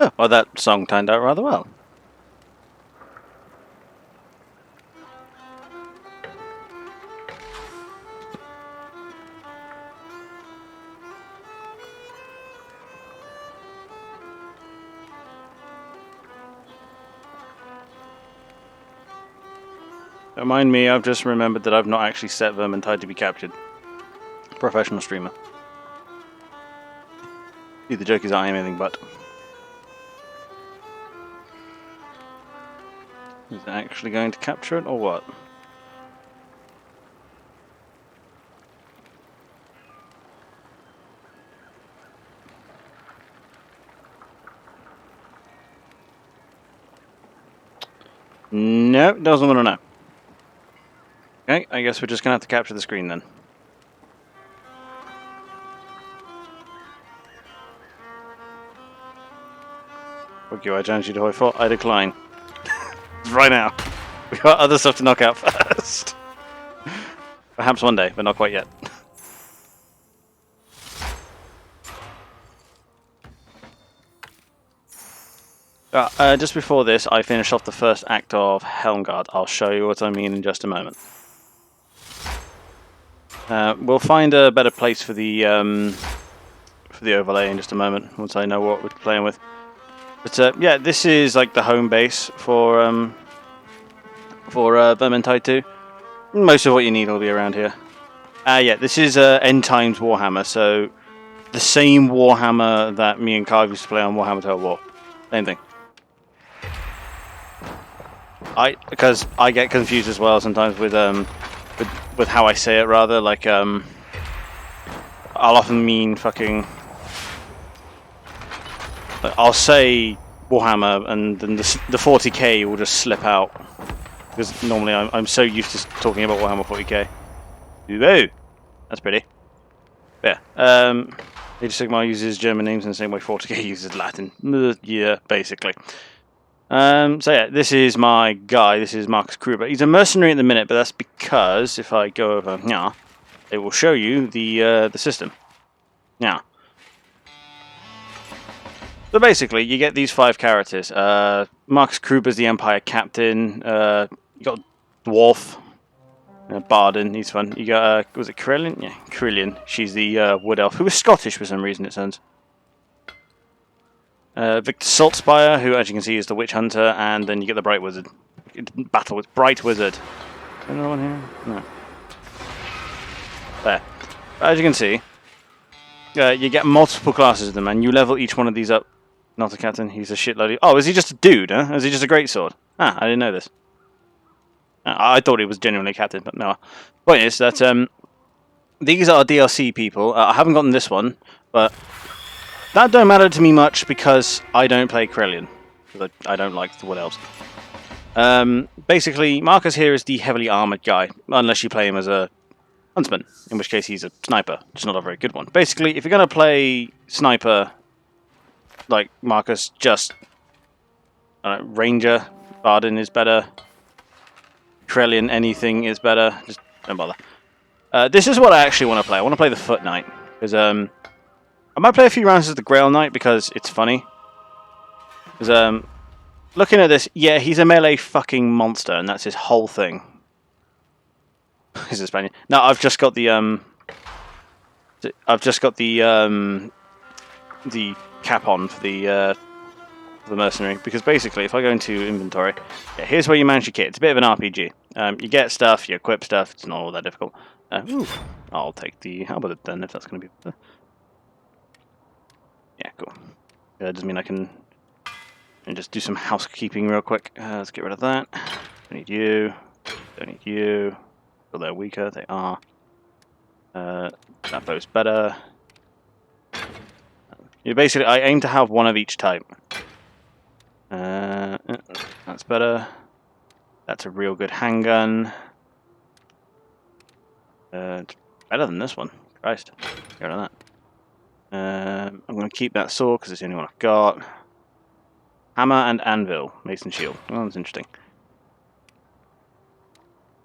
Oh, well, that song turned out rather well. Don't mind me, I've just remembered that I've not actually set Vermintide to be captured. Professional streamer. See, the joke is I am anything but. Is it actually going to capture it, or what? No, doesn't want to know. Okay, I guess we're just going to have to capture the screen then. Fuck you, I challenge you to Hoi 4. I decline. Right now. We've got other stuff to knock out first. Perhaps one day, but not quite yet. Just before this, I finish off the first act of Helmguard. I'll show you what I mean in just a moment. We'll find a better place for the overlay in just a moment, once I know what we're playing with. But yeah, this is like the home base for Vermintide 2. Most of what you need will be around here. Yeah, this is End Times Warhammer, so the same Warhammer that me and Carve used to play on Warhammer Total War. Same thing. Because I get confused as well sometimes with how I say it, rather. Like I'll often mean fucking. I'll say Warhammer, and then the 40k will just slip out because normally I'm so used to talking about Warhammer 40k. Whoa, that's pretty. Yeah. Age of Sigmar uses German names in the same way 40k uses Latin. Yeah, basically. So yeah, this is my guy. This is Marcus Kruber. He's a mercenary at the minute, but that's because if I go over here, it will show you the system. Now, so basically, you get these 5 characters. Marcus Kruber's the Empire Captain. You got Dwarf, Bardin. He's fun. You got was it Krillin? Yeah, Krillin. She's the Wood Elf, who is Scottish for some reason. It sounds. Victor Saltspire, who, as you can see, is the Witch Hunter, and then you get the Bright Wizard. Battle with Bright Wizard. Another one here? No. There. As you can see, you get multiple classes of them, and you level each one of these up. Not a captain, he's a shitload of... Oh, is he just a dude, huh? Is he just a greatsword? Ah, I didn't know this. I thought he was genuinely a captain, but no. Point is that these are DLC people. I haven't gotten this one, but that don't matter to me much because I don't play Krellian. Because I don't like the Wood Elves. Basically, Marcus here is the heavily armoured guy, unless you play him as a huntsman, in which case he's a sniper, just not a very good one. Basically, if you're going to play sniper like Marcus, just Ranger, Bardin is better, Krellian anything is better, just don't bother. This is what I actually want to play. I want to play the Foot Knight, because I might play a few rounds as the Grail Knight because it's funny. Because looking at this, yeah, he's a melee fucking monster, and that's his whole thing. He's a Spaniard. No, I've just got the cap on for the mercenary, because basically, if I go into inventory, yeah, here's where you manage your kit. It's a bit of an RPG. You get stuff, you equip stuff. It's not all that difficult. I'll take the halberd then, if that's going to be better. Yeah, cool. That does mean I can just do some housekeeping real quick. Let's get rid of that. Don't need you. Don't need you. Well, they're weaker. They are. That bow's better. You basically, I aim to have one of each type. That's better. That's a real good handgun. It's better than this one. Christ. Get rid of that. I'm going to keep that sword because it's the only one I've got. Hammer and anvil. Mason shield. Oh, that's interesting.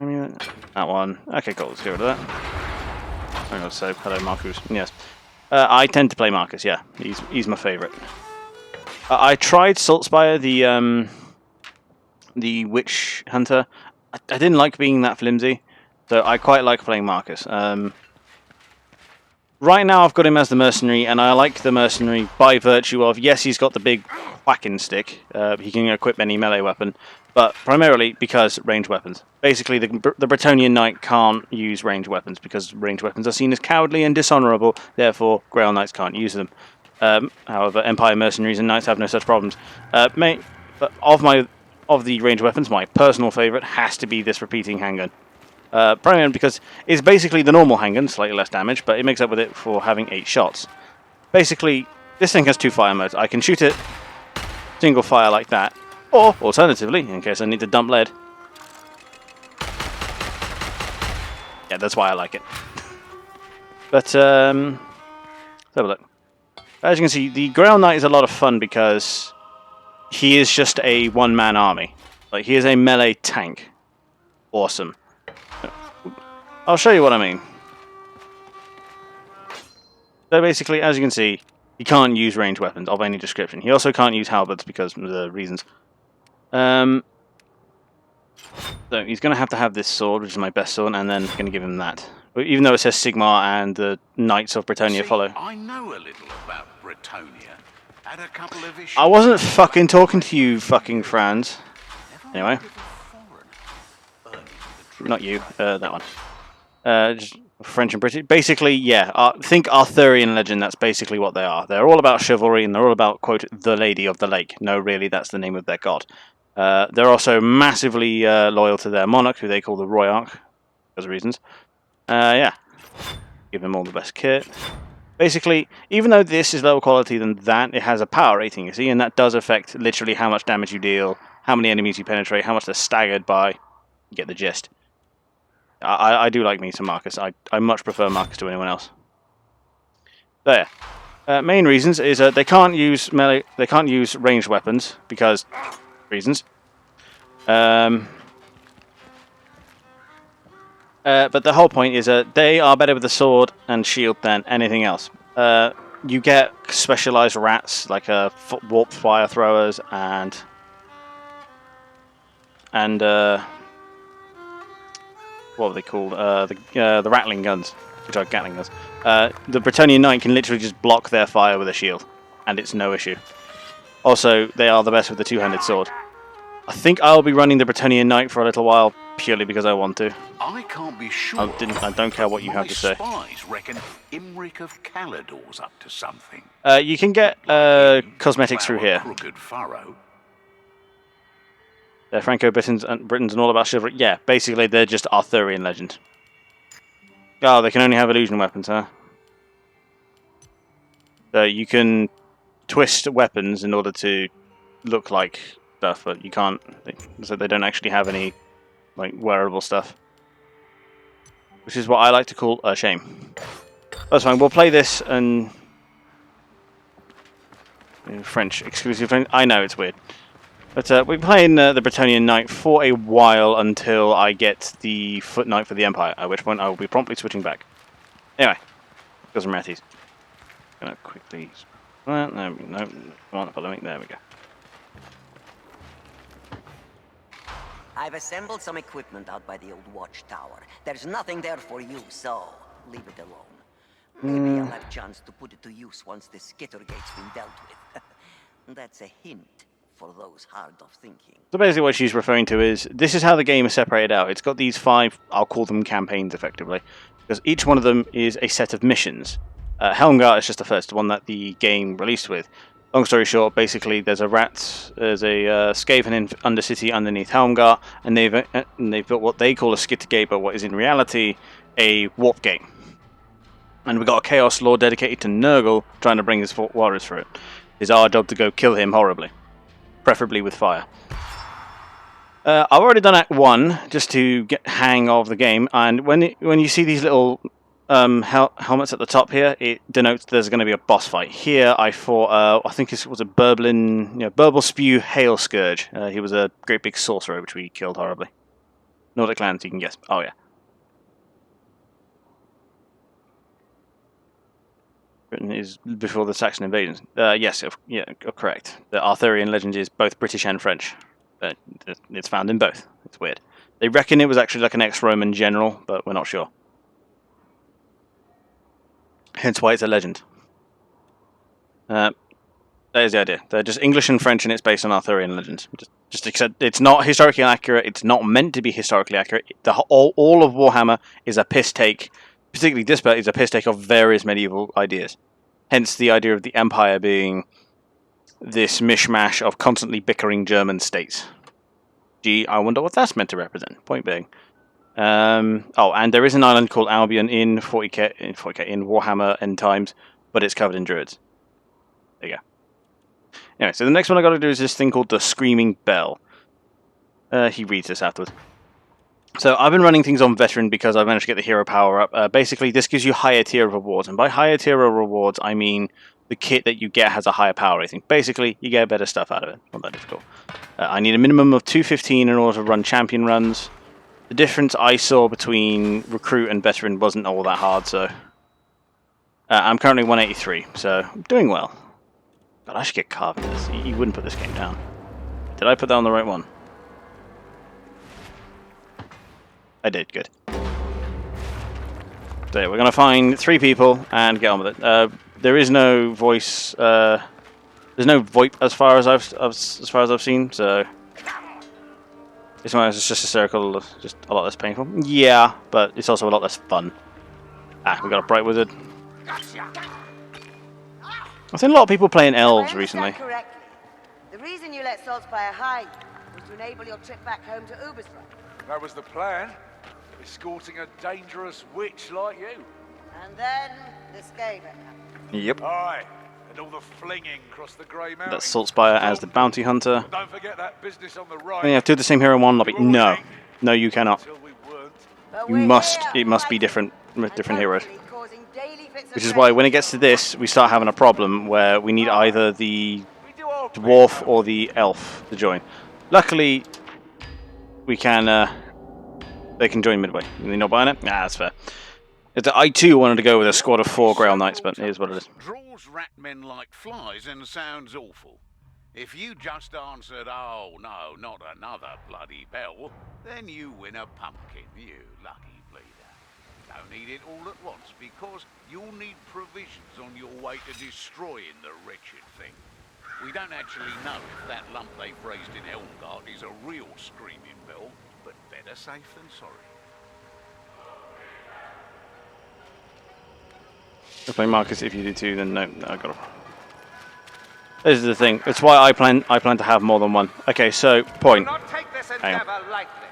That one. Okay, cool. Let's get rid of that. I'm going to say hello, Marcus. Yes. I tend to play Marcus, yeah. He's my favourite. I tried Saltspire, the witch hunter. I didn't like being that flimsy, so I quite like playing Marcus. Right now I've got him as the mercenary, and I like the mercenary by virtue of, yes, he's got the big whacking stick, he can equip any melee weapon, but primarily because ranged weapons. Basically, the Bretonnian Knight can't use ranged weapons because ranged weapons are seen as cowardly and dishonourable, therefore Grail Knights can't use them. However, Empire mercenaries and knights have no such problems. But of the ranged weapons, my personal favourite has to be this repeating handgun. Primarily because it's basically the normal handgun, slightly less damage, but it makes up with it for having 8 shots. Basically, this thing has 2 fire modes. I can shoot it single fire like that, or alternatively, in case I need to dump lead. Yeah, that's why I like it. But, let's have a look. As you can see, the Grail Knight is a lot of fun because he is just a one-man army. Like, he is a melee tank. Awesome. I'll show you what I mean. So basically, as you can see, he can't use ranged weapons of any description. He also can't use halberds because of the reasons. So he's going to have this sword, which is my best sword, and then I'm going to give him that. Even though it says Sigmar and the Knights of Bretonnia follow. I know a little about Bretonnia. Had a couple of issues. I wasn't fucking talking to you, fucking Franz. Anyway. Not you, that one. Just French and British. Basically, yeah, think Arthurian legend, that's basically what they are. They're all about chivalry, and they're all about, quote, the Lady of the Lake. No, really, that's the name of their god. They're also massively loyal to their monarch, who they call the Royarch, because of reasons. Yeah. Give them all the best kit. Basically, even though this is lower quality than that, it has a power rating, you see, and that does affect literally how much damage you deal, how many enemies you penetrate, how much they're staggered by. You get the gist. I do like me some Marcus. I much prefer Marcus to anyone else. There. Main reasons is they can't use melee. They can't use ranged weapons because reasons. But the whole point is they are better with the sword and shield than anything else. You get specialized rats like warp fire throwers and what are they called? The rattling guns, which are Gatling guns. The Bretonnian Knight can literally just block their fire with a shield, and it's no issue. Also, they are the best with the two-handed sword. I think I'll be running the Bretonnian Knight for a little while, purely because I want to. I can't be sure. I don't care what you have to say. Spies reckon Imric of Calador's up to something. You can get cosmetics through here. Crooked furrow. They're Franco-Britons and all about chivalry. Yeah, basically they're just Arthurian legend. Oh, they can only have illusion weapons, huh? So you can twist weapons in order to look like stuff, but you can't. So they don't actually have any like wearable stuff, which is what I like to call a shame. That's fine. We'll play this in French, exclusive French. I know it's weird. But we're playing the Bretonnian Knight for a while until I get the Foot Knight for the Empire, at which point I will be promptly switching back. Anyway, got some ratties. Gonna quickly... no, come on, follow me. There we go. I've assembled some equipment out by the old watchtower. There's nothing there for you, so leave it alone. Maybe I'll have a chance to put it to use once the Skittergate's been dealt with. That's a hint. For those hard of thinking. So basically what she's referring to is, this is how the game is separated out. It's got these 5, I'll call them campaigns effectively, because each one of them is a set of missions. Helmgart is just the first one that the game released with. Long story short, basically there's a Skaven undercity underneath Helmgart, and they've built what they call a Skittergate, but what is in reality a warp gate. And we've got a Chaos Lord dedicated to Nurgle trying to bring his warriors through it. It's our job to go kill him horribly. Preferably with fire. I've already done Act 1 just to get hang of the game, and when you see these little helmets at the top here, it denotes there's going to be a boss fight. Here I fought, I think it was a Burble Spew Hail Scourge. He was a great big sorcerer which we killed horribly. Nordic lands, you can guess. Oh yeah. Britain is before the Saxon invasion. Yes, correct. The Arthurian legend is both British and French, but it's found in both. It's weird. They reckon it was actually like an ex-Roman general, but we're not sure. Hence why it's a legend. That is the idea. They're just English and French, and it's based on Arthurian legends. Just accept it's not historically accurate. It's not meant to be historically accurate. All of Warhammer is a piss take. Particularly this bit is a piss take of various medieval ideas. Hence the idea of the Empire being this mishmash of constantly bickering German states. Gee, I wonder what that's meant to represent. Point being. And there is an island called Albion in 40k in Warhammer End Times, but it's covered in druids. There you go. Anyway, so the next one I got to do is this thing called the Screaming Bell. He reads this afterwards. So I've been running things on Veteran because I managed to get the hero power up. Basically, this gives you higher tier rewards, and by higher tier rewards, I mean the kit that you get has a higher power rating. Basically, you get better stuff out of it. Not that difficult. I need a minimum of 215 in order to run champion runs. The difference I saw between Recruit and Veteran wasn't all that hard, so... I'm currently 183, so I'm doing well. God, I should get carved in this. You wouldn't put this game down. Did I put that on the right one? I did, good. So yeah, we're going to find 3 people and get on with it. There is no voice... there's no VoIP as far as I've seen, so... This one is just a circle, just a lot less painful. Yeah, but it's also a lot less fun. We got a Bright Wizard. I've seen a lot of people playing elves recently. Correctly, the reason you let Saltzpyre hide was to enable your trip back home to Ubersreich. That was the plan. Escorting a dangerous witch like you. And then the Skaven happened. Yep. Aye, and all the flinging across the Grey Mountains. That's Saltzpyre as the bounty hunter. But don't forget that business on the right. Can you have 2 of the same hero in one lobby? No. No, you cannot. Until we weren't. But You we're must. here It must be fighting, different and heroes. hopefully causing daily fits of Which is why when it rage. gets to this, we start having a problem where we need either the We do our dwarf bit, or the elf to join. Luckily, we can. They can join midway. You're not buying it? Nah, that's fair. I too wanted to go with a squad of 4 Grail Knights, but here's what it is. Draws rat men like flies and sounds awful. If you just answered, oh no, not another bloody bell, then you win a pumpkin, you lucky bleeder. Don't eat it all at once, because you'll need provisions on your way to destroying the wretched thing. We don't actually know if that lump they've raised in Elmgard is a real screaming bell, but better safe than sorry. I'll play Marcus if you do too, then no, I got it. This is the thing. It's why I plan to have more than one. Okay, so point. Do not take this Hang on. endeavor lightly.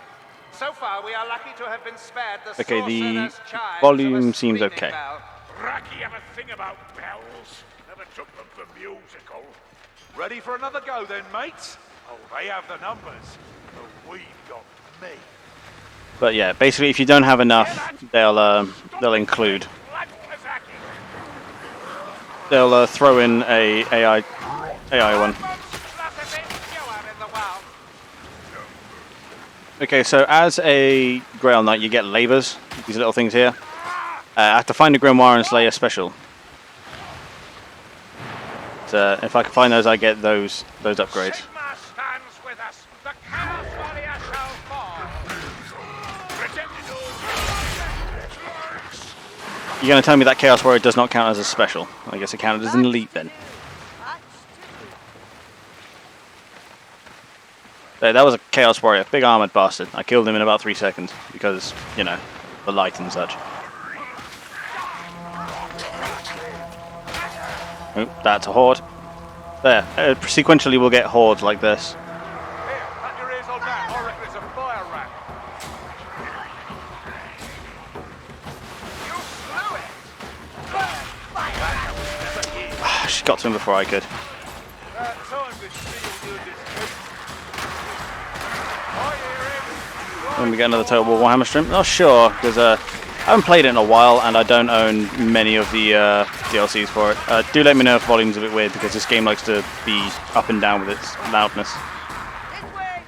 So far, we are lucky to have been spared the Okay, the sorcerer's chimes volume of a seems screaming okay. bell. Racky have a thing about bells. Never took them for musical. Ready for another go then, mates? Oh, they have the numbers. But we've got me. But yeah, basically, if you don't have enough, they'll include. They'll throw in a AI one. Okay, so as a Grail Knight, you get labors, these little things here. I have to find a Grimoire and Slayer special. So if I can find those, I get those upgrades. Sigma stands with us. The Chaos Warrior shall fall. You're going to tell me that Chaos Warrior does not count as a special? I guess it counted as an elite then. That was a Chaos Warrior, big armored bastard. I killed him in about 3 seconds because, you know, the light and such. Oh, that's a horde. There, sequentially we'll get hordes like this. Here, cut your ears on that. I reckon it's a fire rat. She got to him before I could. Time to steal your disgrace. I hear him. When we get another Total War Warhammer stream? Not sure, because I haven't played it in a while and I don't own many of the DLCs for it. Do let me know if volume's a bit weird, because this game likes to be up and down with its loudness. This way.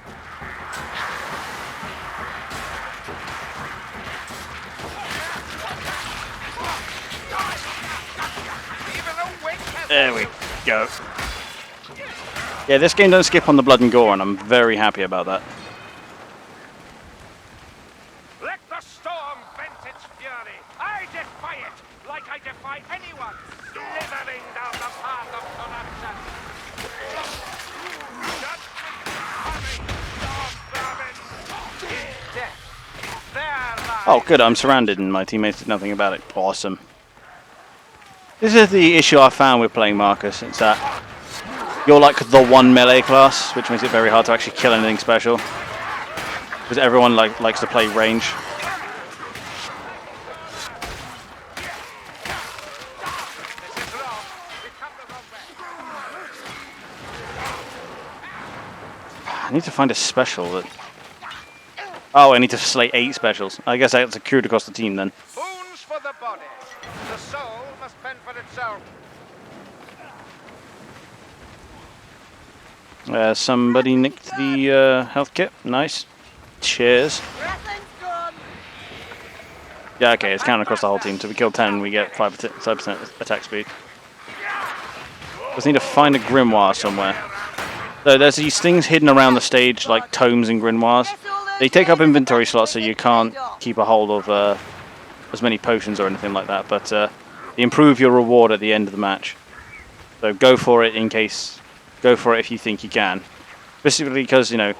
Even There we go. Yeah, this game don't skip on the blood and gore, and I'm very happy about that. Let the storm vent its fury. I defy it, like I defy anyone slithering down the path of corruption. Oh, good, I'm surrounded and my teammates did nothing about it. Awesome. This is the issue I found with playing Marcus. It's that you're like the one melee class, which makes it very hard to actually kill anything special. Because everyone likes to play range. I need to find a special that... Oh, I need to slay 8 specials. I guess that's accrued across the team then. Boons for the body. The soul must fend for itself. Somebody nicked the health kit. Nice. Cheers. Yeah, okay, it's counting across the whole team. So we kill 10, we get 5% attack speed. Just need to find a grimoire somewhere. So there's these things hidden around the stage, like tomes and grimoires. They take up inventory slots, so you can't keep a hold of as many potions or anything like that. But they improve your reward at the end of the match. So go for it in case. Go for it if you think you can. Specifically because, you know,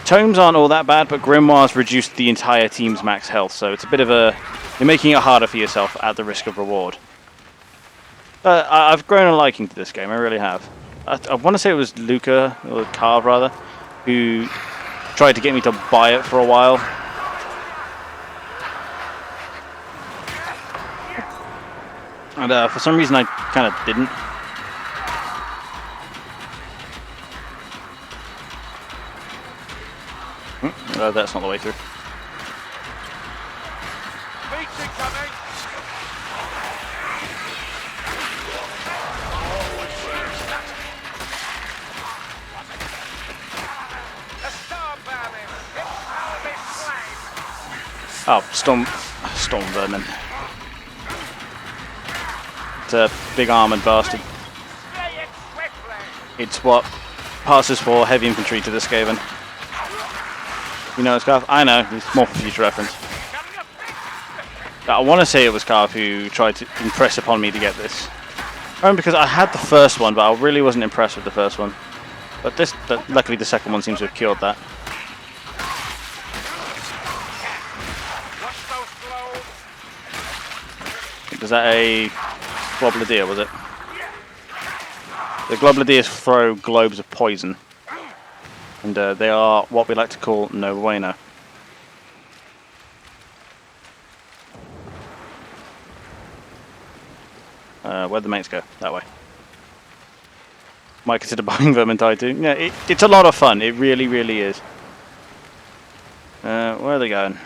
tomes aren't all that bad, but grimoires reduce the entire team's max health. So it's a bit of a... You're making it harder for yourself at the risk of reward. But I've grown a liking to this game, I really have. I want to say it was Luca, or Carve rather, who tried to get me to buy it for a while. And for some reason I kind of didn't. That's not the way through. Oh, storm vermin. It's a big armored bastard. It's what passes for heavy infantry to this Skaven. You know it's Carve? I know, it's more for future reference. I want to say it was Carve who tried to impress upon me to get this. Only because I had the first one, but I really wasn't impressed with the first one. But luckily the second one seems to have cured that. Was that a Globledeer, was it? The Globledeers throw globes of poison. And they are what we like to call no bueno. Where'd the mates go? That way. Might consider buying Vermintide too. Yeah, it's a lot of fun. It really, really is. Where are they going?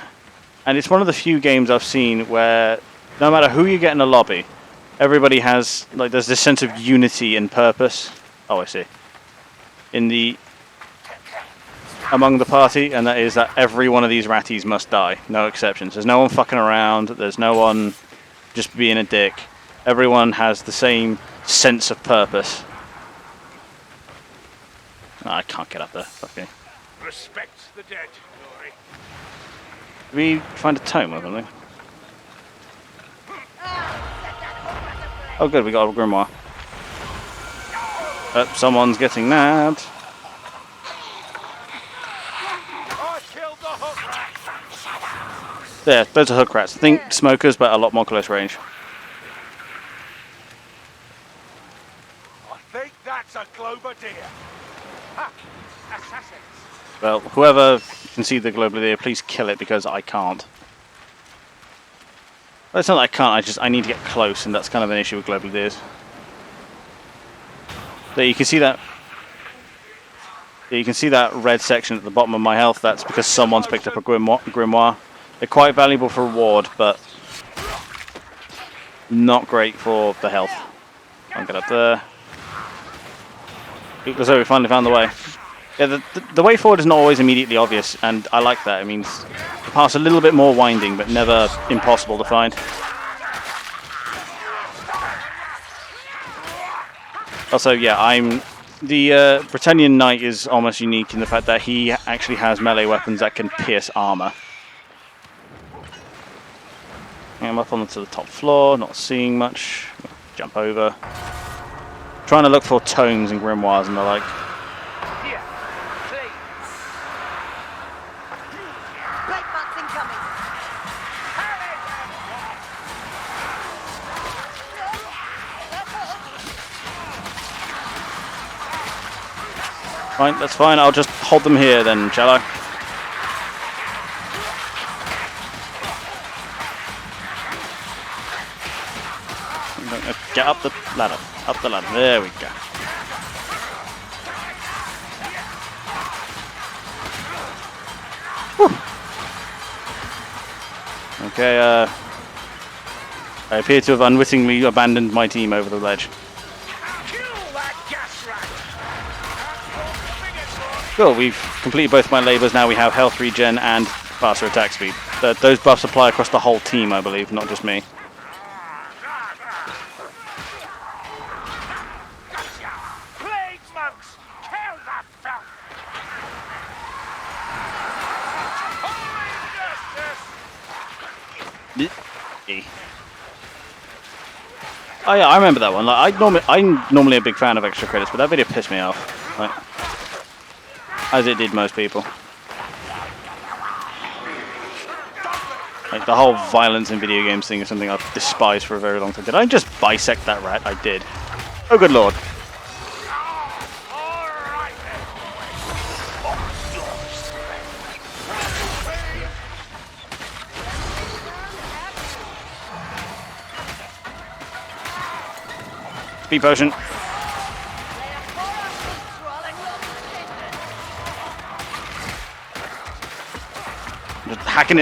And it's one of the few games I've seen where no matter who you get in a lobby, everybody has, like, there's this sense of unity and purpose. Oh, I see. Among the party, and that is that every one of these ratties must die. No exceptions. There's no one fucking around. There's no one just being a dick. Everyone has the same sense of purpose. Oh, I can't get up there. Okay. Respect the dead, Glory. Did we find a tome or something? Oh good, we got a grimoire. Someone's getting nabbed. There, those are hook rats. Think smokers, but a lot more close range. I think that's a Globledeer. Ha! Assassins! Well, whoever can see the Globledeer, please kill it because I can't. Well, it's not that I can't, I need to get close, and that's kind of an issue with Globledeers. There, you can see that. You can see that red section at the bottom of my health. That's because someone's picked up a grimoire. They're quite valuable for reward, but not great for the health. I'll get up there. It was over, we finally found the way. Yeah, the way forward is not always immediately obvious, and I like that. It means the path's a little bit more winding, but never impossible to find. Also, yeah, the Britannian Knight is almost unique in the fact that he actually has melee weapons that can pierce armor. I'm up onto the top floor, not seeing much. Jump over. Trying to look for tomes and grimoires and the like. Here, please. Plague monks incoming. Fine, that's fine. I'll just hold them here then, shall I? Get up the ladder. Up the ladder. There we go. Whew. Okay, I appear to have unwittingly abandoned my team over the ledge. Kill that gas rat. Cool, we've completed both my labours. Now we have health regen and faster attack speed. Those buffs apply across the whole team, I believe, not just me. Plague monks, kill that filth. Oh yeah, I remember that one. Like, I'm normally a big fan of extra credits, but that video pissed me off. Like, as it did most people. Like, the whole violence in video games thing is something I've despised for a very long time. Did I just bisect that rat? I did. Oh, good lord. All right then. Speed potion. Just hacking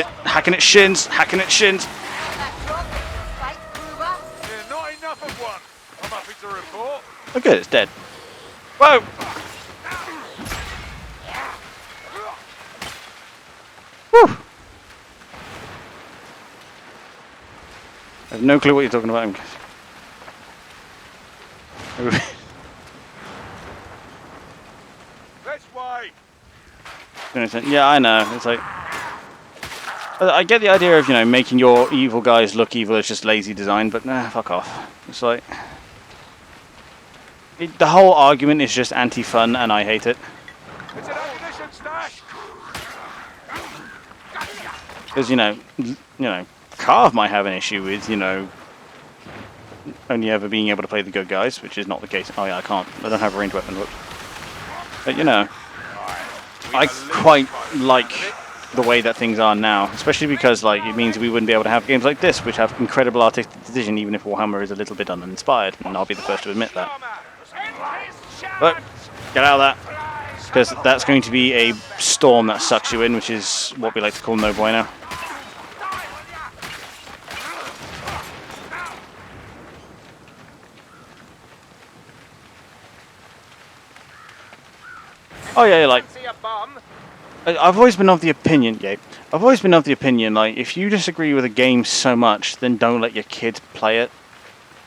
it shins, hacking it shins. Yeah, not enough of one. I'm happy to report. Oh good, it's dead. Whoa! Whew. I have no clue what you're talking about. This way. Yeah, I know. It's like I get the idea of, you know, making your evil guys look evil as just lazy design, but nah, fuck off. It's like the whole argument is just anti-fun, and I hate it. It's an ammunition stash. Because you know, Carve might have an issue with, you know, only ever being able to play the good guys, which is not the case. Oh yeah, I can't. I don't have a ranged weapon. Whoops. But you know, I quite like the way that things are now, especially because like it means we wouldn't be able to have games like this, which have incredible artistic decision, even if Warhammer is a little bit uninspired, and I'll be the first to admit that. But get out of that, because that's going to be a storm that sucks you in, which is what we like to call no bueno. Oh yeah, like See a bomb? I've always been of the opinion, like, if you disagree with a game so much, then don't let your kids play it.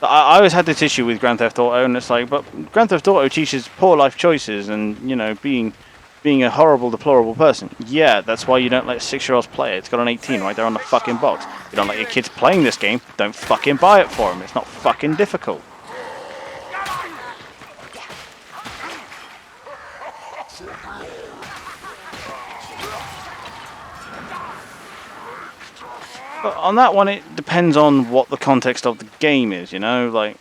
I always had this issue with Grand Theft Auto, and it's like, but Grand Theft Auto teaches poor life choices and, you know, being a horrible, deplorable person. Yeah, that's why you don't let 6-year-olds play it. It's got an 18 right there on the fucking box. You don't let your kids playing this game, don't fucking buy it for them. It's not fucking difficult. But on that one, it depends on what the context of the game is, you know? Like,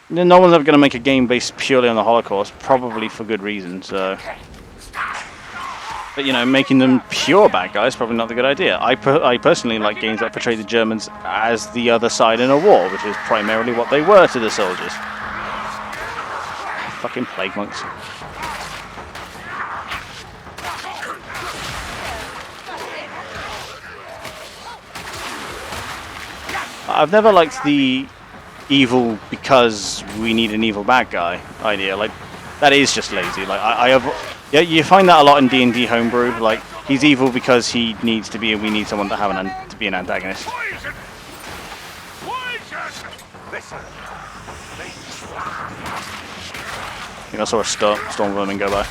no one's ever going to make a game based purely on the Holocaust, probably for good reason, so... But, you know, making them pure bad guys is probably not a good idea. I personally like games that portray the Germans as the other side in a war, which is primarily what they were to the soldiers. Fucking plague monks. I've never liked the evil because we need an evil bad guy idea. Like, that is just lazy. Like, yeah, you find that a lot in D&D homebrew. Like, he's evil because he needs to be, and we need someone to have to be an antagonist. Poison! Poison! Listen, these I think I saw a storm vermin go by.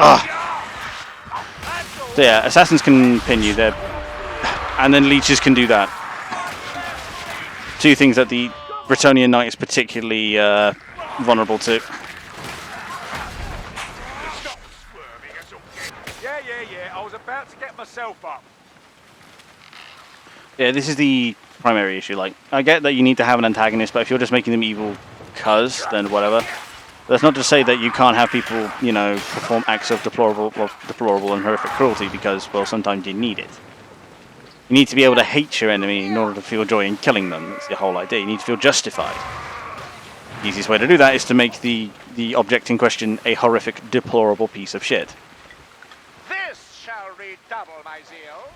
Ah. So yeah, assassins can pin you there, and then leeches can do that. Two things that the Bretonnian Knight is particularly vulnerable to. Stop swerving us all. Yeah. I was about to get myself up. Yeah, this is the primary issue. Like, I get that you need to have an antagonist, but if you're just making them evil cuz, then whatever. That's not to say that you can't have people, you know, perform acts of deplorable and horrific cruelty because, well, sometimes you need it. You need to be able to hate your enemy in order to feel joy in killing them. That's the whole idea. You need to feel justified. The easiest way to do that is to make the object in question a horrific, deplorable piece of shit. This shall redouble my zeal.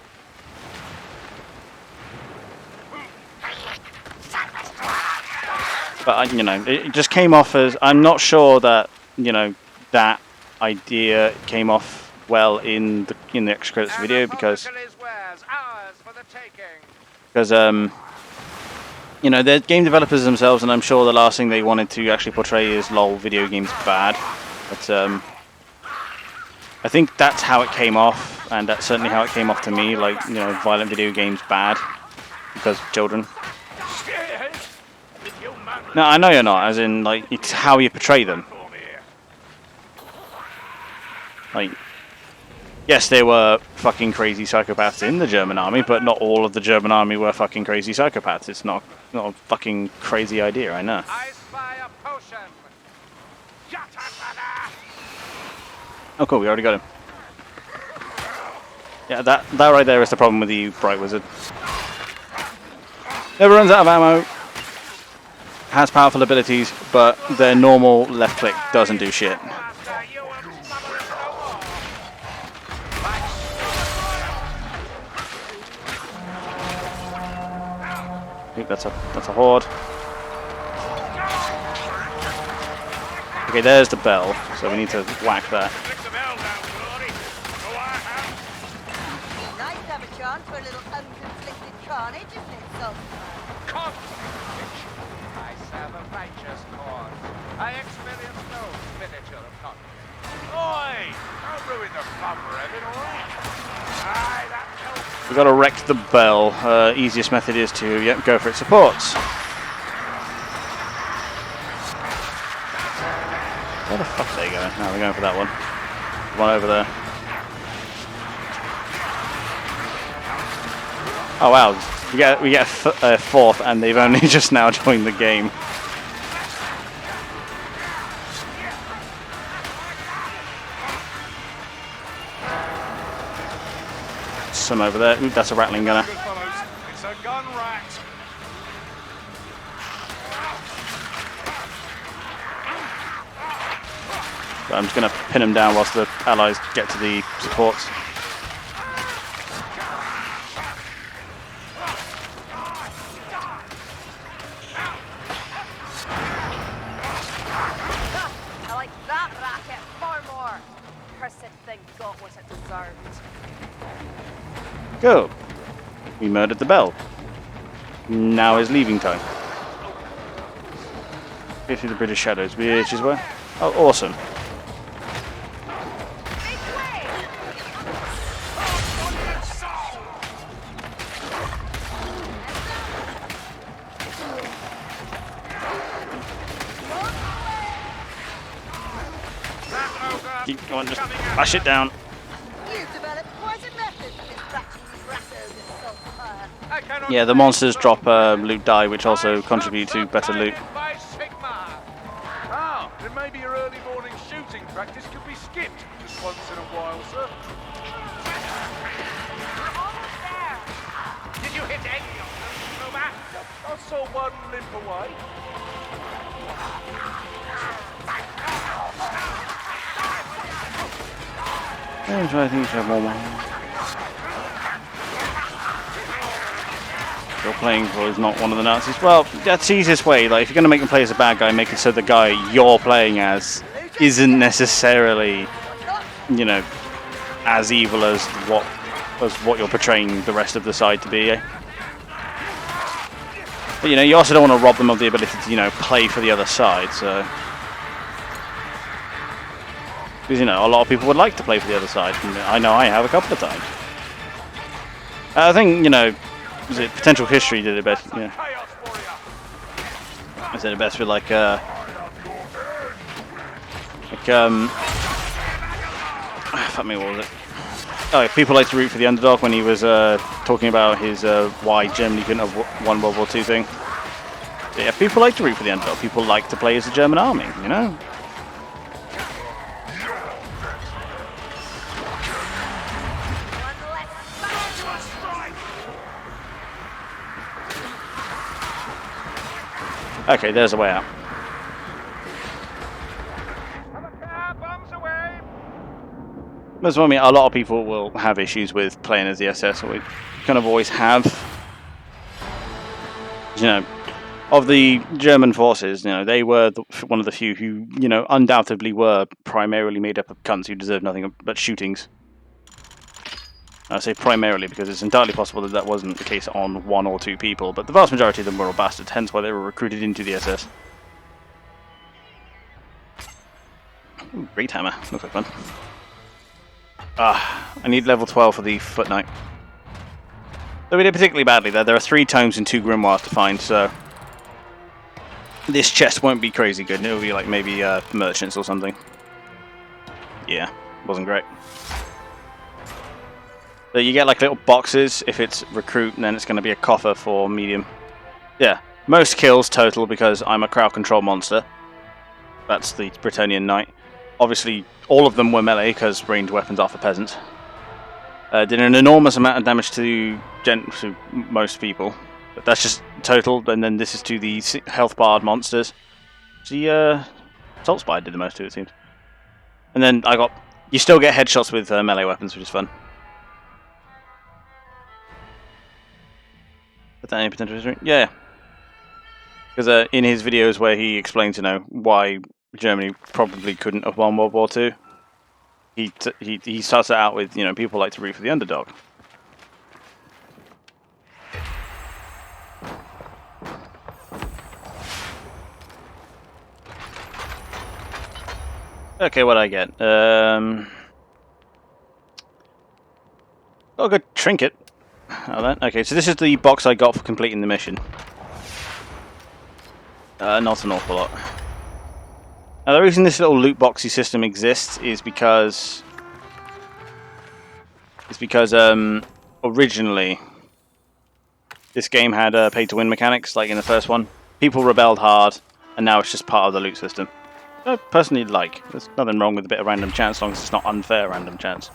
But, you know, it just came off as... I'm not sure that, you know, that idea came off well in the extra credits video because... you know, they're game developers themselves, and I'm sure the last thing they wanted to actually portray is lol, video games bad. But I think that's how it came off, and that's certainly how it came off to me. Like, you know, violent video games bad because children. No, I know you're not. As in, like, it's how you portray them. Like, yes, there were fucking crazy psychopaths in the German army, but not all of the German army were fucking crazy psychopaths. It's not a fucking crazy idea, I know. I spy a potion. Oh, cool, we already got him. Yeah, that right there is the problem with the Bright Wizard. Never runs out of ammo. Has powerful abilities, but their normal left click doesn't do shit. I think that's a horde. Okay, there's the bell, so we need to whack that. Nice to have a chance for a little unconflicted carnage, isn't it, Sultan? I serve a righteous cause. I experience no miniature of conflict. Oi! Don't ruin the fun we're having, alright? Aye, that helps. We've got to wreck the bell. Easiest method is to go for its supports. Where the fuck are they going? No, they're going for that one. One over there. Oh wow, we get a fourth, and they've only just now joined the game. Some over there. Ooh, that's a rattling gunner. Good fellows. It's a gun rat. So I'm just going to pin them down whilst the allies get to the supports. I like that racket far more. Cursed thing got what it deserved. Go. We murdered the bell. Now is leaving time. Go through the British shadows, which is where? Oh, awesome. Keep going, just push it down. You've developed quite a method for distracting rattos in Sultan. Yeah, the monsters drop loot die, which also contribute to better loot. Oh, then maybe your early morning shooting practice could be skipped just once in a while, sir. Did you hit any of them, Nova? I saw one limp away. I think you should have more money. You're playing for is not one of the Nazis. Well, that's the easiest way. Like, if you're going to make them play as a bad guy, make it so the guy you're playing as isn't necessarily, you know, as evil as what you're portraying the rest of the side to be. Eh? But you know, you also don't want to rob them of the ability to, you know, play for the other side. So, because you know, a lot of people would like to play for the other side. And I know I have a couple of times. I think, you know, was it Potential History did it best? Yeah, I said it best with like fuck me, what was it? Oh, yeah, people like to root for the underdog when he was talking about his why Germany couldn't have won World War II thing. So, yeah, people like to root for the underdog. People like to play as the German army, you know? Okay, there's a way out. Bombs away! That's what I mean. A lot of people will have issues with playing as the SS, or we kind of always have. You know, of the German forces, you know, they were one of the few who, you know, undoubtedly were primarily made up of cunts who deserved nothing but shootings. I say primarily because it's entirely possible that that wasn't the case on one or two people, but the vast majority of them were all bastards, hence why they were recruited into the SS. Ooh, great hammer. Looks like fun. I need level 12 for the Foot Knight. So we did particularly badly there. There are 3 tomes and 2 grimoires to find, so this chest won't be crazy good. It'll be like maybe merchants or something. Yeah, wasn't great. So you get like little boxes if it's recruit, and then it's going to be a coffer for medium. Yeah, most kills total because I'm a crowd control monster. That's the Bretonnian Knight. Obviously, all of them were melee because ranged weapons are for peasants. Did an enormous amount of damage to most people, but that's just total. And then this is to the health barred monsters. The Salt Spire did the most to it seems. And then you still get headshots with melee weapons, which is fun. Is that any potential history? Yeah. Because in his videos where he explains, you know, why Germany probably couldn't have won World War II, he starts it out with, you know, people like to root for the underdog. Okay, what I get? Got a good trinket. Oh, that. Okay, so this is the box I got for completing the mission. Not an awful lot. Now, the reason this little loot boxy system exists is because originally this game had pay-to-win mechanics, like in the first one. People rebelled hard, and now it's just part of the loot system. I personally like. There's nothing wrong with a bit of random chance, as long as it's not unfair random chance.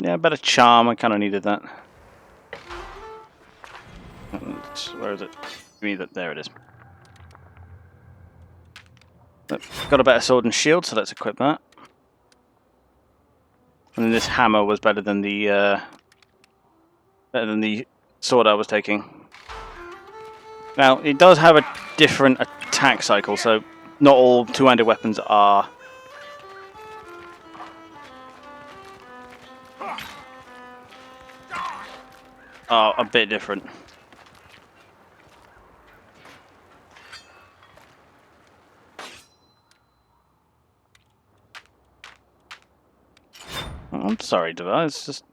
Yeah, better charm. I kind of needed that. Where is it? Give me that. There it is. Got a better sword and shield, so let's equip that. And then this hammer was better than the sword I was taking. Now it does have a different attack cycle, so not all two-handed weapons are. Are a bit different. I'm sorry, Deva. It's just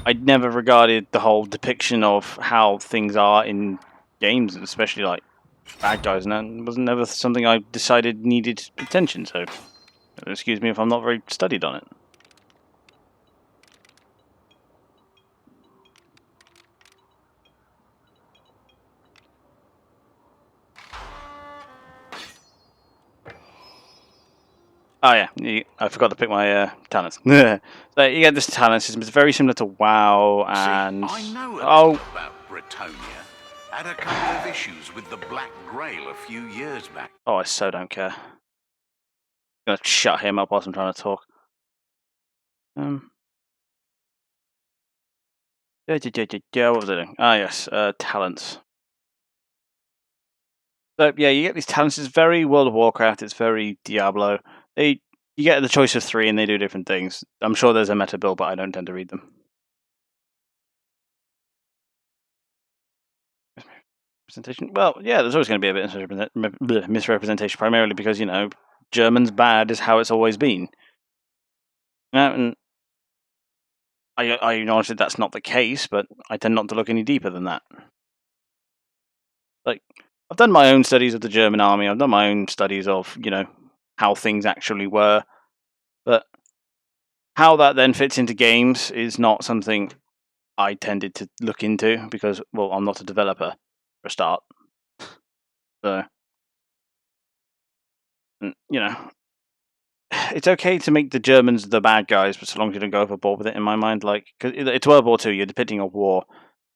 I'd never regarded the whole depiction of how things are in games, especially like bad guys, and that was never something I decided needed attention. So, excuse me if I'm not very studied on it. Oh yeah, I forgot to pick my talents. So you get this talent system. It's very similar to WoW, and See, I know a little about Bretonia. Had a couple of issues with the Black Grail a few years back. Oh, I so don't care. I'm gonna shut him up whilst I'm trying to talk. What was I doing? Ah, yes, talents. So yeah, you get these talents. It's very World of Warcraft. It's very Diablo. You get the choice of 3, and they do different things. I'm sure there's a meta build, but I don't tend to read them. Representation. Well, yeah, there's always going to be a bit of misrepresentation, primarily because German's bad is how it's always been. And I acknowledge that that's not the case, but I tend not to look any deeper than that. Like, I've done my own studies of the German army. I've done my own studies of how things actually were, but how that then fits into games is not something I tended to look into because, well, I'm not a developer for a start. So, it's okay to make the Germans the bad guys, but so long as you don't go overboard with it, in my mind. Like, cause it's World War II, you're depicting a war.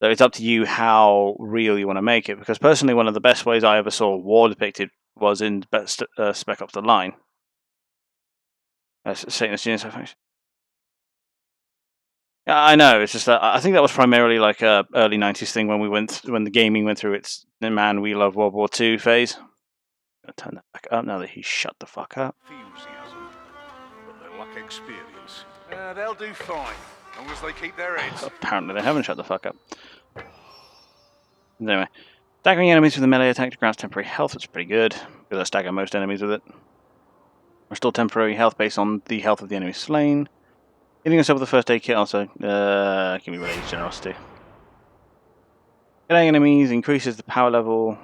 So it's up to you how real you want to make it. Because personally, one of the best ways I ever saw war depicted was in Spec Ops: The Line. Satanist Genius, I think. Yeah, I know. It's just that I think that was primarily like a early '90s thing when the gaming went through its "man, we love World War II" phase. I'll turn that back up now that he's shut the fuck up. Enthusiasm, but they lack experience. They'll do fine, as long as they keep their heads. Apparently, they haven't shut the fuck up. Anyway, staggering enemies with a melee attack to grant temporary health. It's pretty good because I stagger most enemies with it. Restore temporary health based on the health of the enemy slain. Hitting yourself with the first aid kit also can be related to generosity. Killing enemies increases the power level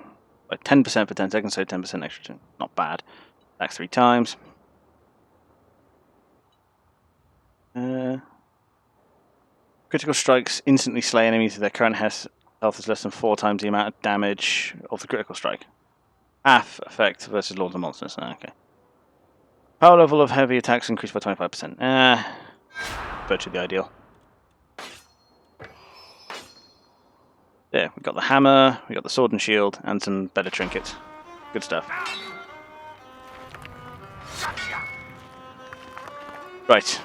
by 10% for 10 seconds, so 10% extra. Not bad. Attacks 3 times. Critical strikes instantly slay enemies if their current health is less than 4 times the amount of damage of the critical strike. Half effect versus Lords of Monsters. Okay. Power level of heavy attacks increased by 25%. Virtually the ideal. Yeah, we've got the hammer, we've got the sword and shield, and some better trinkets. Good stuff. Right.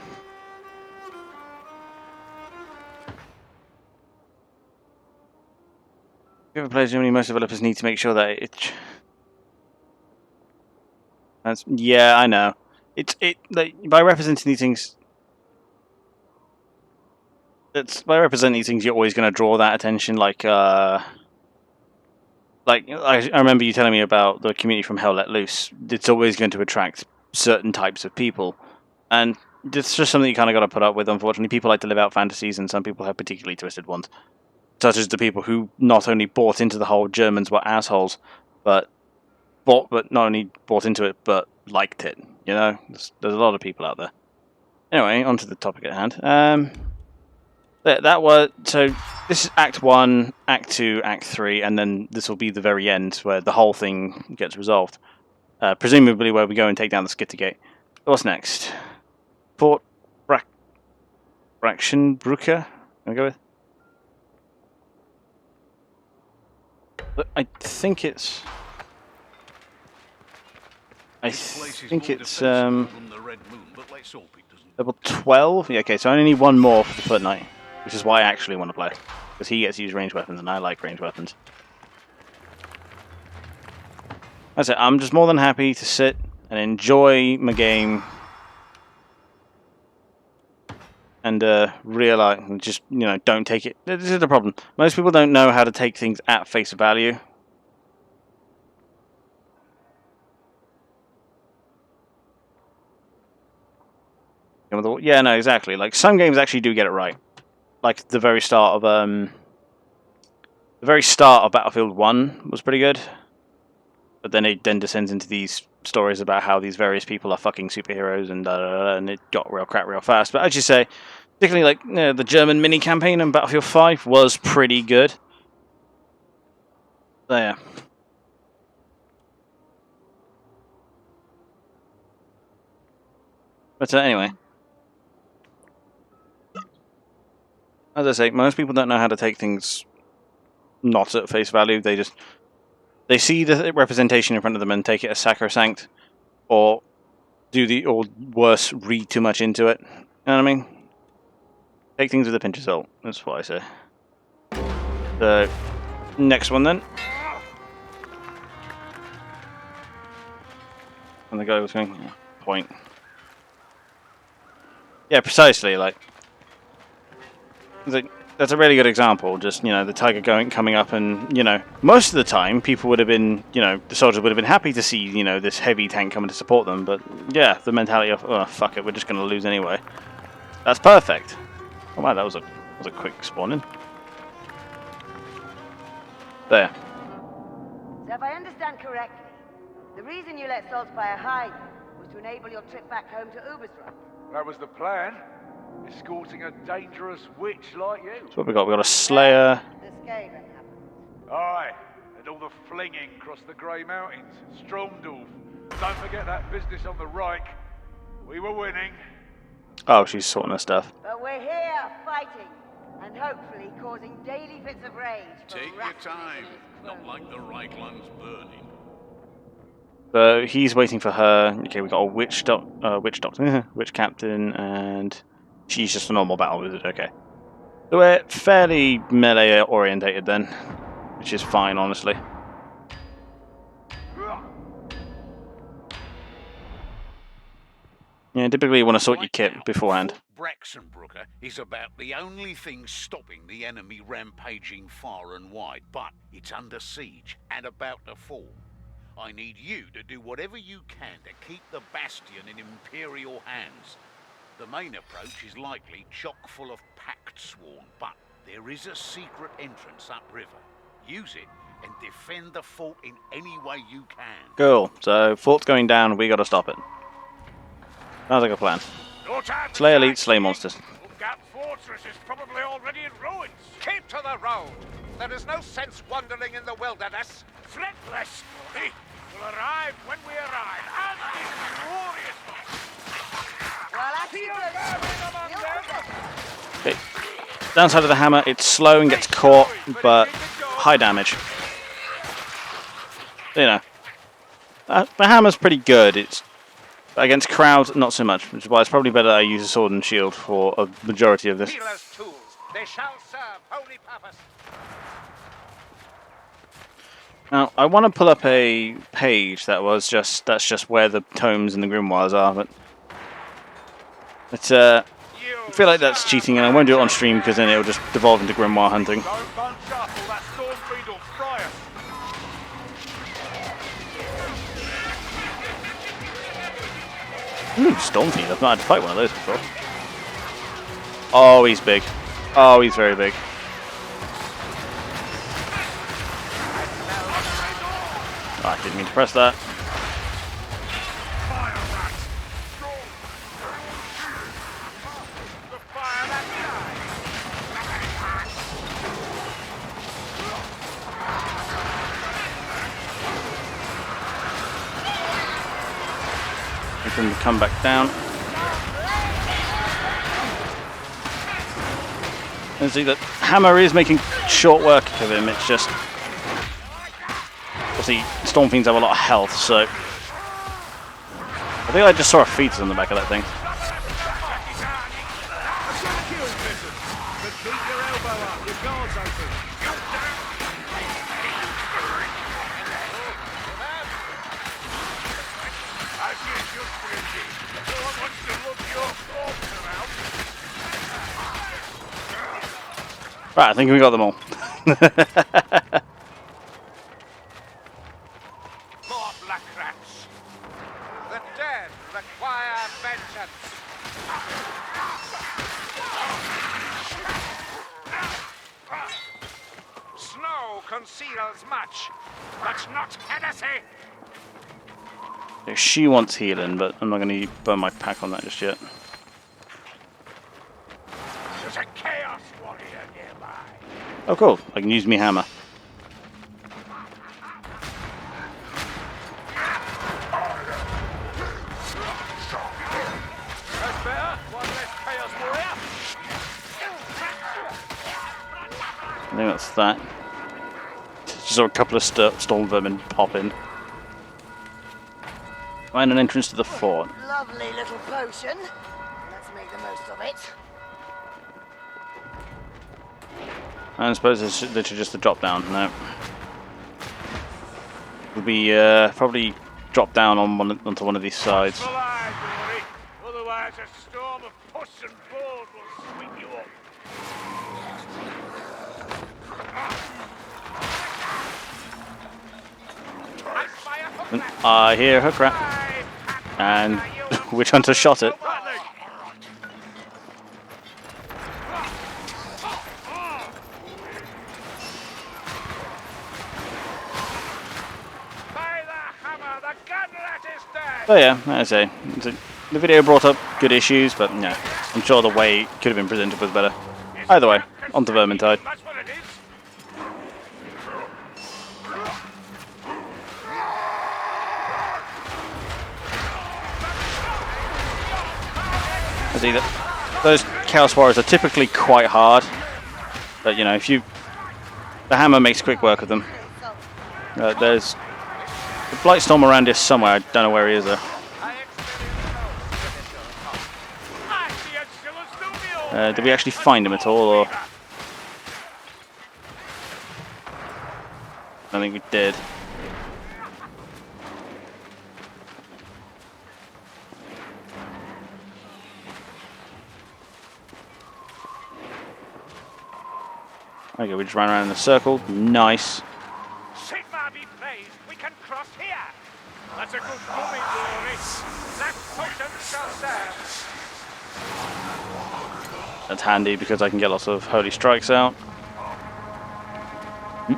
If you ever play Germany, most developers need to make sure that it... yeah, I know. By representing these things... by representing these things, you're always going to draw that attention, like I remember you telling me about the community from Hell Let Loose. It's always going to attract certain types of people. And it's just something you kind of got to put up with, unfortunately. People like to live out fantasies, and some people have particularly twisted ones. Such as the people who not only bought into the whole Germans were assholes, but not only bought into it, but liked it. There's a lot of people out there. Anyway, on to the topic at hand. So this is Act 1, Act 2, Act 3, and then this will be the very end where the whole thing gets resolved. Presumably where we go and take down the Skittergate. What's next? Fort Brackenbrücke? Can I go with? I think it's level 12. Yeah, okay, so I only need one more for the Foot Knight, which is why I actually want to play, because he gets to use ranged weapons, and I like ranged weapons. That's it. I'm just more than happy to sit and enjoy my game, and realize, just don't take it. This is the problem. Most people don't know how to take things at face value. Yeah, no, exactly. Like, some games actually do get it right. Like the very start of Battlefield 1 was pretty good, but then it descends into these stories about how these various people are fucking superheroes and it got real crap real fast. But as you say, particularly like the German mini campaign in Battlefield 5 was pretty good. So, yeah. But anyway. As I say, most people don't know how to take things not at face value. They see the representation in front of them and take it as sacrosanct, or worse, read too much into it. You know what I mean? Take things with a pinch of salt. That's what I say. The next one then. And the guy was going, yeah, point. Yeah, precisely. Like, that's a really good example. Just, you know, the tiger coming up, and, you know, most of the time people would have been, you know, the soldiers would have been happy to see, you know, this heavy tank coming to support them. But yeah, the mentality of, oh fuck it, we're just going to lose anyway. That's perfect. Oh wow, that was a quick spawning. There. So if I understand correctly, the reason you let Saltzpyre hide was to enable your trip back home to Ubersreich. That was the plan. Escorting a dangerous witch like you. That's what we got. We got a Slayer. The Skaven happened. Aye, and all the flinging across the Grey Mountains. Stromdorf. Don't forget that business on the Reich. We were winning. Oh, she's sorting her stuff. But we're here fighting, and hopefully causing daily fits of rage. for Take your Rasmussen time. and his Not cronies. like the Reichland's burning. So he's waiting for her. Okay, we got a witch doctor, witch captain, and she's just a normal battle wizard. Okay, so we're fairly melee orientated then, which is fine, honestly. Yeah, typically you want to sort your Right kit now, beforehand. Fort Braxenbrooker is about the only thing stopping the enemy rampaging far and wide, but it's under siege and about to fall. I need you to do whatever you can to keep the bastion in Imperial hands. The main approach is likely chock full of packed sworn, but there is a secret entrance upriver. Use it and defend the fort in any way you can. Cool. So fort's going down. We got to stop it. Sounds like a plan. No time to Slay elite, sightsee. slay monsters. Gap Fortress is probably already in ruins. Keep to the road. There is no sense wandering in the wilderness. Threatless. He will arrive when we arrive, and in glorious fashion. Well, that's good. Okay. Downside of the hammer, it's slow and gets caught, but high damage. You know, the hammer's pretty good. It's against crowds, not so much, which is why it's probably better I use a sword and shield for a majority of this. Healer's tools. They shall serve holy purpose. Now, I want to pull up a page that's just where the tomes and the grimoires are, but I feel like that's cheating, and I won't do it on stream because then it'll just devolve into grimoire hunting. Don't bunch up, or that storm fiend will fry us. Stormfiend, I've not had to fight one of those before. Oh, he's big. Oh, he's very big. Oh, I didn't mean to press that. Fire rat. The fire that We can come back down. And see that hammer is making short work of him. It's just obviously Stormfiends have a lot of health, so I think I just saw a fetus on the back of that thing. But keep your elbow up, your guard's open. I see just pretty. No one wants to look your corpse around. Right, I think we got them all. More black rats. The dead require vengeance. Snow conceals much, but not heresy. She wants healing, but I'm not going to burn my pack on that just yet. There's a chaos warrior nearby. Oh, cool. I can use me hammer. That's better. One less chaos warrior. I think that's that. Just saw a couple of storm vermin pop in. Find an entrance to the fort. Lovely little potion. Let's make the most of it. I suppose it's literally just a drop down. No. It'll be probably drop down on onto one of these sides. Fly, Dory. Otherwise, a storm of puss and board will sweep you up. I spy a hook And rat. I hear hook rat, and Witch Hunter shot it. By the hammer, the gun rat is dead. Oh yeah, I say the video brought up good issues, but yeah, I'm sure the way it could have been presented was better. Either way, on to Vermintide. That's what it is. I see that those Chaos Warriors are typically quite hard, but you know, the hammer makes quick work of them. There's a Blightstorm around here somewhere. I don't know where he is though. Did we actually find him at all, or? I think we did. Okay, we just ran around in a circle. Nice. Sigma be praised, we can cross here. That's a good moving, Dory. That potion shall serve. That's handy because I can get lots of holy strikes out. Lightning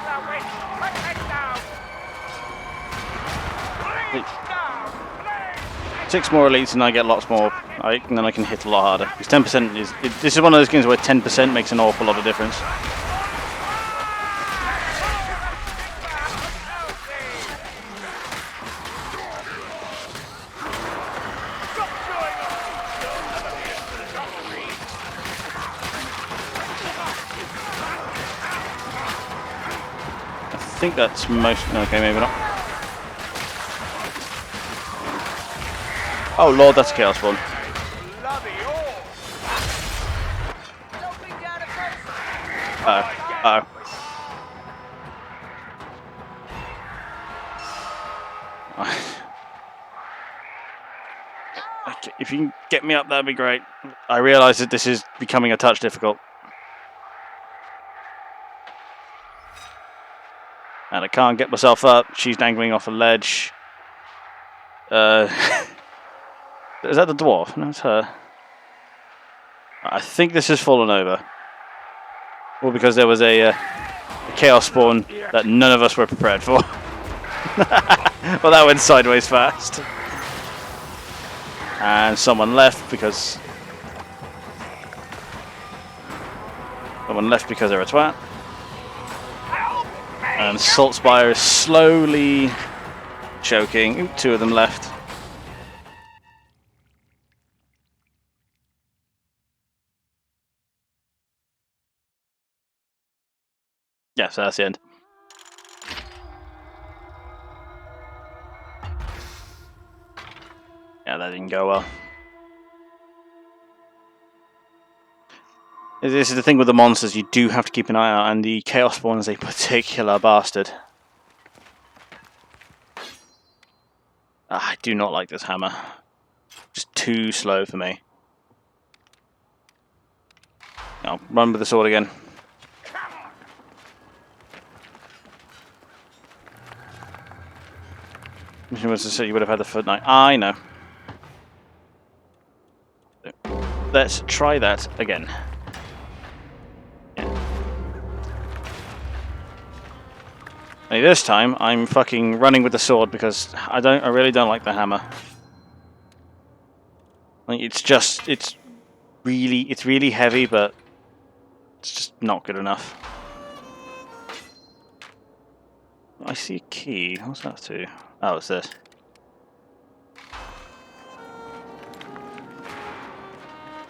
the witch, protect down. Reach down, blaze. 6 more elites and I get lots more, and then I can hit a lot harder. Because 10% is... this is one of those games where 10% makes an awful lot of difference. I think that's most... okay, maybe not. Oh lord, that's a Chaos Spawn. Uh-oh. Okay, if you can get me up, that'd be great. I realise that this is becoming a touch difficult. And I can't get myself up. She's dangling off a ledge. Is that the dwarf? No, it's her. I think this has fallen over. Well, because there was a Chaos Spawn that none of us were prepared for. Well, that went sideways fast. And someone left because... they're a twat. And Saltspire is slowly choking. Ooh, 2 of them left. Yeah, so that's the end. Yeah, that didn't go well. This is the thing with the monsters, you do have to keep an eye out, and the Chaos Spawn is a particular bastard. I do not like this hammer. Just too slow for me. I'll run with the sword again. If you was to say you would have had the foot knight. I know. Let's try that again. Yeah. Only this time I'm fucking running with the sword because I really don't like the hammer. Like it's really heavy, but it's just not good enough. I see a key. What's that to? Oh, it's this.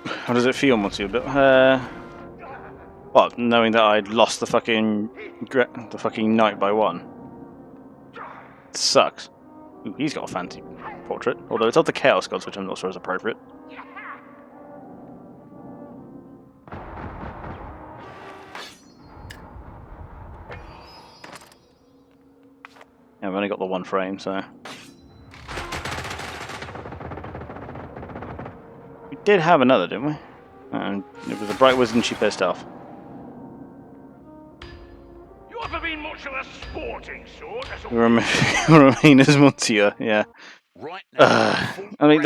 How does it feel once you're what? Knowing that I'd lost the fucking knight by 1. It sucks. Ooh, he's got a fancy portrait. Although it's of the Chaos Gods, which I'm not sure is appropriate. I've only got the one frame, so. We did have another, didn't we? And it was a bright wizard and she pissed off. You ever been much of a sporting sort? As a Remainers Monsieur, yeah. Right now, I mean,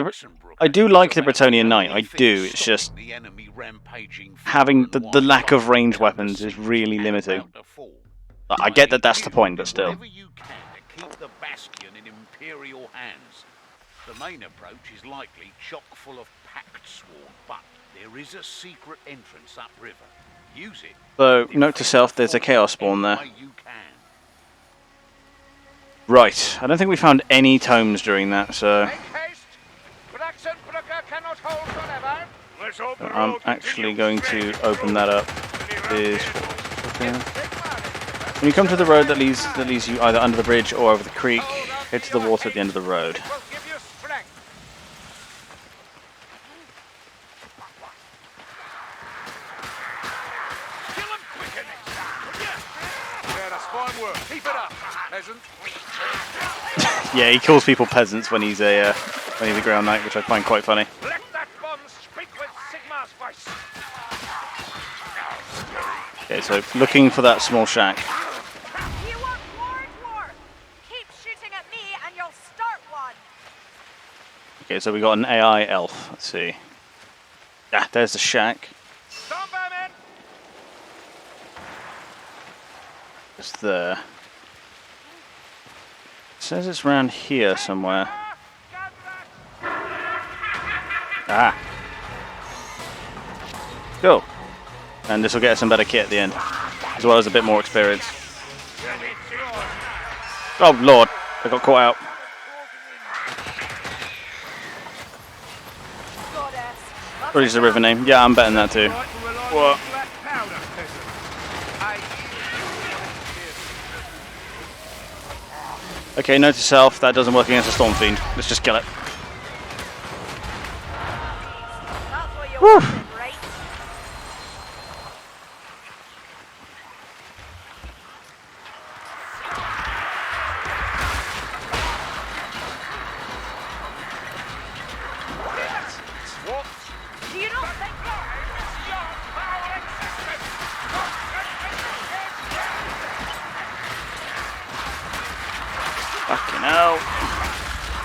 I do like the Bretonian Knight, I do, it's just the enemy rampaging having the lack of range weapons is really limiting. I get that that's the point, but still. Whatever you can to keep the bastion in Imperial hands. The main approach is likely chock full of packed swarm, but there is a secret entrance upriver. Use it. So, note to self, there's a chaos spawn there. Any way you can. Right, I don't think we found any tomes during that, so Make haste! Brooker cannot hold forever. Let's hope the I'm road actually continues going to straight. open that up. Is when you come to the road that leads you either under the bridge or over the creek, head to the water at the end of the road. It will give you strength. Kill 'em quicker next time, will ya? Yeah, that's fine work. Keep it up, peasant. Yeah, he calls people peasants when he's a ground knight, which I find quite funny. Let that bomb speak with Sigmar's voice. Okay, so looking for that small shack. You want more dwarf? Keep shooting at me and you'll start one. Okay, so we got an AI elf. Let's see. Ah, there's the shack. Stand by, men. Just there. It says it's around here somewhere. Ah. Cool. And this will get us some better kit at the end, as well as a bit more experience. Oh lord, I got caught out. Goddess. Probably just a river name. Yeah, I'm betting that too. What? Okay, note to self, that doesn't work against a Storm Fiend. Let's just kill it. That's what you Whew. wanted, right? What? Do you not think Fucking hell.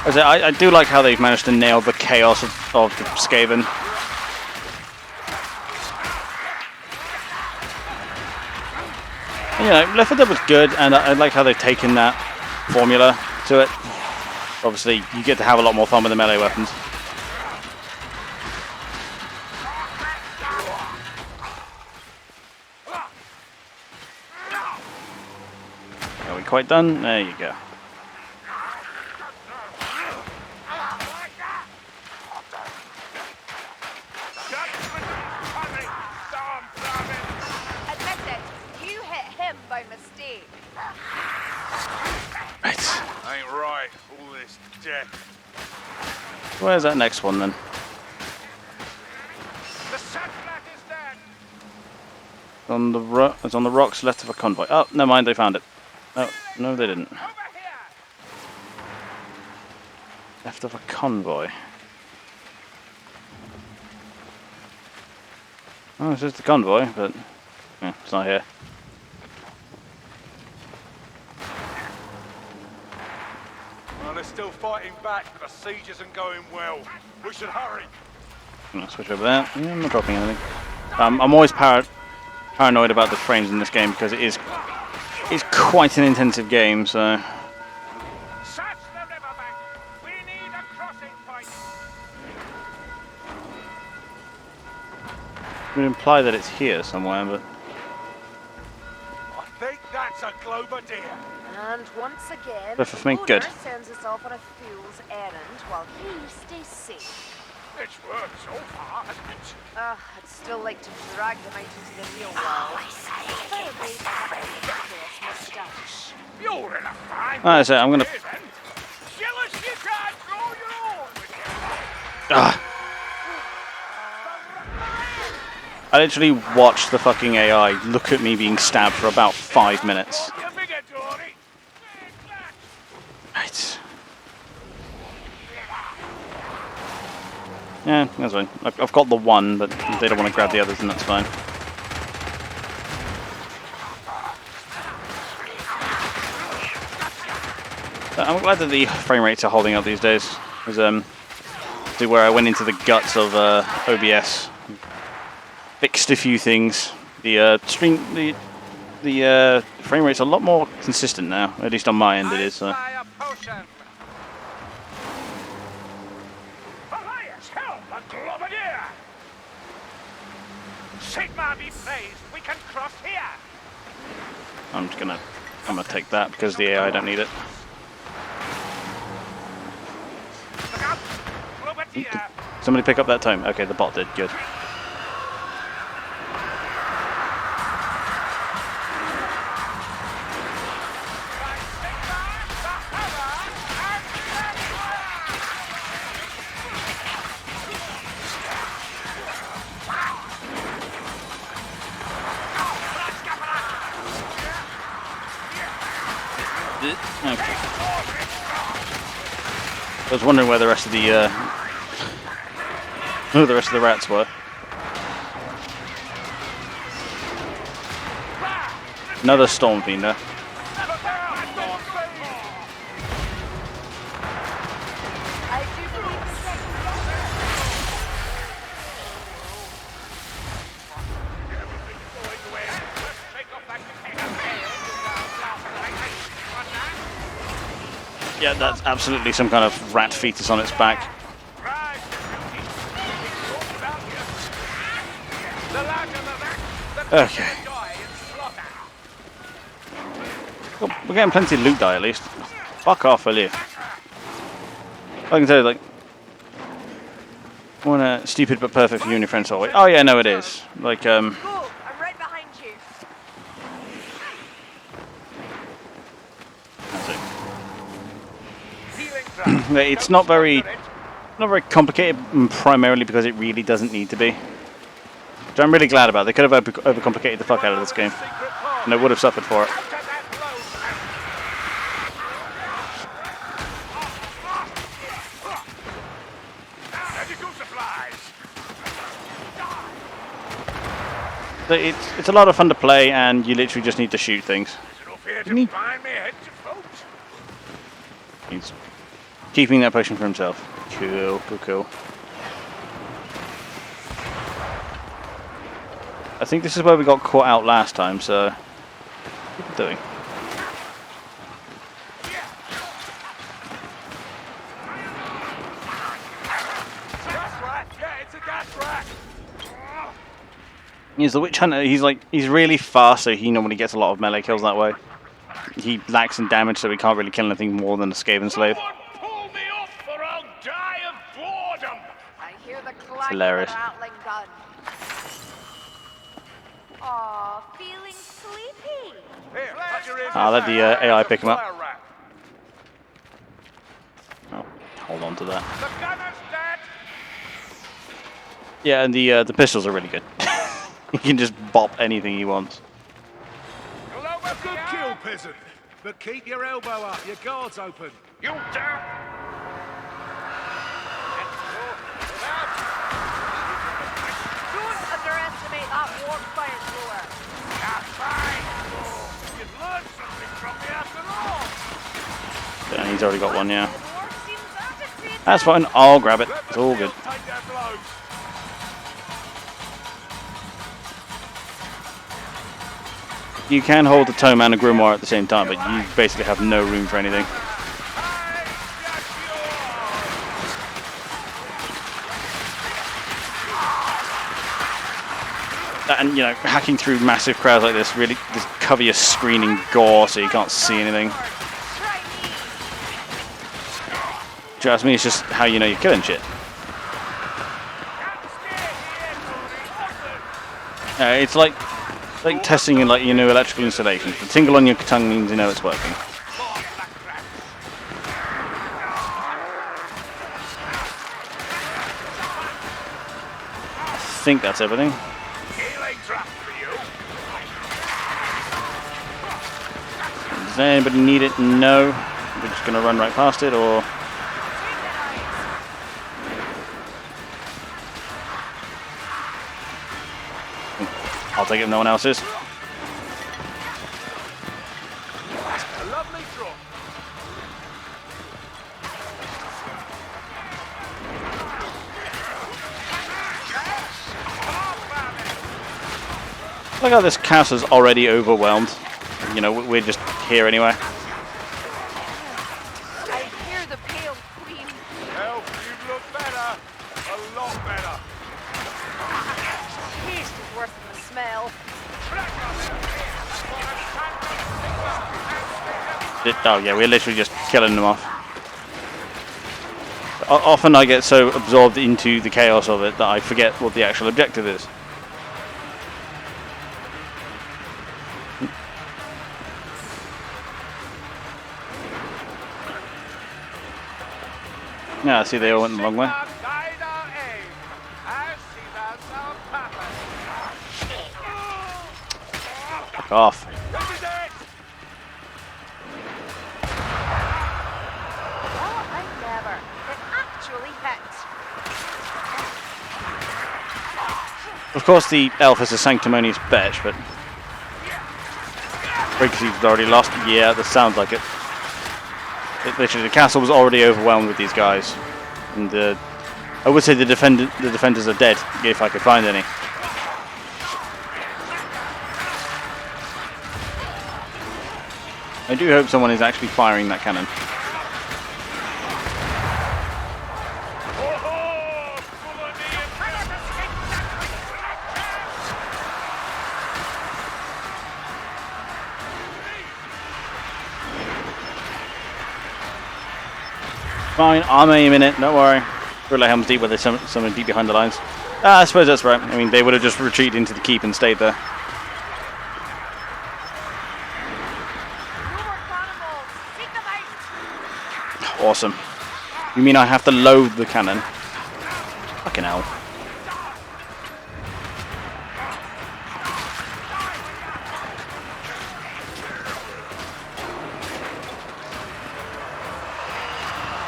I do like how they've managed to nail the chaos of the Skaven. You know, Left 4 Dead was good, and I like how they've taken that formula to it. Obviously, you get to have a lot more fun with the melee weapons. Are we quite done? There you go. admit it, you hit him by mistake. Right. Ain't right, all this death. Where's that next one then? The satellite is dead. It's on the rocks left of a convoy. Oh, never mind, they found it. Oh, no, they didn't. Over here. Left of a convoy. Oh, it's just the convoy, but yeah, it's not here. Well, they're still fighting back, but the siege isn't going well. We should hurry. I'm gonna switch over there. Yeah, I'm not dropping anything. I'm always paranoid about the frames in this game because it's quite an intensive game, so. Search the riverbank. We need a crossing point. It would imply that it's here somewhere, but I think that's a Glober deer. And once again, Both of me, the good. owner sends us off on a fool's errand while he stays safe. It's worked so far, hasn't it? I'd still like to drag them out into the real world. Preferably by having a ridiculous mustache. You're in a fine that's it. I'm gonna. mood then. Jealous you can't grow your own with you. Ah. I literally watched the fucking AI look at me being stabbed for about 5 minutes. You figure, Dory. Yeah, that's fine. I've got the one, but if they don't want to grab the others, then that's fine. I'm glad that the frame rates are holding up these days. Because where I went into the guts of OBS, fixed a few things. The frame rate's a lot more consistent now. At least on my end, it is. So. Fire potion. Elias, help! A globadier! Sigma be praised. We can cross here. I'm gonna take that because the AI don't need it. Look out! Globadier! Somebody pick up that tome. Okay, the bot did. Good. Okay. I was wondering where the rest of the who the rest of the rats were. Another storm fiend there. I do believe the second Yeah, that's absolutely some kind of rat fetus on its back. Okay. Well, we're getting plenty of loot die at least. Fuck off, will you? I can tell you, like, one stupid but perfect for you and your friends always. Oh yeah, no, it is. Like, Go! I'm right behind you. that's it. It's not very complicated, primarily because it really doesn't need to be. Which I'm really glad about. They could have overcomplicated the fuck out of this game, and I would have suffered for it. It's a lot of fun to play, and you literally just need to shoot things. He's keeping that potion for himself. Cool, cool, cool. I think this is where we got caught out last time, so what are we doing? He's the witch hunter. He's really fast, so he normally gets a lot of melee kills that way. He lacks in damage, so he can't really kill anything more than a Skaven slave. Pull me up, or I'll die of boredom. I hear the clang hilarious. of a rattling gun. Aw, feeling sleepy. Here, put your ears I'll let the inside. AI pick him up. Fire rat. Oh, hold on to that. The gunner's dead. Yeah, and the pistols are really good. He can just bop anything he wants. A good kill, peasant. But keep your elbow up, your guard's open. You dare! Don't underestimate that warp fire thrower. You've learned something from me after all. Yeah, he's already got one, yeah. The warp seems agitated. That's fine, I'll grab it. It's all good. Take their blows. You can hold the tome and a grimoire at the same time, but you basically have no room for anything. And, you know, hacking through massive crowds like this really just cover your screen in gore so you can't see anything. Trust me, it's just how you know you're killing shit. It's like testing in like your new electrical installation. The tingle on your tongue means you know it's working. I think that's everything. Does anybody need it? No. We're just gonna run right past it, or take it if no one else is. A lovely drop. Look how this castle's already overwhelmed. You know, we're just here anyway. I hear the Pale Queen. Elf, you look better. A lot better. Taste is worse than the smell. Oh yeah, we're literally just killing them off. Often I get so absorbed into the chaos of it that I forget what the actual objective is. Yeah, I see they all went the wrong way. Fuck off. Well, I never. It actually hit. Of course the elf is a sanctimonious bitch, but... Briggsie's already lost? Yeah, that sounds like it. Literally, the castle was already overwhelmed with these guys. And I would say the defenders are dead, if I could find any. I do hope someone is actually firing that cannon. Fine, I'm aiming it, don't worry. We're like helms deep where there's someone deep behind the lines. I suppose that's right. I mean, they would have just retreated into the keep and stayed there. Awesome. You mean I have to load the cannon? Fucking hell.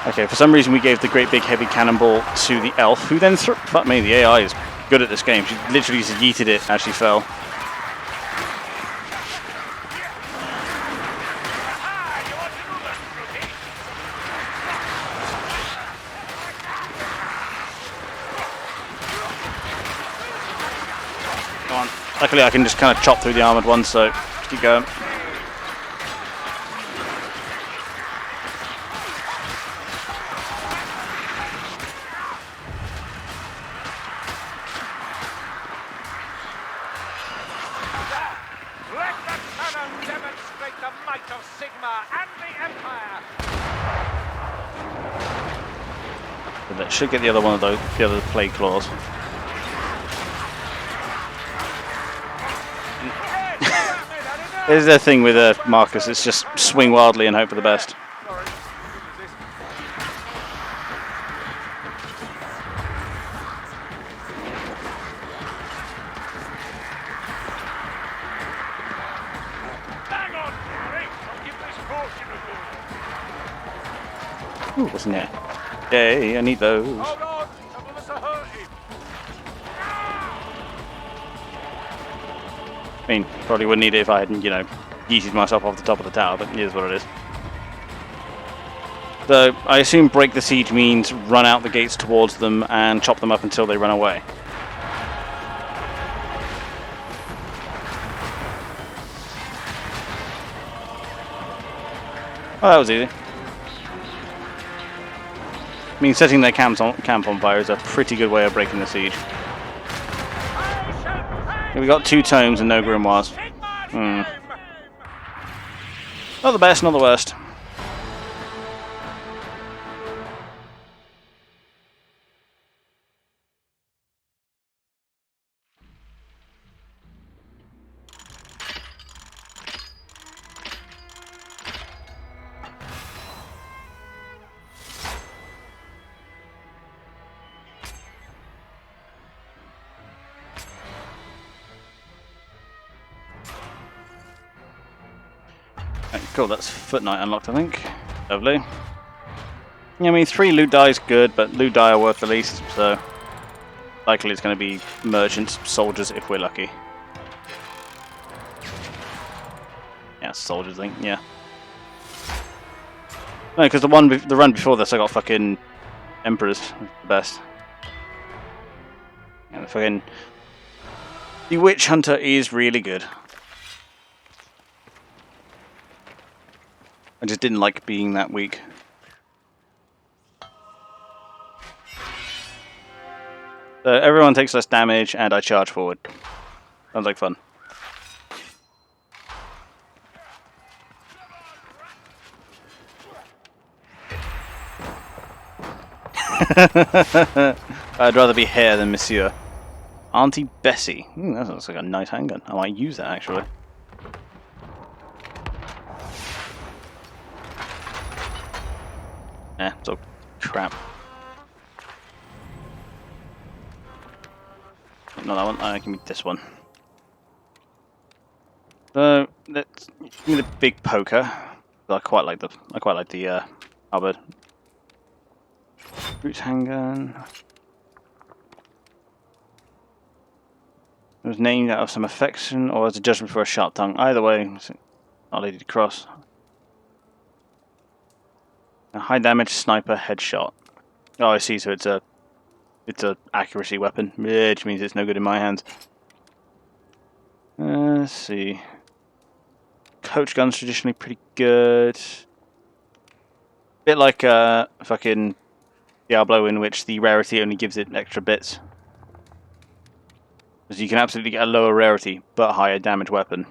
Okay, for some reason we gave the great big heavy cannonball to the elf, who then threw... Fuck me, the AI is good at this game. She literally just yeeted it as she fell. Come on. Luckily I can just kind of chop through the armoured ones, so just keep going. That should get the other one of those, the other plague claws. There's the thing with Marcus, it's just swing wildly and hope for the best. Ooh, what's in there? Yay, I need those. Hold on, some of us are hurting. I mean, probably wouldn't need it if I hadn't, you know, yeeted myself off the top of the tower, but it is what it is. So, I assume break the siege means run out the gates towards them and chop them up until they run away. Oh, that was easy. I mean, setting their camp on fire is a pretty good way of breaking the siege. We got 2 tomes and no grimoires. Not the best, not the worst. Cool, that's Foot Knight unlocked, I think. Lovely. Yeah, I mean, 3 loot die is good, but loot die are worth the least, so likely it's going to be merchants, soldiers, if we're lucky. that's soldiers thing. Yeah. No, because the run before this, I got fucking emperors. The best. And the fucking the witch hunter is really good. I just didn't like being that weak. So everyone takes less damage, and I charge forward. Sounds like fun. I'd rather be Hare than Monsieur. Auntie Bessie. That looks like a nice handgun. I might use that actually. It's all crap. Not that one. Give me this one. So let's give me the big poker. I quite like the halberd. Boots handgun. It was named out of some affection or as a judgment for a sharp tongue. Either way, Our Lady to Cross. A high damage sniper headshot. Oh, I see. So it's a accuracy weapon, which means it's no good in my hands. Let's see. Coach gun's traditionally pretty good. Bit like fucking Diablo, in which the rarity only gives it extra bits. Because you can absolutely get a lower rarity, but higher damage weapon.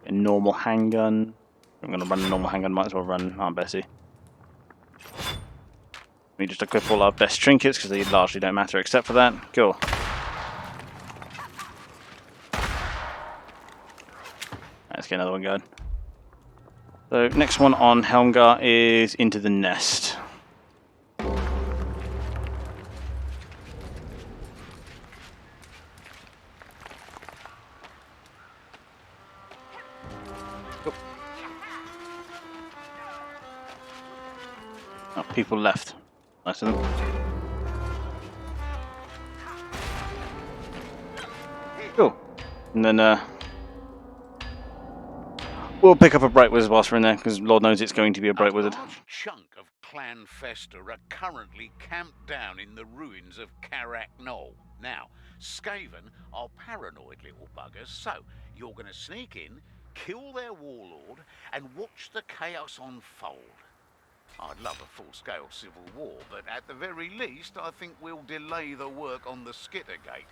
A normal handgun. I'm going to run a normal handgun, might as well run Aunt Bessie. We just equip all our best trinkets, because they largely don't matter except for that. Cool. Let's get another one going. So, next one on Helmgar is Into the Nest. Oh, people left. Nice of them. Cool. And then we'll pick up a Bright Wizard whilst we're in there, because Lord knows it's going to be a Bright Wizard. A large chunk of Clan Fester are currently camped down in the ruins of Karak Knoll. Now, Skaven are paranoid little buggers, so you're going to sneak in, kill their warlord, and watch the chaos unfold. I'd love a full-scale civil war, but at the very least, I think we'll delay the work on the Skittergate.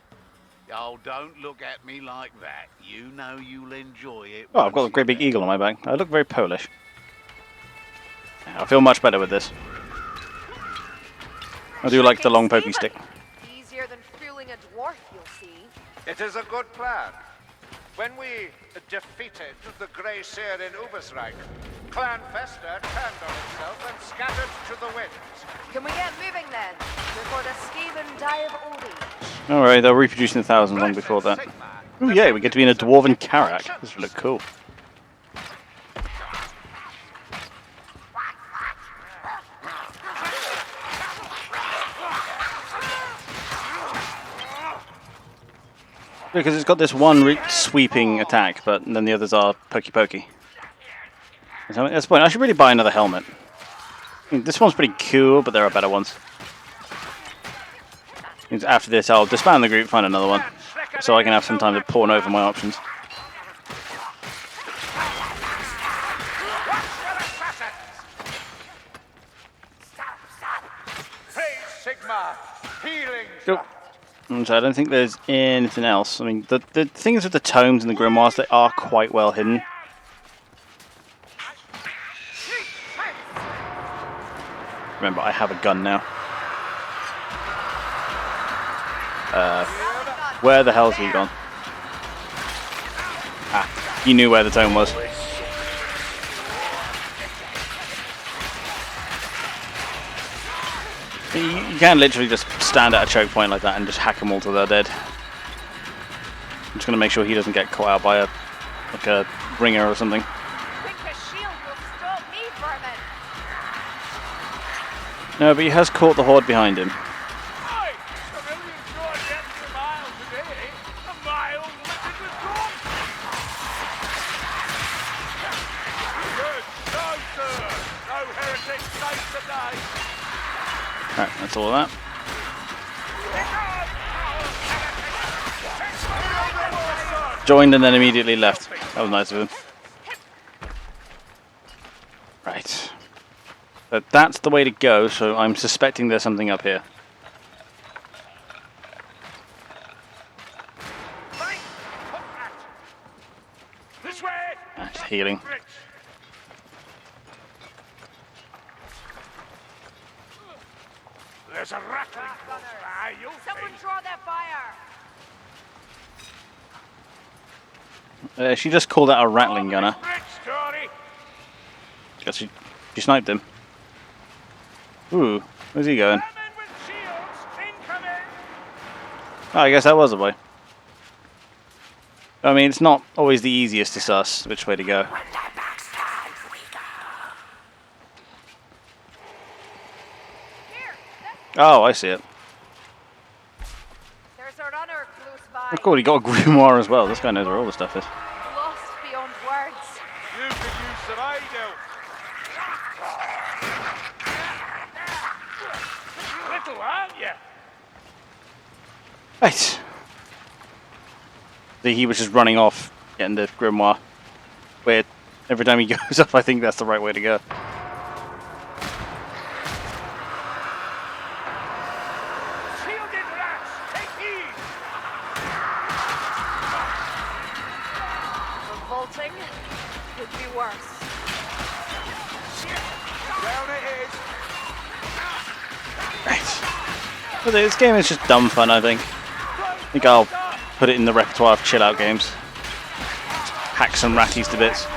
Oh, don't look at me like that. You know you'll enjoy it. Oh, I've got a great big eagle on my back. I look very Polish. I feel much better with this. I do like the long pokey stick. Easier than fooling a dwarf, you'll see. It is a good plan. When we defeated the Grey Seer in Ubersreich, Clan Fester turned on itself and scattered to the winds. Can we get moving then, before the Skaven die of old age? Alright, they'll reproduce in thousands long before that. Oh yeah, we get to be in a dwarven Karak. This would look cool. Because it's got this one sweeping attack, but then the others are pokey. So that's the point. I should really buy another helmet. I mean, this one's pretty cool, but there are better ones. After this, I'll disband the group, find another one, so I can have some time to pawn over my options. Cool. So I don't think there's anything else. I mean, the things with the tomes and the grimoires, they are quite well hidden. Remember, I have a gun now. Where the hell's he gone? Ah, he knew where the tome was. You can literally just stand at a choke point like that and just hack them all till they're dead. I'm just going to make sure he doesn't get caught out by a ringer or something. No, but he has caught the horde behind him. Alright, that's all of that. Joined and then immediately left. That was nice of him. Right. But that's the way to go, so I'm suspecting there's something up here. This way. That's healing. There's a rattling close by. Someone draw their fire. She just called out a rattling gunner. Guess she sniped him. Ooh, where's he going? Oh, I guess that was the way. I mean, it's not always the easiest to suss which way to go. Oh, I see it. There's a runner close by. Oh, cool, he got a grimoire as well. This guy knows where all the stuff is. Lost beyond words. You can use some aid help. Little, aren't you? Right. He was just running off, getting the grimoire. Weird. Every time he goes up, I think that's the right way to go. Shielded rats, take heed. Revolting. Could be worse. Down it is. Right. But this game is just dumb fun, I think. I think I'll put it in the repertoire of chill-out games. Hack some ratties to bits.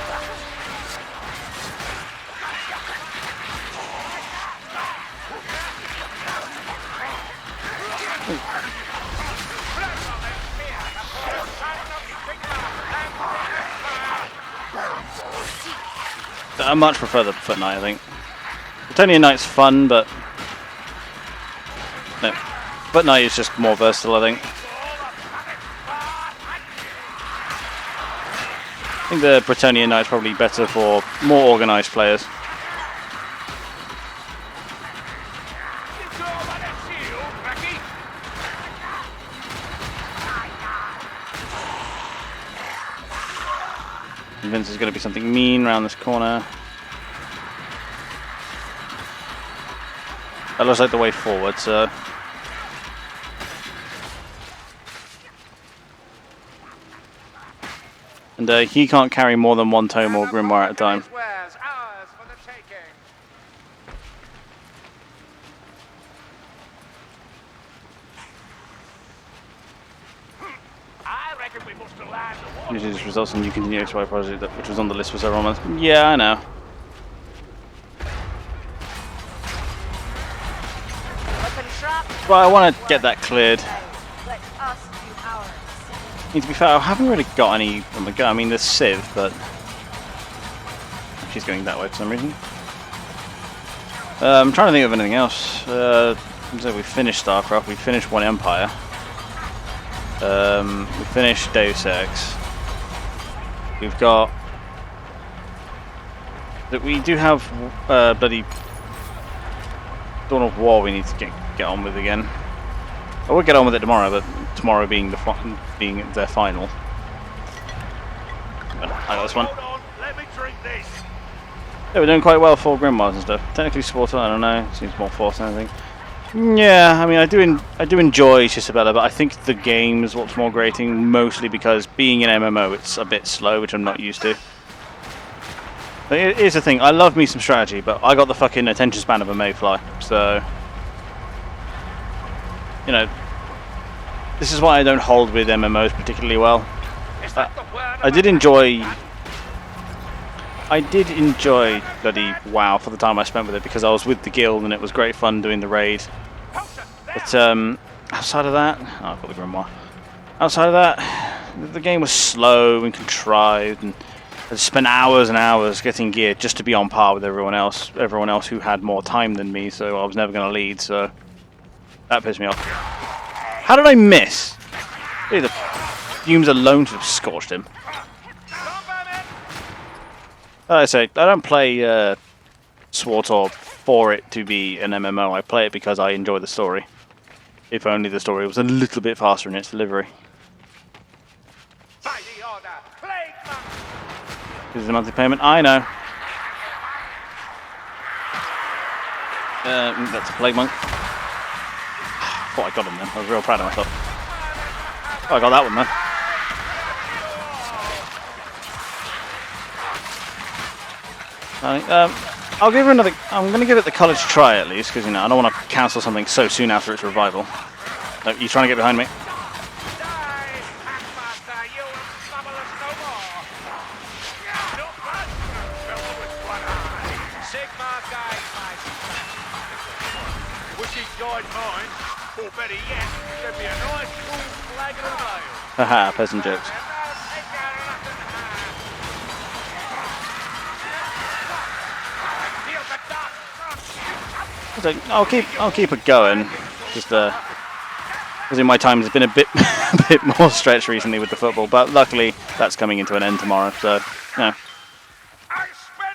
I much prefer the Foot Knight, I think. Bretonian Knight's fun, but no, Foot Knight is just more versatile, I think. I think the Bretonian Knight's probably better for more organised players. Convinced there's going to be something mean around this corner. That looks like the way forward, so... And he can't carry more than one tome or grimoire at a time. Usually this results in you continue XY project, which was on the list for several months. Yeah, I know. But I want to get that cleared. Let us do ours. I mean, to be fair, I haven't really got any on the go. I mean, there's Civ, but she's going that way for some reason. I'm trying to think of anything else. So we finished StarCraft, we finished One Empire. We finished Deus Ex. We've got... We do have bloody Dawn of War we need to get on with again. I will get on with it tomorrow, but tomorrow being their final. I got this one. Hold on, let me drink this. Yeah, we're doing quite well for grimoires and stuff. Technically Sportal, I don't know. Seems more forced than anything. Yeah, I mean, I do enjoy Chisabella, but I think the game is what's more grating, mostly because being an MMO, it's a bit slow, which I'm not used to. But here's the thing, I love me some strategy, but I got the fucking attention span of a mayfly, so... You know, this is why I don't hold with MMOs particularly well. I did enjoy bloody WoW for the time I spent with it because I was with the guild and it was great fun doing the raid. But outside of that, oh, I've got the grimoire. Outside of that, the game was slow and contrived, and I spent hours and hours getting gear just to be on par with everyone else who had more time than me. So I was never going to lead. So that pissed me off. How did I miss? Really, the fumes alone should have scorched him. Like I say, I don't play SWTOR for it to be an MMO. I play it because I enjoy the story. If only the story was a little bit faster in its delivery. By the order, plague monk! This is a monthly payment. I know. That's a plague monk. Thought I got him then. I was real proud of myself. Oh, I got that one then. I'll give her another. I'm going to give it the college try at least, because I don't want to cancel something so soon after its revival. No, you trying to get behind me? Wish he'd guide mine, or better yet, give me a nice cool flagon of ale. Haha, peasant jokes. I'll keep it going. Just because in my time has been a bit a bit more stretched recently with the football, but luckily that's coming into an end tomorrow. So yeah,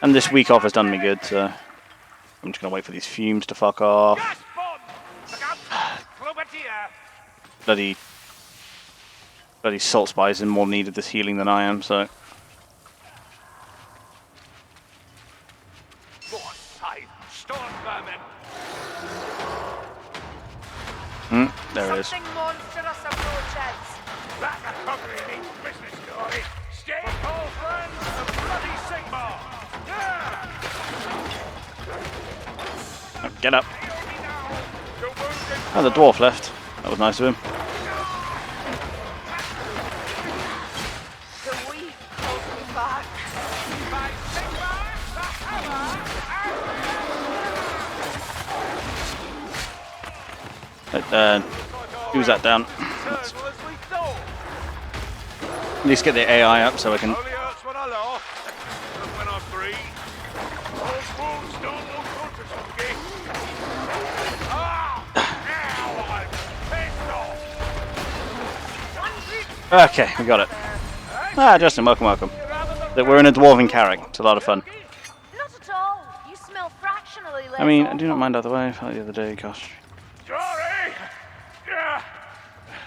and this week off has done me good. So I'm just gonna wait for these fumes to fuck off. Bloody salt spice is more needed this healing than I am. So. There it is. Something monstrous approaches. That recovery needs business, Dory. Stay all friends, the bloody Sigmar. Yeah. Get up. Oh, the dwarf left. That was nice of him. The weak calls me back. By Sigmar, the hammer, Who's that down? At least get the AI up so I can. Only hurts when I laugh, and when I breathe. Old wounds don't look good for something. Ah! Now I'm pissed off. Okay, we got it. Ah, Justin, welcome. We're in a dwarven carrack. It's a lot of fun. not at all. You smell fractionally less. I mean, I do awful. not mind out the way. I felt the other day, gosh. Sorry. Yeah.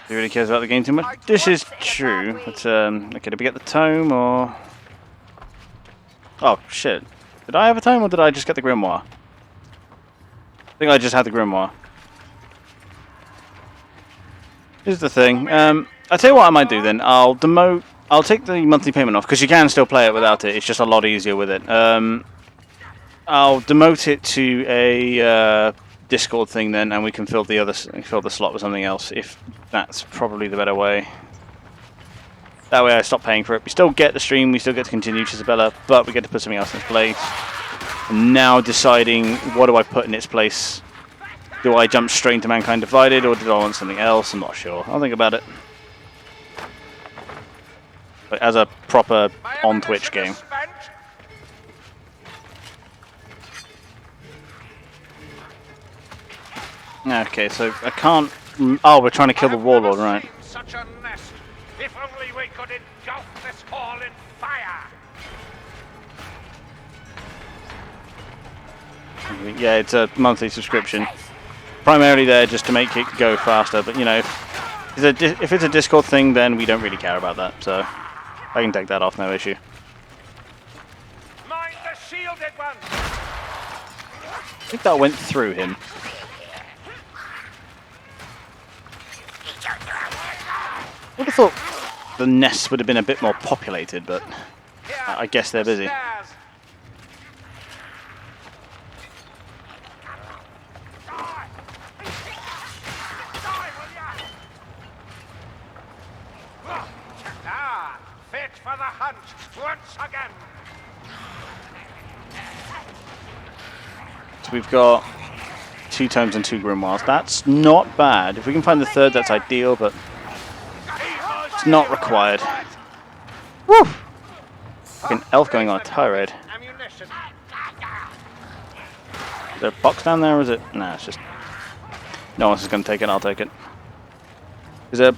He really cares about the game too much. This is true. But okay, did we get the tome or? Oh shit! Did I have a tome or did I just get the grimoire? I think I just had the grimoire. Here's the thing. I'll tell you what I might do then. I'll demote. I'll take the monthly payment off because you can still play it without it. It's just a lot easier with it. I'll demote it to a Discord thing then, and we can fill the slot with something else. If that's probably the better way. That way I stop paying for it. We still get the stream. We still get to continue Chisabella, but we get to put something else in its place. And now deciding what do I put in its place. Do I jump straight into Mankind Divided, or did I want something else? I'm not sure. I'll think about it. But as a proper on Twitch game. Okay, so I can't. Oh, we're trying to kill the warlord, right? Such a nest. If only we could engulf this hall in fire. Yeah, it's a monthly subscription. Primarily there just to make it go faster, but if it's a Discord thing, then we don't really care about that. So I can take that off, no issue. Mind the shielded one. I think that went through him. I would have thought the nests would have been a bit more populated, but I guess they're busy. Fit for the hunt once again. So we've got 2 tomes and 2 grimoires. That's not bad. If we can find the third, that's ideal, but it's not required. Woo! Fucking elf going on a tirade. Is there a box down there, or is it? Nah, it's just... No one's just going to take it, I'll take it. Because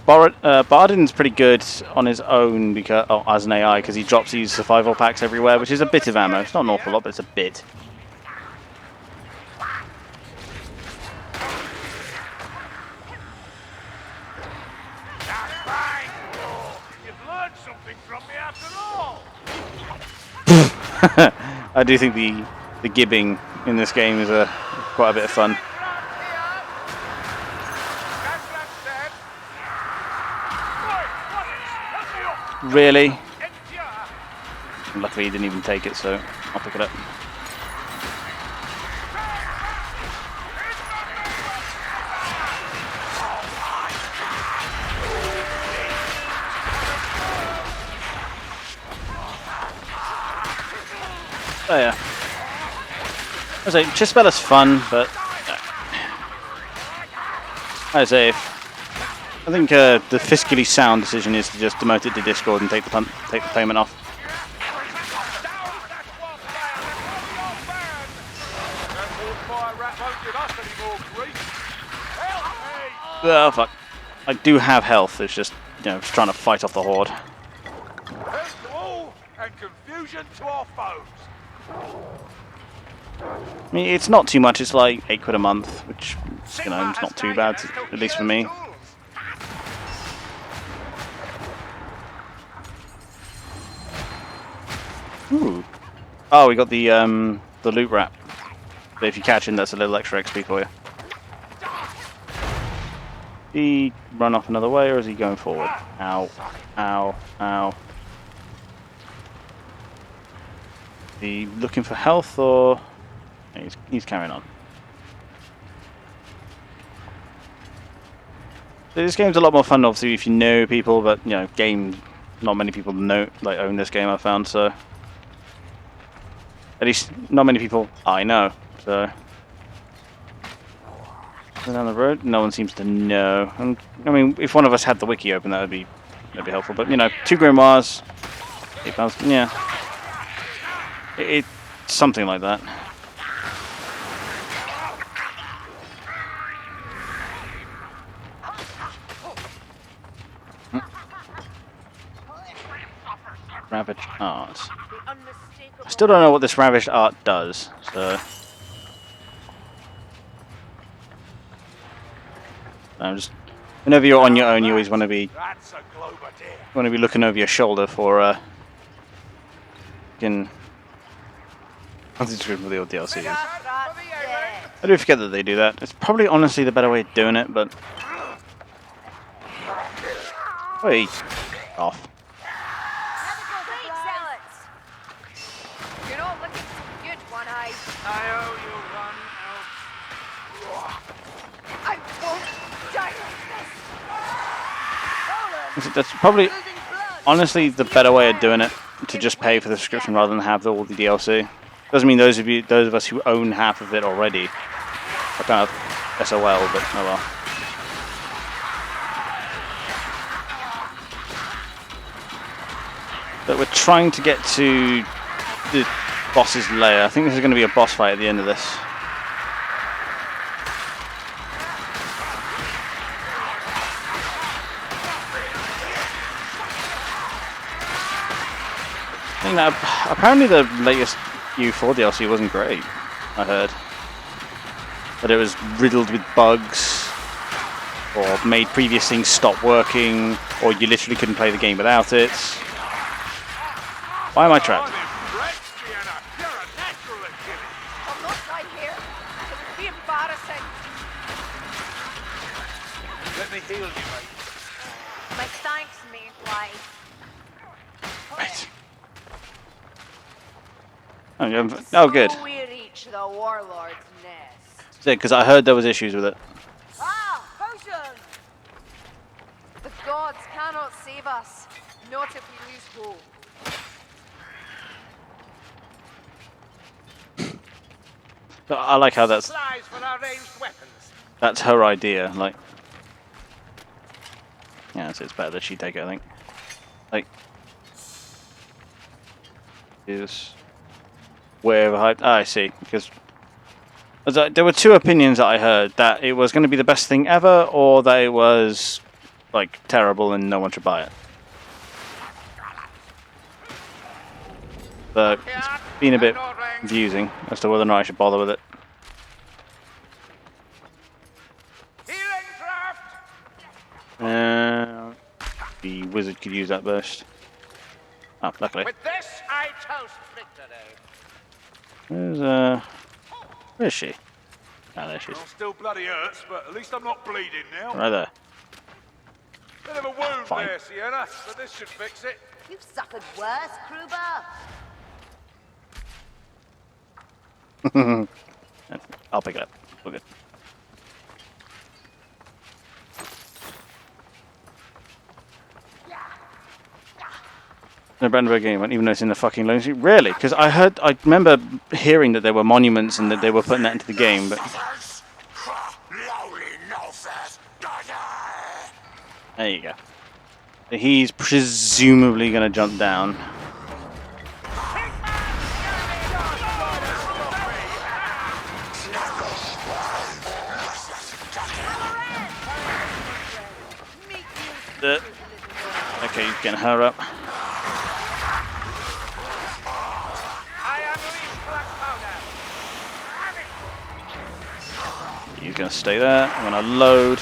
Bardin's pretty good on his own because, as an AI, because he drops these survival packs everywhere, which is a bit of ammo. It's not an awful lot, but it's a bit. I do think the gibbing in this game is quite a bit of fun. Really? Luckily he didn't even take it, so I'll pick it up. Oh yeah. I say Chispeller's fun, but I say I think the fiscally sound decision is to just demote it to Discord and take the payment off. Oh fuck! I do have health. It's just just trying to fight off the horde. Health to all and confusion to our foes. I mean, it's not too much. It's like £8 a month, which is not too bad, at least for me. Ooh. Oh, we got the loot wrap. But if you catch him, that's a little extra XP for you. He run off another way, or is he going forward? Ow, ow, ow. Is he looking for health, or he's carrying on? This game's a lot more fun, obviously, if you know people, but not many people own this game. I found, so at least not many people I know. So down the road, no one seems to know. And I mean, if one of us had the wiki open, that'd be helpful. But 2 grimoires, £8, yeah, it's something like that. Ravaged art. I still don't know what this ravaged art does, so I'm just. Whenever you're on your own, you always want to be looking over your shoulder for I description for the old DLC. I do forget that they do that. It's probably honestly the better way of doing it, but wait, off. You're not looking so good, One-Eye. I owe you one. I won't die like this. That's probably honestly the better way of doing it, to just pay for the subscription rather than have all the DLC. Doesn't mean those of us who own half of it already are kind of SOL, but oh well. But we're trying to get to the boss's lair. I think this is going to be a boss fight at the end of this. I think that apparently the latest U4 DLC wasn't great, I heard. But it was riddled with bugs, or made previous things stop working, or you literally couldn't play the game without it. Why am I trapped? I'll not die here. It would be embarrassing. Let me heal you, mate. My thanks, Mayfly. Right. Oh, good. So we reach the warlord's nest. Because I heard there was issues with it. Ah, potion! The gods cannot save us, not if we lose hope. I like how that's Supplies for our ranged weapons. her idea. Like, yeah, so it's better that she take it. I think. Like, is way overhyped. I see. Because there were two opinions that I heard: that it was going to be the best thing ever, or that it was like terrible and no one should buy it. But it's been a bit confusing as to whether or not I should bother with it. The wizard could use that burst. Oh, luckily. With this, I toast victory. Where is she? Ah, there she is. Well, still bloody hurts, but at least I'm not bleeding now. Right there. Bit of a wound Fine. there, Sienna, but this should fix it. You've suffered worse, Kruber. I'll pick it up. We're good. No Brandenburg game, even though it's in the fucking Lone Street. Really? Because I remember hearing that there were monuments and that they were putting that into the game, but there you go. He's presumably going to jump down. Okay, he's getting her up. He's going to stay there. I'm going to load.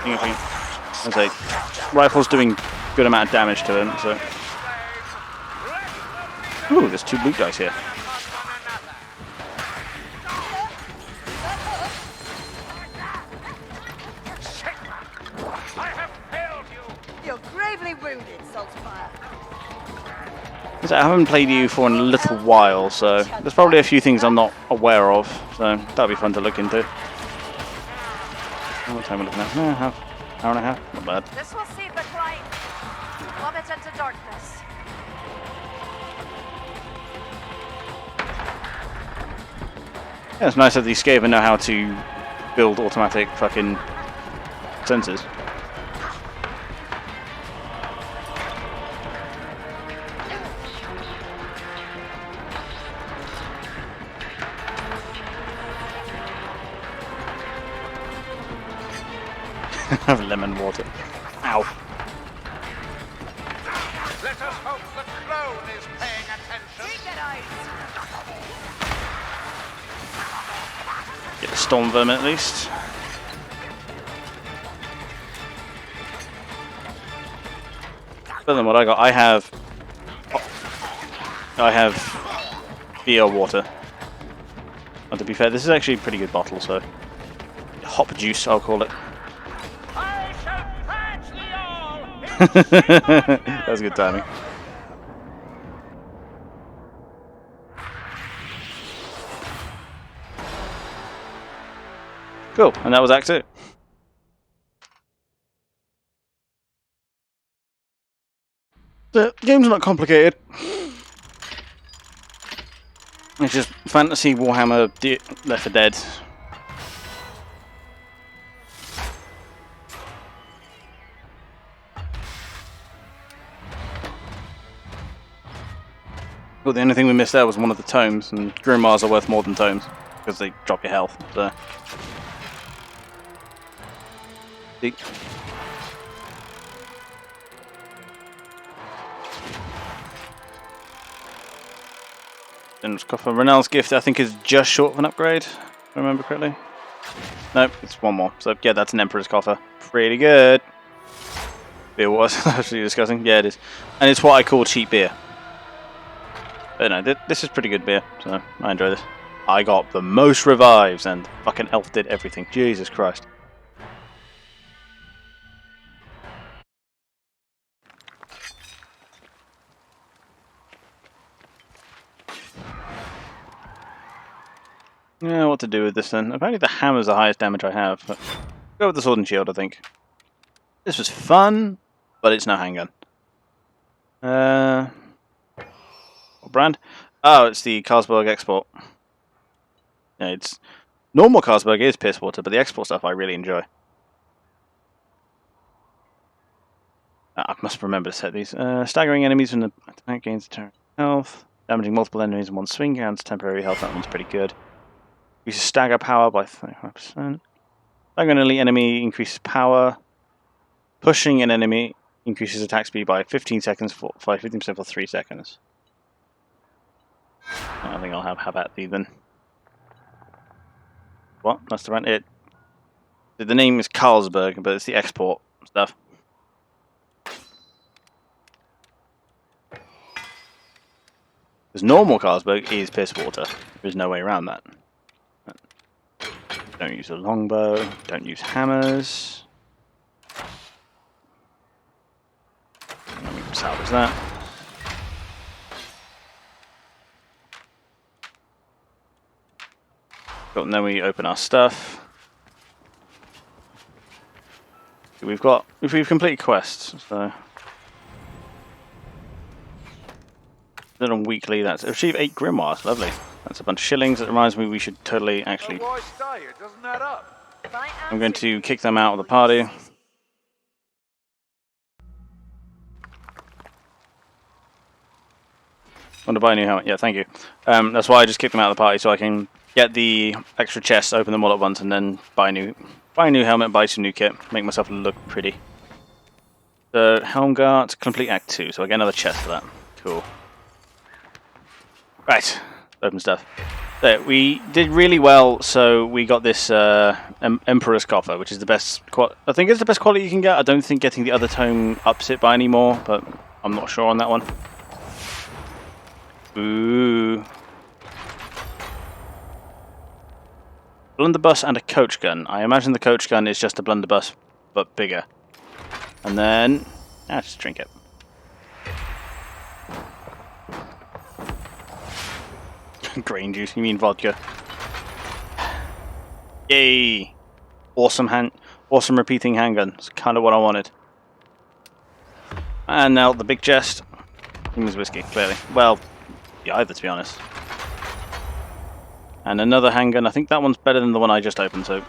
I say, rifle's doing good amount of damage to him. So, ooh, there's 2 loot dice here. You're gravely wounded, Saltfire. I haven't played you for in a little while, so there's probably a few things I'm not aware of. So that'll be fun to look into. What time are we looking at? Hour and a half. Not bad. This will save the climb. Plummet into darkness. Yeah, it's nice that these Skaven know how to build automatic fucking sensors. Have lemon water. Ow. Let us hope the clone is paying attention. Get the storm vermin at least. Better than what I got. I have beer water. And to be fair, this is actually a pretty good bottle, so hop juice, I'll call it. I shall purge thee all! That was good timing. Cool, and that was Act 2. The game's not complicated. It's just fantasy Warhammer Left 4 Dead. Well, the only thing we missed there was one of the tomes, and Grimoires are worth more than tomes because they drop your health. So. General's Coffer. Renel's Gift, I think, is just short of an upgrade, if I remember correctly. Nope, it's one more. So, yeah, that's an Emperor's Coffer. Pretty good. Beer was actually disgusting. Yeah, it is. And it's what I call cheap beer. But no, this is pretty good beer, so I enjoy this. I got the most revives, and fucking elf did everything. Jesus Christ. Yeah, what to do with this then? Apparently the hammer's the highest damage I have, but go with the sword and shield, I think. This was fun, but it's no handgun. What brand? Oh, it's the Carlsberg Export. Yeah, it's normal Carlsberg is piss water, but the export stuff I really enjoy. I must remember to set these. Staggering enemies when the attack gains turn health. Damaging multiple enemies in one swing counts temporary health. That one's pretty good. Increases stagger power by 35%. Staggering an elite enemy increases power. Pushing an enemy increases attack speed by 15 seconds by 15% for 3 seconds. I think I'll have at thee then. What? That's the run. It The name is Carlsberg, but it's the export stuff. Because normal Carlsberg is piss water. There's no way around that. Don't use a longbow. Don't use hammers. Let me salvage that. Cool, and then we open our stuff. We've completed quests, so then on weekly that's achieve 8 grimoires, lovely. That's a bunch of shillings. It reminds me we should totally actually. Why stay? It doesn't add up. I'm going to kick them out of the party. Want to buy a new helmet? Yeah, thank you. That's why I just kicked them out of the party, so I can get the extra chests, open them all at once, and then buy a new helmet, buy some new kit, make myself look pretty. The Helm Guard, complete Act 2, so I get another chest for that. Cool. Right, open stuff. So we did really well, so we got this Emperor's Coffer, which is the best. I think it's the best quality you can get. I don't think getting the other tome ups it by any more, but I'm not sure on that one. Ooh. Blunderbuss and a coach gun. I imagine the coach gun is just a blunderbuss, but bigger. And then, just drink it. Grain juice, you mean vodka. Yay! Awesome repeating handgun. It's kind of what I wanted. And now the big chest. Means whiskey, clearly. Well, either, to be honest. And another handgun. I think that one's better than the one I just opened, so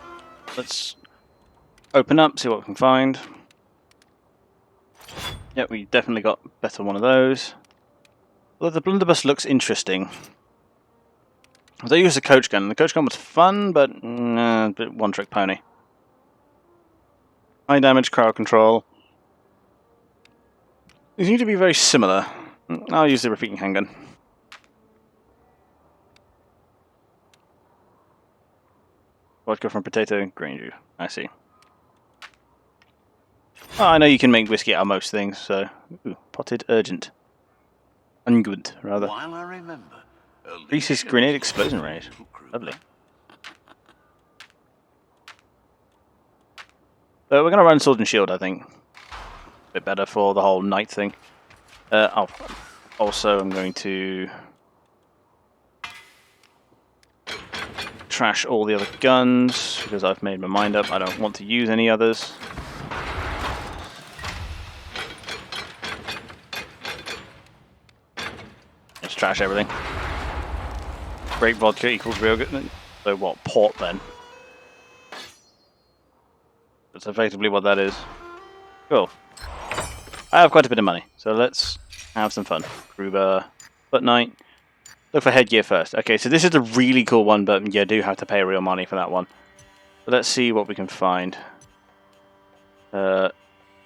let's open up, see what we can find. Yep, we definitely got better one of those. Although the blunderbuss looks interesting. They used a coach gun. The coach gun was fun, but a bit one-trick pony. High damage, crowd control. They seem to be very similar. I'll use the repeating handgun. Vodka from potato, grain juice. I see. Oh, I know you can make whiskey out of most things, so... Ooh, potted urgent. Ungood, rather. While I remember... Reese's grenade explosion rate. Lovely. So we're going to run sword and shield, I think. A bit better for the whole night thing. Also, I'm going to... trash all the other guns, because I've made my mind up. I don't want to use any others. Let's trash everything. Great vodka equals real good. So what? Port then? That's effectively what that is. Cool. I have quite a bit of money, so let's have some fun. Gruber, Foot Knight. Look for headgear first. Okay, so this is a really cool one, but you do have to pay real money for that one. So let's see what we can find. No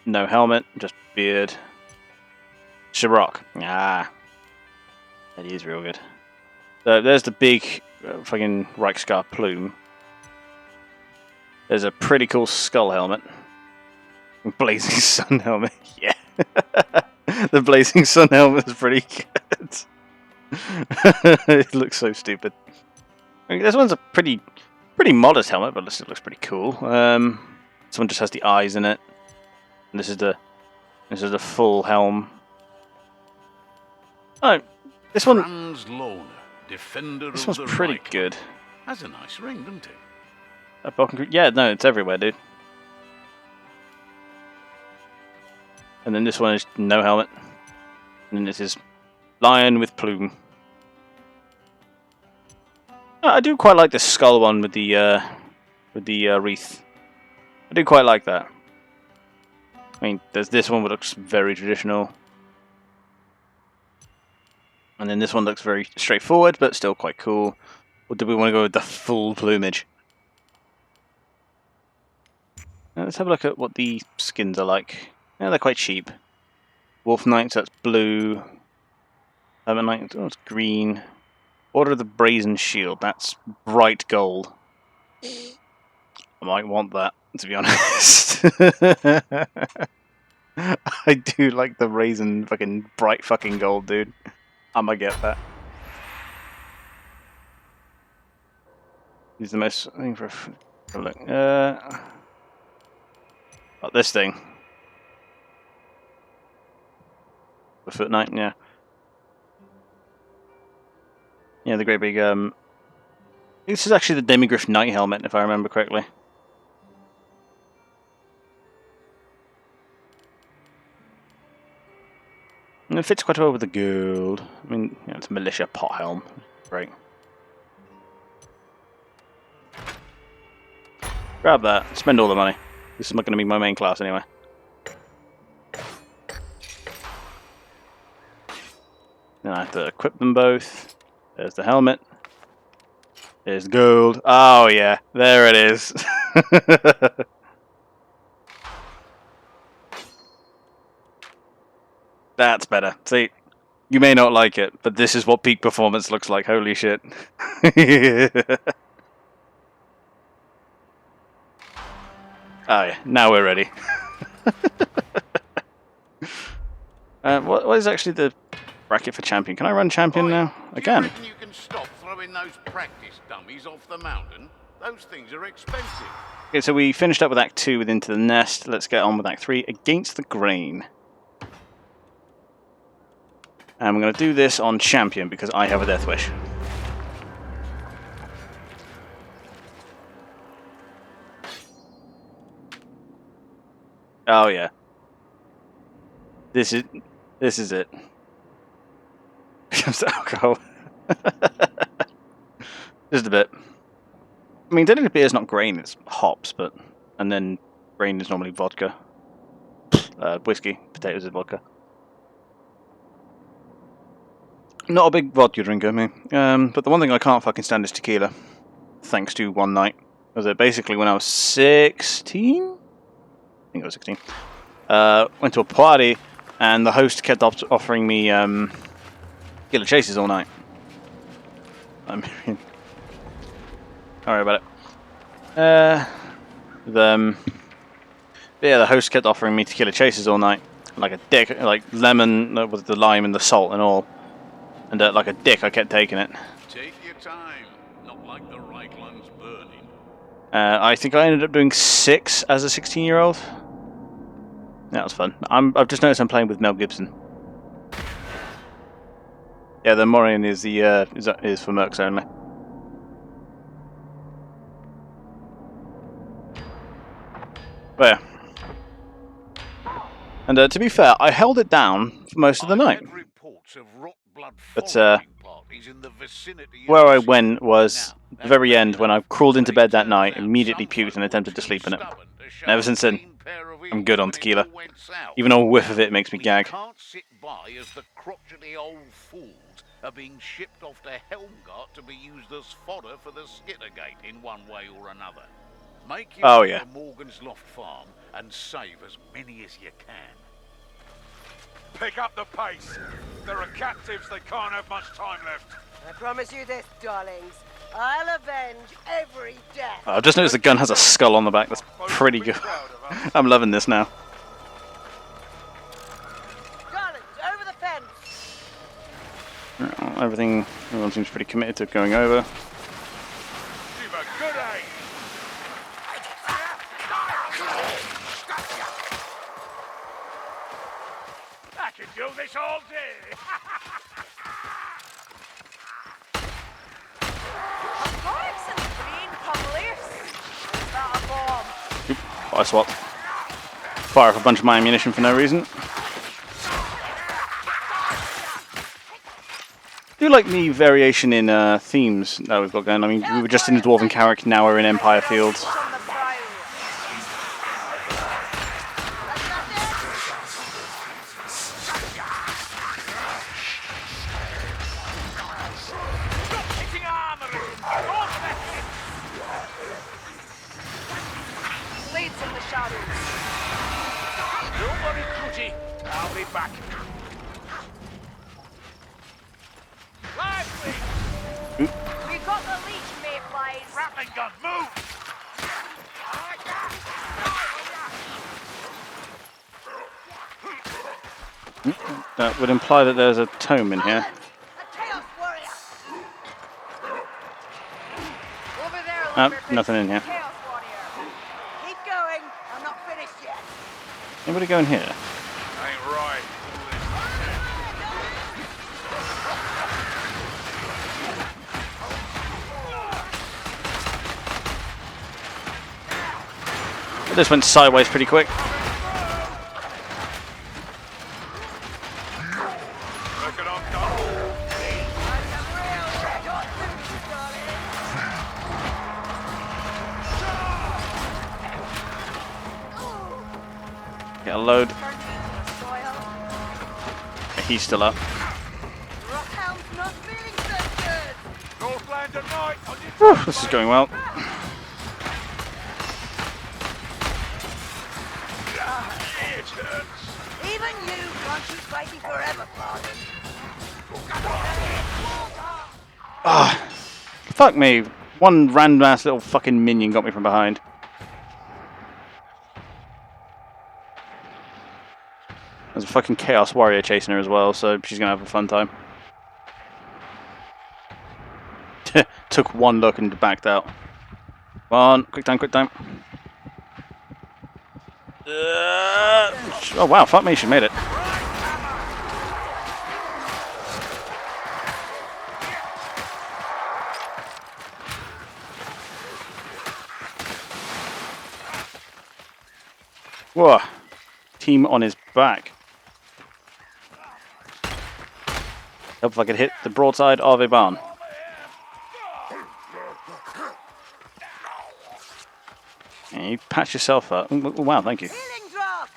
helmet, just beard. Shabrock. Ah. That is real good. So there's the big fucking Reichsguard plume. There's a pretty cool skull helmet. Blazing Sun helmet. Yeah. The Blazing Sun helmet is pretty good. It looks so stupid. I mean, this one's a pretty modest helmet, but it looks pretty cool. This one just has the eyes in it. And this is the full helm. Oh, this one. Franz Lohner, defender This of one's the pretty Reich. good. Has a nice ring, doesn't it? Yeah, no, it's everywhere, dude. And then this one is no helmet. And then this is lion with plume. I do quite like the skull one with the wreath. I do quite like that. I mean, there's this one that looks very traditional. And then this one looks very straightforward, but still quite cool. Or do we want to go with the full plumage? Now, let's have a look at what the skins are like. Yeah, they're quite cheap. Wolf Knight, so that's blue. Hermit Knight, oh, it's green. Order of the Brazen Shield, that's bright gold. I might want that. to be honest. I do like the raisin fucking bright fucking gold, dude. I'ma get that. He's the most thing for a look. Oh, this thing. The foot knight, yeah. Yeah, the great big this is actually the Demigriff Knight helmet, if I remember correctly. And it fits quite well with the gold. I mean, you know, it's a militia pot helm. Great. Grab that. Spend all the money. This is not going to be my main class anyway. Then I have to equip them both. There's the helmet. There's gold. Oh yeah, there it is. That's better. See, you may not like it, but this is what peak performance looks like. Holy shit. Oh yeah, now we're ready. What is actually the bracket for champion? Can I run champion now? I Do you can. reckon you can stop throwing those practice dummies off the mountain? Those things are expensive. Okay, so we finished up with Act 2 with Into the Nest. Let's get on with Act 3, Against the Grain. And we're going to do this on champion because I have a death wish. Oh yeah. This is it. Comes to alcohol. Just a bit. I mean, technically beer is not grain, it's hops, but... And then grain is normally vodka. Whiskey, potatoes is vodka. Not a big vodka drinker, me. But the one thing I can't fucking stand is tequila. Thanks to one night. Was it basically when I was 16? I think I was 16. Went to a party, and the host kept offering me killer chases all night. I mean, don't worry about it. Yeah, the host kept offering me tequila chases all night, like a dick, like lemon with the lime and the salt and all, and like a dick, I kept taking it. Take your time, not like the Reichland's burning. I think I ended up doing 6 as a 16-year-old. That was fun. I've just noticed I'm playing with Mel Gibson. Yeah, the Morian is the is for mercs only. But yeah. And to be fair, I held it down for most of the night. But where I went was the very end when I crawled into bed that night, immediately puked and attempted to sleep in it. And ever since then, I'm good on tequila. Even a whiff of it makes me gag. Can't sit by as the crotchety old fools are being shipped off to Helmgart to be used as fodder for the Skittergate in one way or another. Make your way to Morgan's Loft Farm and save as many as you can. Pick up the pace. There are captives, they can't have much time left. I promise you this, darlings. I'll avenge every death. I've just noticed the gun has a skull on the back. That's pretty good. I'm loving this now. Darlings, over the fence. Everyone seems pretty committed to going over. You've a good aim. I can do this all day. I swapped. Fire off a bunch of my ammunition for no reason. I do like the variation in themes that we've got going. I mean, we were just in the Dwarven Carrack, now we're in Empire Fields. I'll be back. Lively! We've got the leech, mayflies. Rattling gun, move! That would imply that there's a tome in here. A Chaos Warrior! Over there, Nope, Lumberface. nothing in here. Chaos Warrior. Keep going. I'm not finished yet. Anybody go in here? Ain't right. This went sideways pretty quick. Reckon I'm done. Get a load. Turn me into the soil. He's still up. Rockhound's not feeling so good. Northland at night. On your Whew, toes, this is mate. going well. It hurts. Even you can't keep fighting forever, pardon. Ah, fuck me. One random ass little fucking minion got me from behind. There's a fucking Chaos Warrior chasing her as well, so she's gonna have a fun time. Took one look and backed out. Come on, quick time, quick time. Oh wow, fuck me, she made it. Whoa, team on his back. Hope if I could hit the broadside of a barn. And you patch yourself up. Oh, wow, thank you. Healing draft!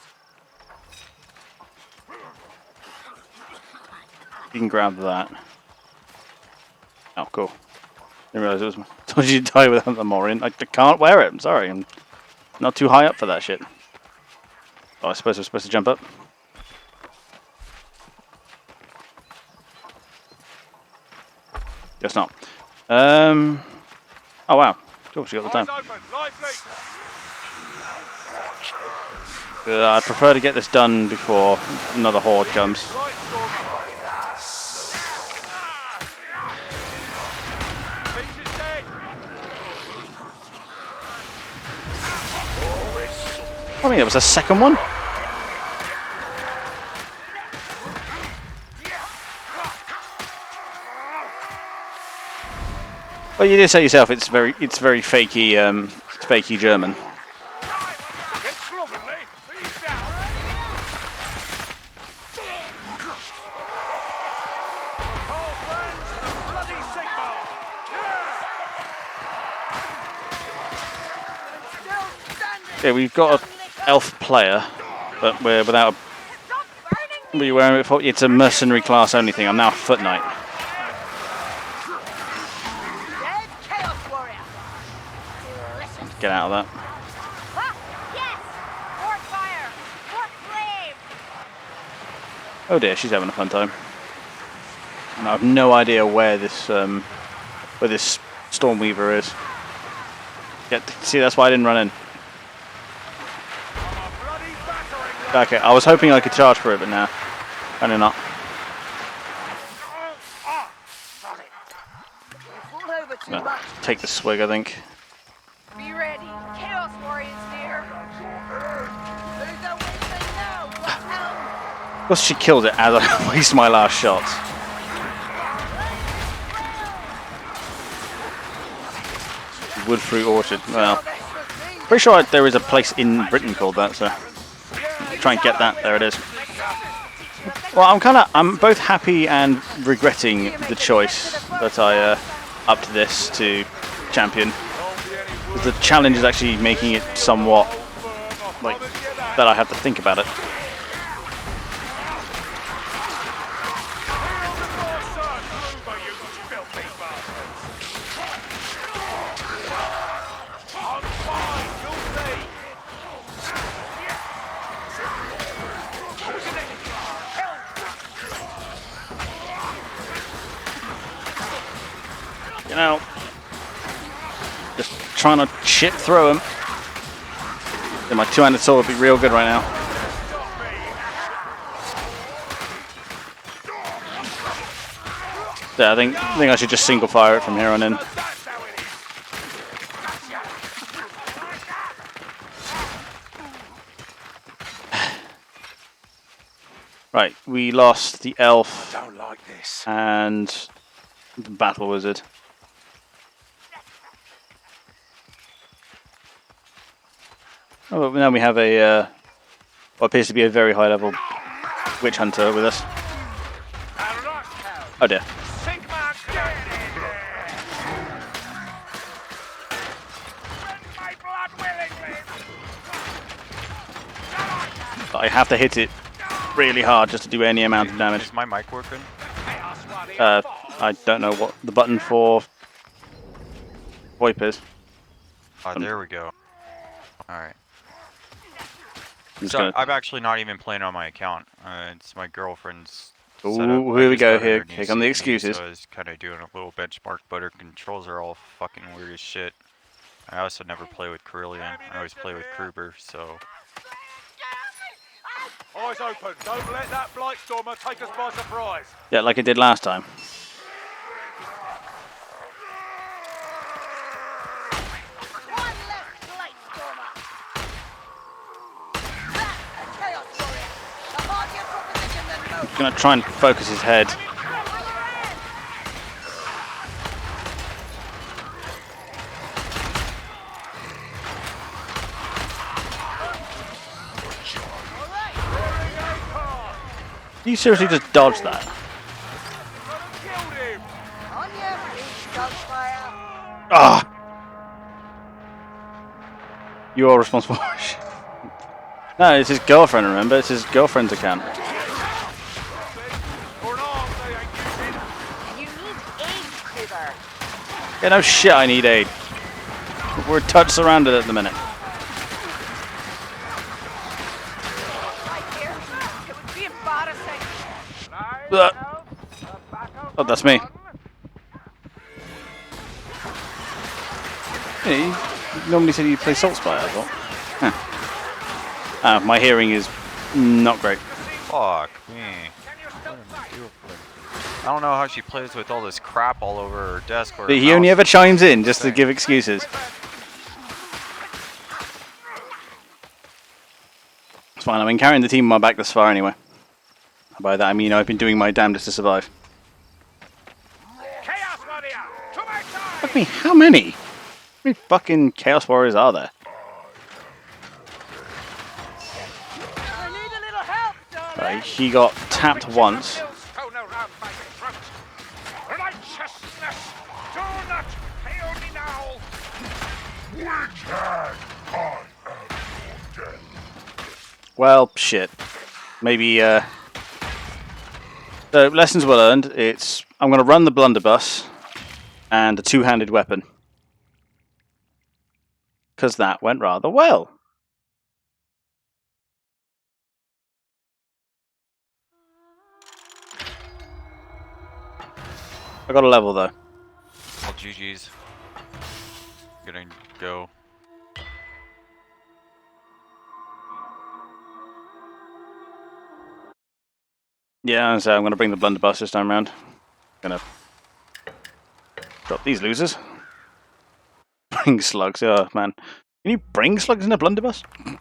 You can grab that. Oh, cool. Didn't realize it was. Told you to die without the Morin. I can't wear it. I'm sorry. I'm not too high up for that shit. Oh, I suppose I'm supposed to jump up. Guess not. Oh wow. Cool. She got the Eyes time. open. Lively. I'd prefer to get this done before another horde comes. Right, Stormer. Beast is dead. I mean, it was a second one. Well, you did say yourself it's very fakey, it's fakey German. Get slovenly. He's down. Whole friends, the bloody Sigmar. Still standing! Yeah, we've got an elf player, but we're without a. Stop burning! Were you wearing it for? It's a mercenary class only thing. I'm now a foot knight. Dead Chaos Warrior! Delicious! Get out of that. Ah, yes! More fire! More flame! Oh dear, she's having a fun time. And I have no idea where this Stormweaver is. See, that's why I didn't run in. Bloody battering ram. Okay, I was hoping I could charge for it, but now, apparently not. You fall over too No, much. take the swig, I think. Be ready. Chaos Warrior's near. There's no way to know! Rockhound! Of course, she killed it as I waste my last shots. Woodfruit Orchard. Well, pretty sure there is a place in Britain called that, so try and get that. There it is. Well, I'm both happy and regretting the choice that I upped this to champion. The challenge is actually making it somewhat like that I have to think about it. You know, just trying to chip through him. Yeah, my two-handed sword would be real good right now. Yeah, I think I should just single fire it from here on in. That's how it is. Right, we lost the elf Don't like this. and the battle wizard. Oh, but now we have a what appears to be a very high level witch hunter with us. Oh dear. I have to hit it really hard just to do any amount of damage. Is my mic working? I don't know what the button for VoIP is. Oh, there we go. Alright. I'm just So gonna... I'm actually not even playing on my account. It's my girlfriend's Ooh, setup. here I we just go, got her here new come the CPU, excuses. So I was kind of doing a little benchmark, but her controls are all fucking weird as shit. I also never play with Carillion. I always play with Kruber, so... Eyes open. Don't let that Blightstormer take us by surprise. Yeah, like it did last time. One less Blightstormer. That's a Chaos Warrior. A hardier proposition than most. I'm gonna try and focus his head. You seriously just dodged that? Killed him. On your feet, Dogfire. Ah! You are responsible. No, it's his girlfriend, remember? It's his girlfriend's account. For an arm they ain't using. You need aid, Kruber. Yeah, no shit, I need aid. We're touch surrounded at the minute. Right here. It would be embarrassing. Oh, that's me. Hey, you normally said you play Salt Spire, I thought. Huh. My hearing is not great. Fuck me. I don't know how she plays with all this crap all over her desk. Or But he only ever chimes in just to give excuses. It's fine, I've been carrying the team on my back this far anyway. By that I mean I've been doing my damnedest to survive. Chaos Warrior, to my side! Fuck me, how many? How many fucking Chaos Warriors are there? I need a little help, darling. Right, he got tapped once. Millstone around my throat. Righteousness, do not fail me now. Well, shit. Maybe, So, lessons were learned. I'm going to run the blunderbuss and a two-handed weapon. Because that went rather well. I got a level, though. Well, GG's. Gonna go. Yeah, so I'm going to bring the blunderbuss this time around. Gonna drop these losers. Bring slugs, oh man. Can you bring slugs in a blunderbuss? I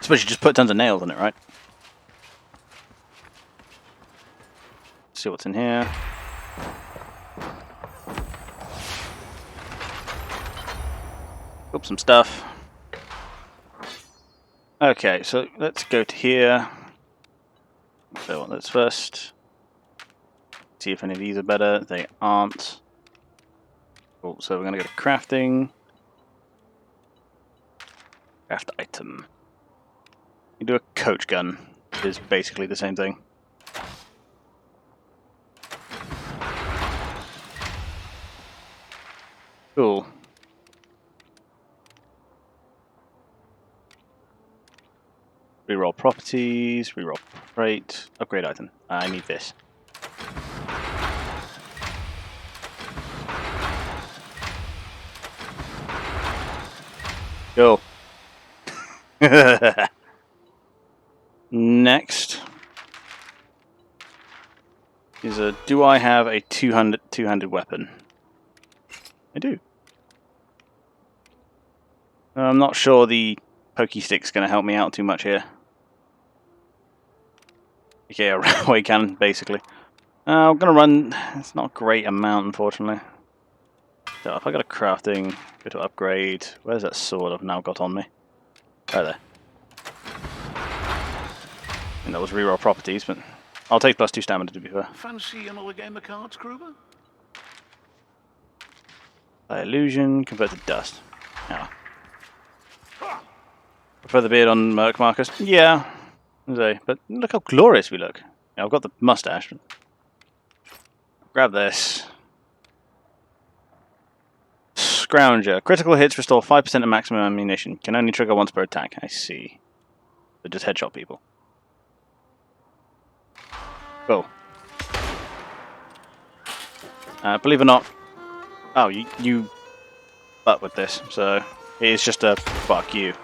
suppose you just put tons of nails on it, right? Let's see what's in here. Oops, some stuff. Okay, so let's go to here. So let's first see if any of these are better. They aren't. Cool, so we're going to go to crafting. Craft item. You do a coach gun, which is basically the same thing. Cool. Reroll properties, reroll crate, upgrade item. I need this. Go. Next. is do I have a two-handed weapon? I do. I'm not sure the pokey stick's going to help me out too much here. Okay, a railway cannon, basically. I'm going to run... It's not a great amount, unfortunately. So if I got a crafting, go to upgrade. Where's that sword I've now got on me? Right there. And that was reroll properties, but I'll take +2 stamina to be fair. Fancy another game of cards, Kruber? By illusion, convert to dust. Yeah. Prefer the beard on Merc Marcus? Yeah. But look how glorious we look. Yeah, I've got the mustache. Grab this. Scrounger. Critical hits restore 5% of maximum ammunition. Can only trigger once per attack. I see. So just headshot people. Cool. Believe it or not... Oh, you butt with this. So it is just a fuck you.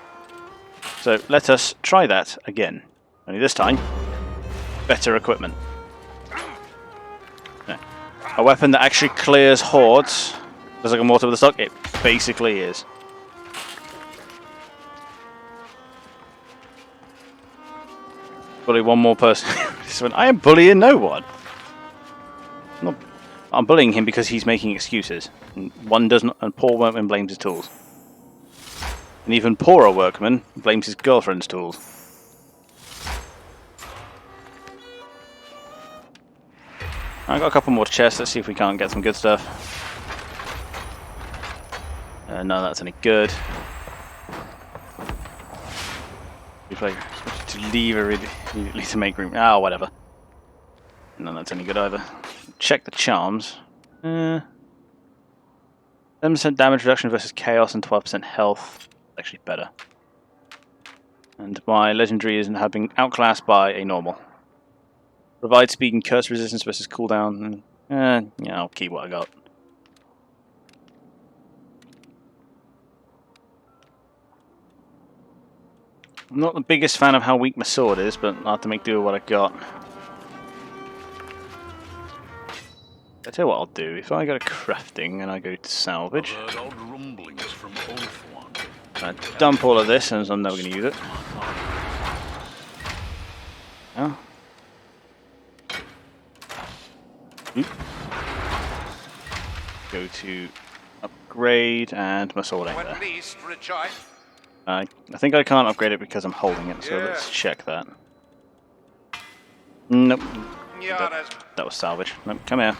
So let us try that again. Only this time, better equipment. Yeah. A weapon that actually clears hordes. Does like a mortar with a stock? It basically is. Bully one more person. I am bullying no one. I'm bullying him because he's making excuses. And one doesn't, and poor workman blames his tools. An even poorer workman blames his girlfriend's tools. I got a couple more chests. Let's see if we can't get some good stuff. No, that's any good. We play to leave immediately to make room. Ah, whatever. None that's any good either. Check the charms. 7% damage reduction versus chaos and 12% health. Actually better. And my legendary is have been outclassed by a normal. Provide speed and curse resistance versus cooldown. Yeah, I'll keep what I got. I'm not the biggest fan of how weak my sword is, but I'll have to make do with what I got. I tell you what I'll do. If I go to crafting and I go to salvage, I dump all of this, and I'm never going to use it. Oh. Go to upgrade and my sword ain't there. I think I can't upgrade it because I'm holding it, so let's check that. Nope. That was salvage. Nope, come here.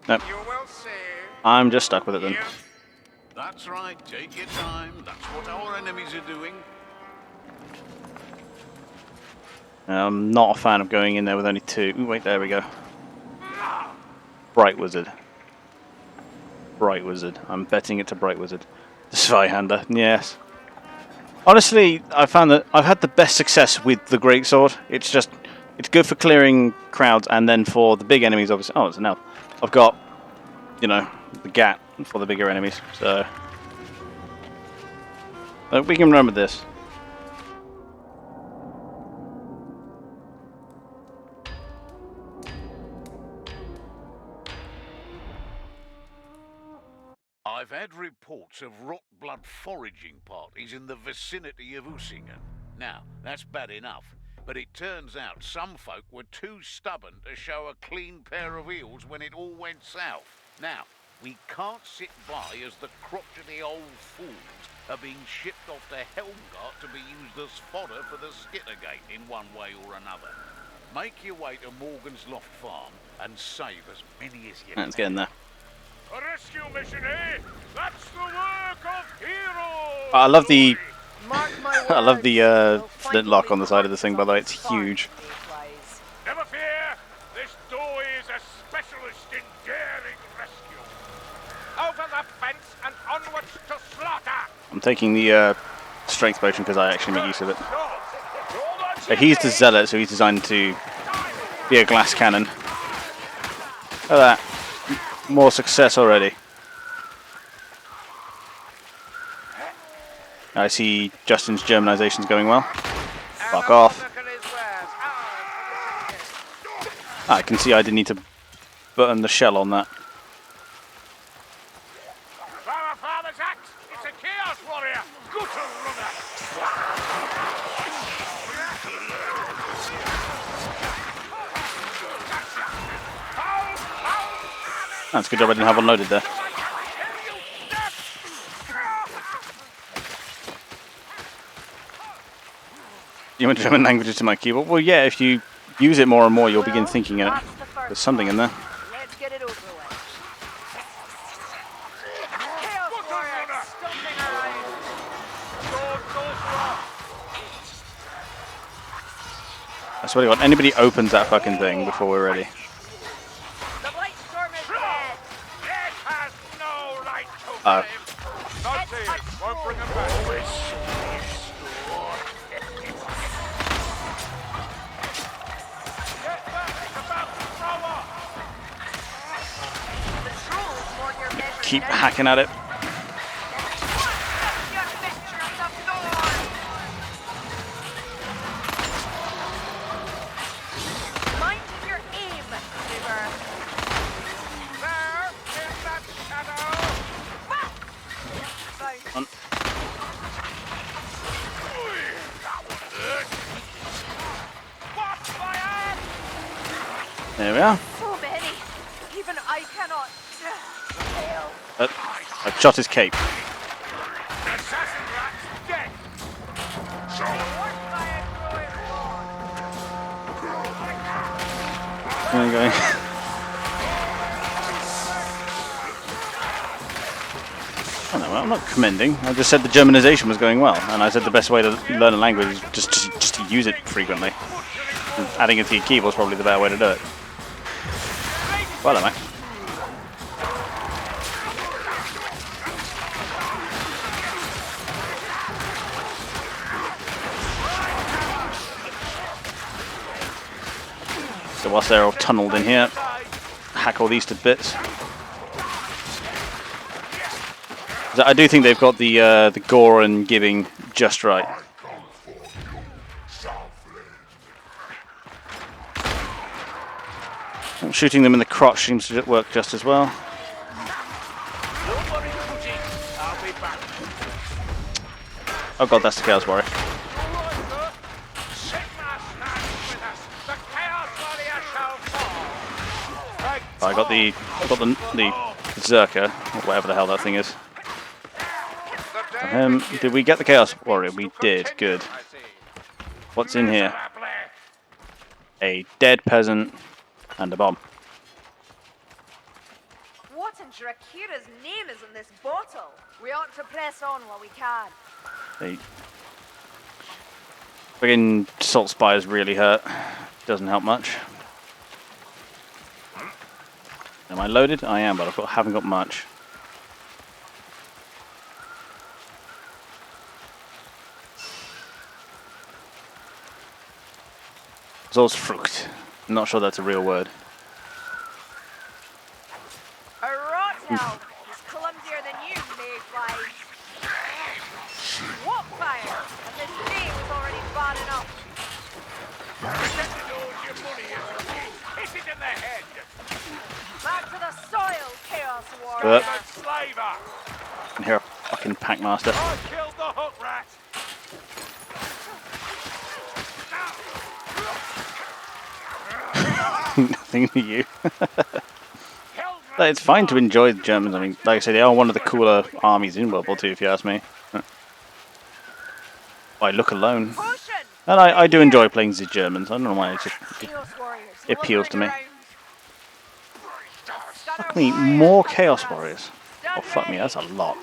Nope. I'm just stuck with it then. That's right, take your time. That's what our enemies are doing. I'm not a fan of going in there with only 2. Ooh, wait, there we go. Bright Wizard. Bright Wizard. I'm betting it's a Bright Wizard. The Zweihander, yes. Honestly, I found that I've had the best success with the Greatsword. It's just, it's good for clearing crowds, and then for the big enemies, obviously. Oh, it's an elf. I've got, you know, the Gat for the bigger enemies, so. But we can remember this. I've had reports of rot blood foraging parties in the vicinity of Usingen. Now, that's bad enough, but it turns out some folk were too stubborn to show a clean pair of heels when it all went south. Now, we can't sit by as the crotchety old fools are being shipped off to Helmgart to be used as fodder for the Skittergate in one way or another. Make your way to Morgan's Loft Farm and save as many as you can. Let's get in there. A rescue mission, eh? That's the work of heroes! I love the I love the We'll flintlock on the side of finally this thing, by the way. It's find huge. these ways. Never fear, this doe is a specialist in daring rescue. Over the fence and onwards to slaughter! I'm taking the strength potion because I actually make use of it. So he's the zealot, so he's designed to be a glass cannon. Look at that. More success already. I see Justin's Germanization's going well. Fuck off. I can see I didn't need to button the shell on that. Flower Father's axe! It's a Chaos Warrior! Gutter Runner! That's a good job I didn't have one loaded there. You went German languages to my keyboard? Well, yeah, if you use it more and more, you'll begin thinking there's something in there. Let's get it over with. Chaos Warrior stomping around. I swear to God, anybody opens that fucking thing before we're ready. The Blight Storm is dead. It has no right to Oh. live! Not see, won't bring him back. Get back! It's about to throw off! The trolls want your measure. Keep hacking at it. Your picture of the thorn. Mind your aim, River. There, in that shadow! On. Watch fire! There we are. So many. Even I cannot. Fail. I've shot his cape. Assassin rat's dead! Warfire growing on. There we go. Oh, no, I'm not commending. I just said the Germanization was going well, and I said the best way to learn a language is just to use it frequently. And adding it to your keyboard is probably the better way to do it. Well, then, mate. So whilst they're all tunneled in here, hack all these to bits. I do think they've got the gore and giving just right. Shooting them in the crotch seems to work just as well. Oh god, that's the Chaos Warrior. Oh, I got the Berserker, or whatever the hell that thing is. Did we get the Chaos Warrior? We did. Good. What's in here? A dead peasant and a bomb. What in Drakira's name is in this bottle? We ought to press on while we can. The friggin' salt spires really hurt. Doesn't help much. Am I loaded? I am, but haven't got much. Zollsfrucht. I'm not sure that's a real word. A rot elf is clumsier than you, mayflies. What fire? And this day was already bad enough. Your money is hit it in the head! Back to the soil, Chaos Warrior. Slaver! I can hear a fucking Packmaster. I killed the hook rat! Nothing to you. But it's fine to enjoy the Germans. I mean, like I say, they are one of the cooler armies in World War II, if you ask me. I look alone. Potion! And I do enjoy playing the Germans. I don't know why Chaos Warriors, it appeals to me. around. Fuck me, more Chaos Warriors. Oh fuck me, that's a lot.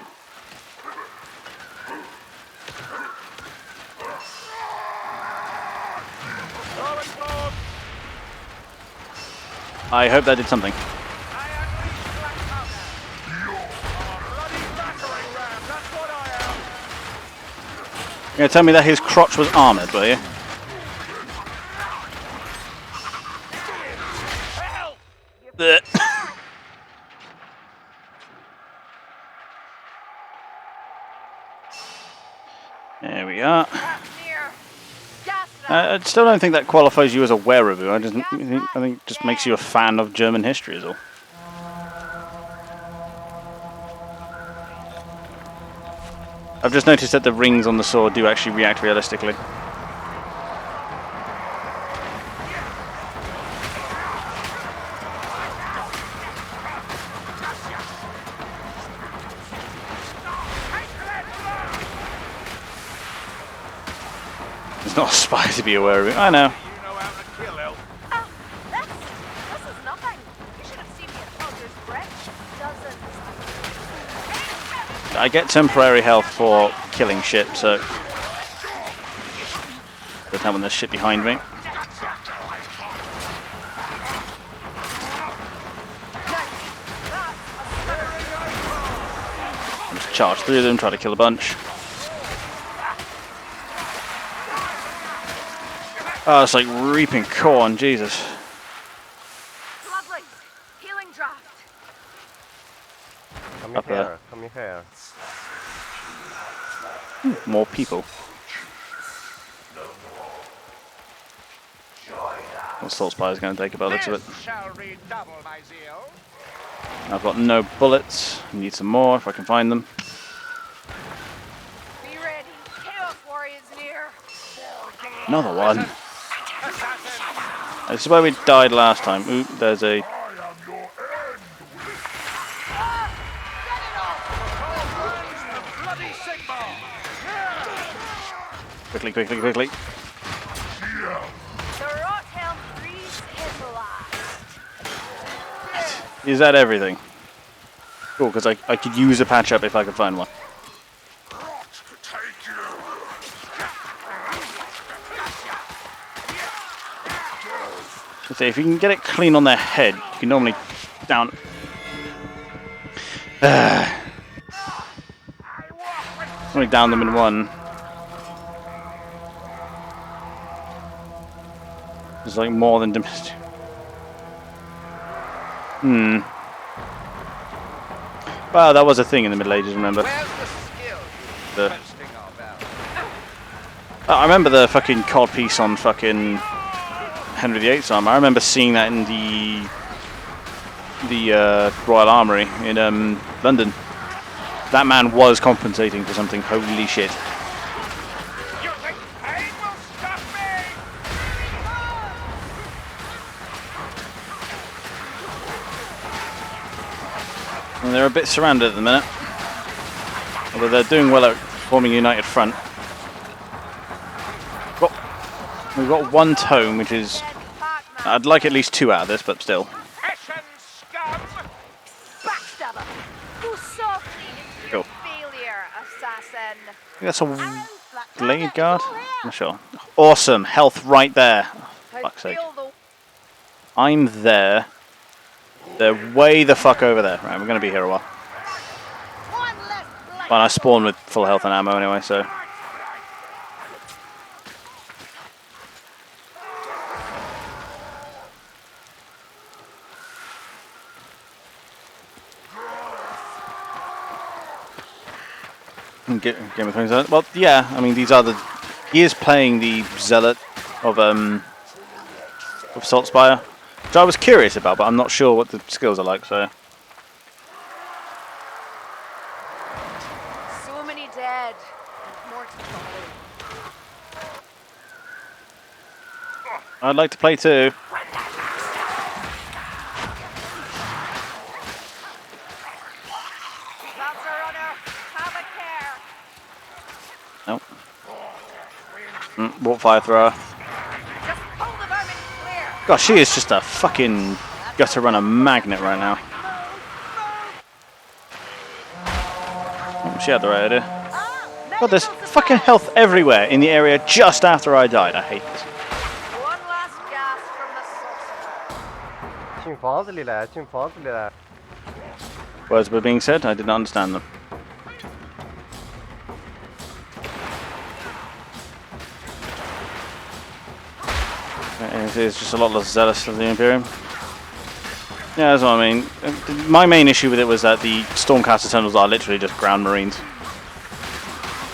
I hope that did something. You're gonna tell me that his crotch was armoured, were you? Blech. There we are. Near. Gas I still don't think that qualifies you as a werewolf. I think it just makes you a fan of German history is all. I've just noticed that the rings on the sword do actually react realistically. It's not a spy to be aware of it. I know. You know how to kill elf. Oh, this is nothing. You should have seen me at Fogger's Bridge. Dozens. I get temporary health for killing shit, so doesn't have when there's shit behind me. Just charge through them, try to kill a bunch. Oh, it's like reaping corn, Jesus. Lovely. Healing draft. Come Up there. here, come here. More people. What Salt Spy is going to take about looks of it. This shall redouble my zeal. I've got no bullets. Need some more if I can find them. Be ready. Chaos Warriors near. Another one. This is where we died last time. Ooh, there's a... Quickly, quickly, quickly. The Rothelm freeze is last. Is that everything? Cool, because I could use a patch up if I could find one. If you can get it clean on their head, you can normally down. Normally down them in one. It's like more than domestic. Well, that was a thing in the Middle Ages, remember? Where's the skill The- you boasting of, Al? I remember the fucking cod piece on fucking Henry VIII's armor. I remember seeing that in the Royal Armoury in London. That man was compensating for something. Holy shit! You think pain will stop me? And they're a bit surrounded at the minute, although they're doing well at forming a united front. We've got one tome, which is... I'd like at least 2 out of this, but still. Hessian scum! Backstabber. Go softly into your Cool. failure, assassin. I think that's a blade guard? I'm not sure. Awesome! Health right there. I Fuck's sake. feel the I'm there. They're way the fuck over there. Right, we're going to be here a while. one less blight. Well, I spawned with full health and ammo anyway, so... Game of Thrones. Well, yeah. I mean, these are the. He is playing the zealot of Saltspire, which I was curious about, but I'm not sure what the skills are like. So So many dead. And more to follow. I'd like to play too. That's a runner. Have a care. Nope. Warp fire thrower. Just pull the vermin clear. Gosh, she is just a fucking gutter runner magnet right now. Oh, she had the right idea. God, there's fucking health everywhere in the area just after I died. I hate this. One last gas from the sorcerer. 进房子里来，进房子里来。 Words were being said, I did not understand them. It's just a lot less zealous of the Imperium. Yeah, that's what I mean. My main issue with it was that the Stormcaster tunnels are literally just ground marines.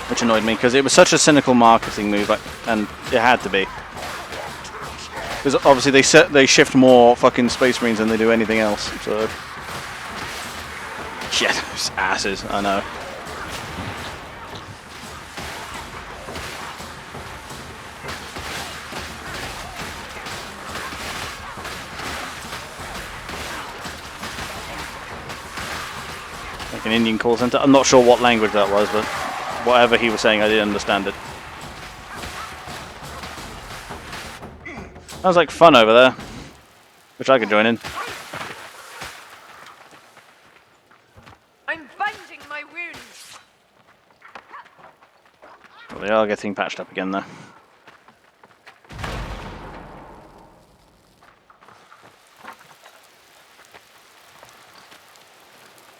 which annoyed me because it was such a cynical marketing move, and it had to be. Because obviously they shift more fucking Space Marines than they do anything else. So shit, those asses. I know. Like an Indian call center. I'm not sure what language that was, but whatever he was saying, I didn't understand it. Sounds like fun over there. Wish I could join in. I'm bandaging my wounds. Well, they are getting patched up again, though.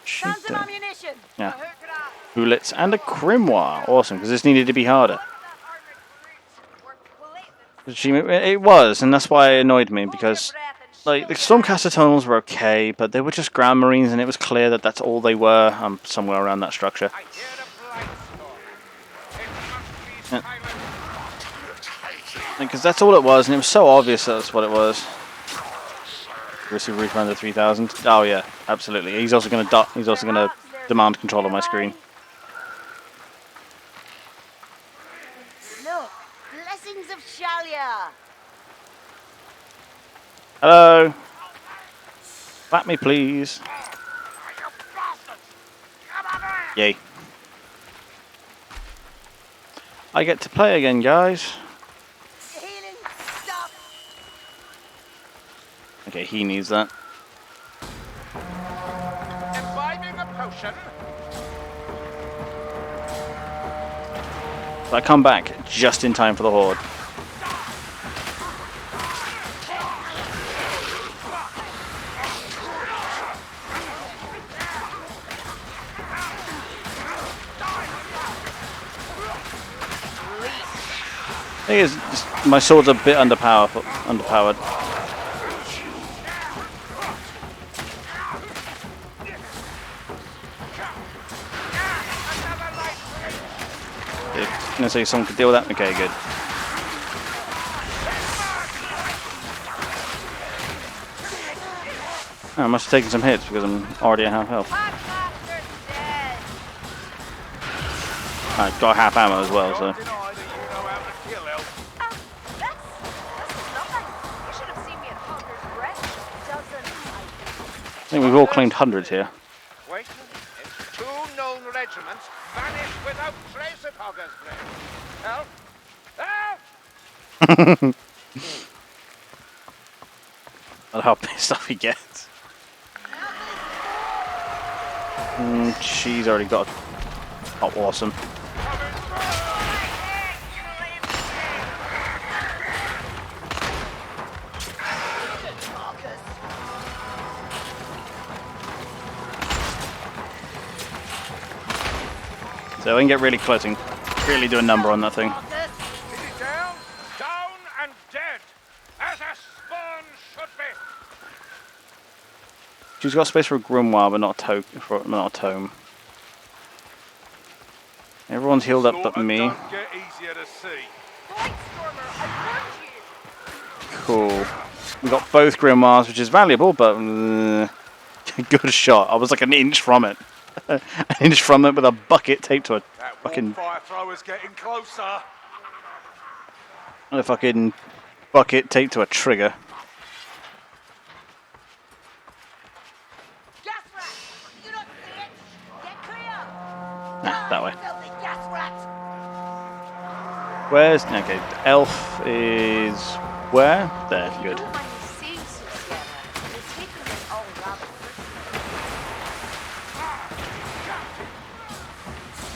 Found some ammunition. Yeah. Bullets and a grimoire. Awesome, because this needed to be harder. It was, and that's why it annoyed me, because like the Stormcaster tonals were okay, but they were just Ground Marines, and it was clear that that's all they were. Somewhere around that structure. Yeah. Because that's all it was, and it was so obvious that's what it was. Receive Reef under 3000. Oh yeah, absolutely. He's also going to demand control of my screen. Look, blessings of Shalia. Hello. Clap me, please. Yay. I get to play again, guys. Healing, stop. Okay, he needs that. Imbibing a potion. So I come back just in time for the Horde. Thing is, my sword's a bit underpowered. I'm gonna say someone could deal with that. Okay, good. Oh, I must have taken some hits because I'm already at half health. I've got half ammo as well, so. I think we've all claimed hundreds here. Wait, two known regiments vanish without trace of Hogger's Blade. Help! Help! I love how pissed off he gets. She's already got. Oh, awesome. So I can get really close and really do a number on that thing. Is he down? Down and dead, as a spawn should be. She's got space for a grimoire, but not a tome. Everyone's healed up but me. Don't get easier to see. Cool. We got both grimoires, which is valuable, but good shot. I was like an inch from it. An inch from it with a bucket taped to a fucking. Fire thrower's getting closer. A fucking bucket taped to a trigger. Gas rat! You don't see it? Get clear! Nah, that way. Filthy gas rat! Where's okay? Elf is where? There, good.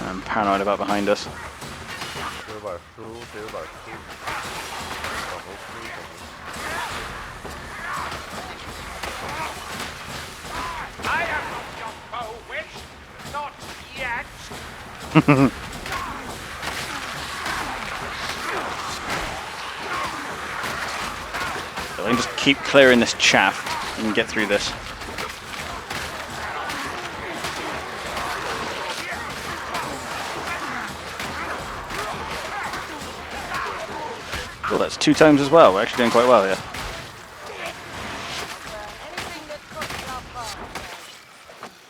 I'm paranoid about behind us. I am not your foe, witch. Not yet. So I can just keep clearing this chaff and get through this. Well, that's 2 times as well. We're actually doing quite well here. Anything that cooks our farm,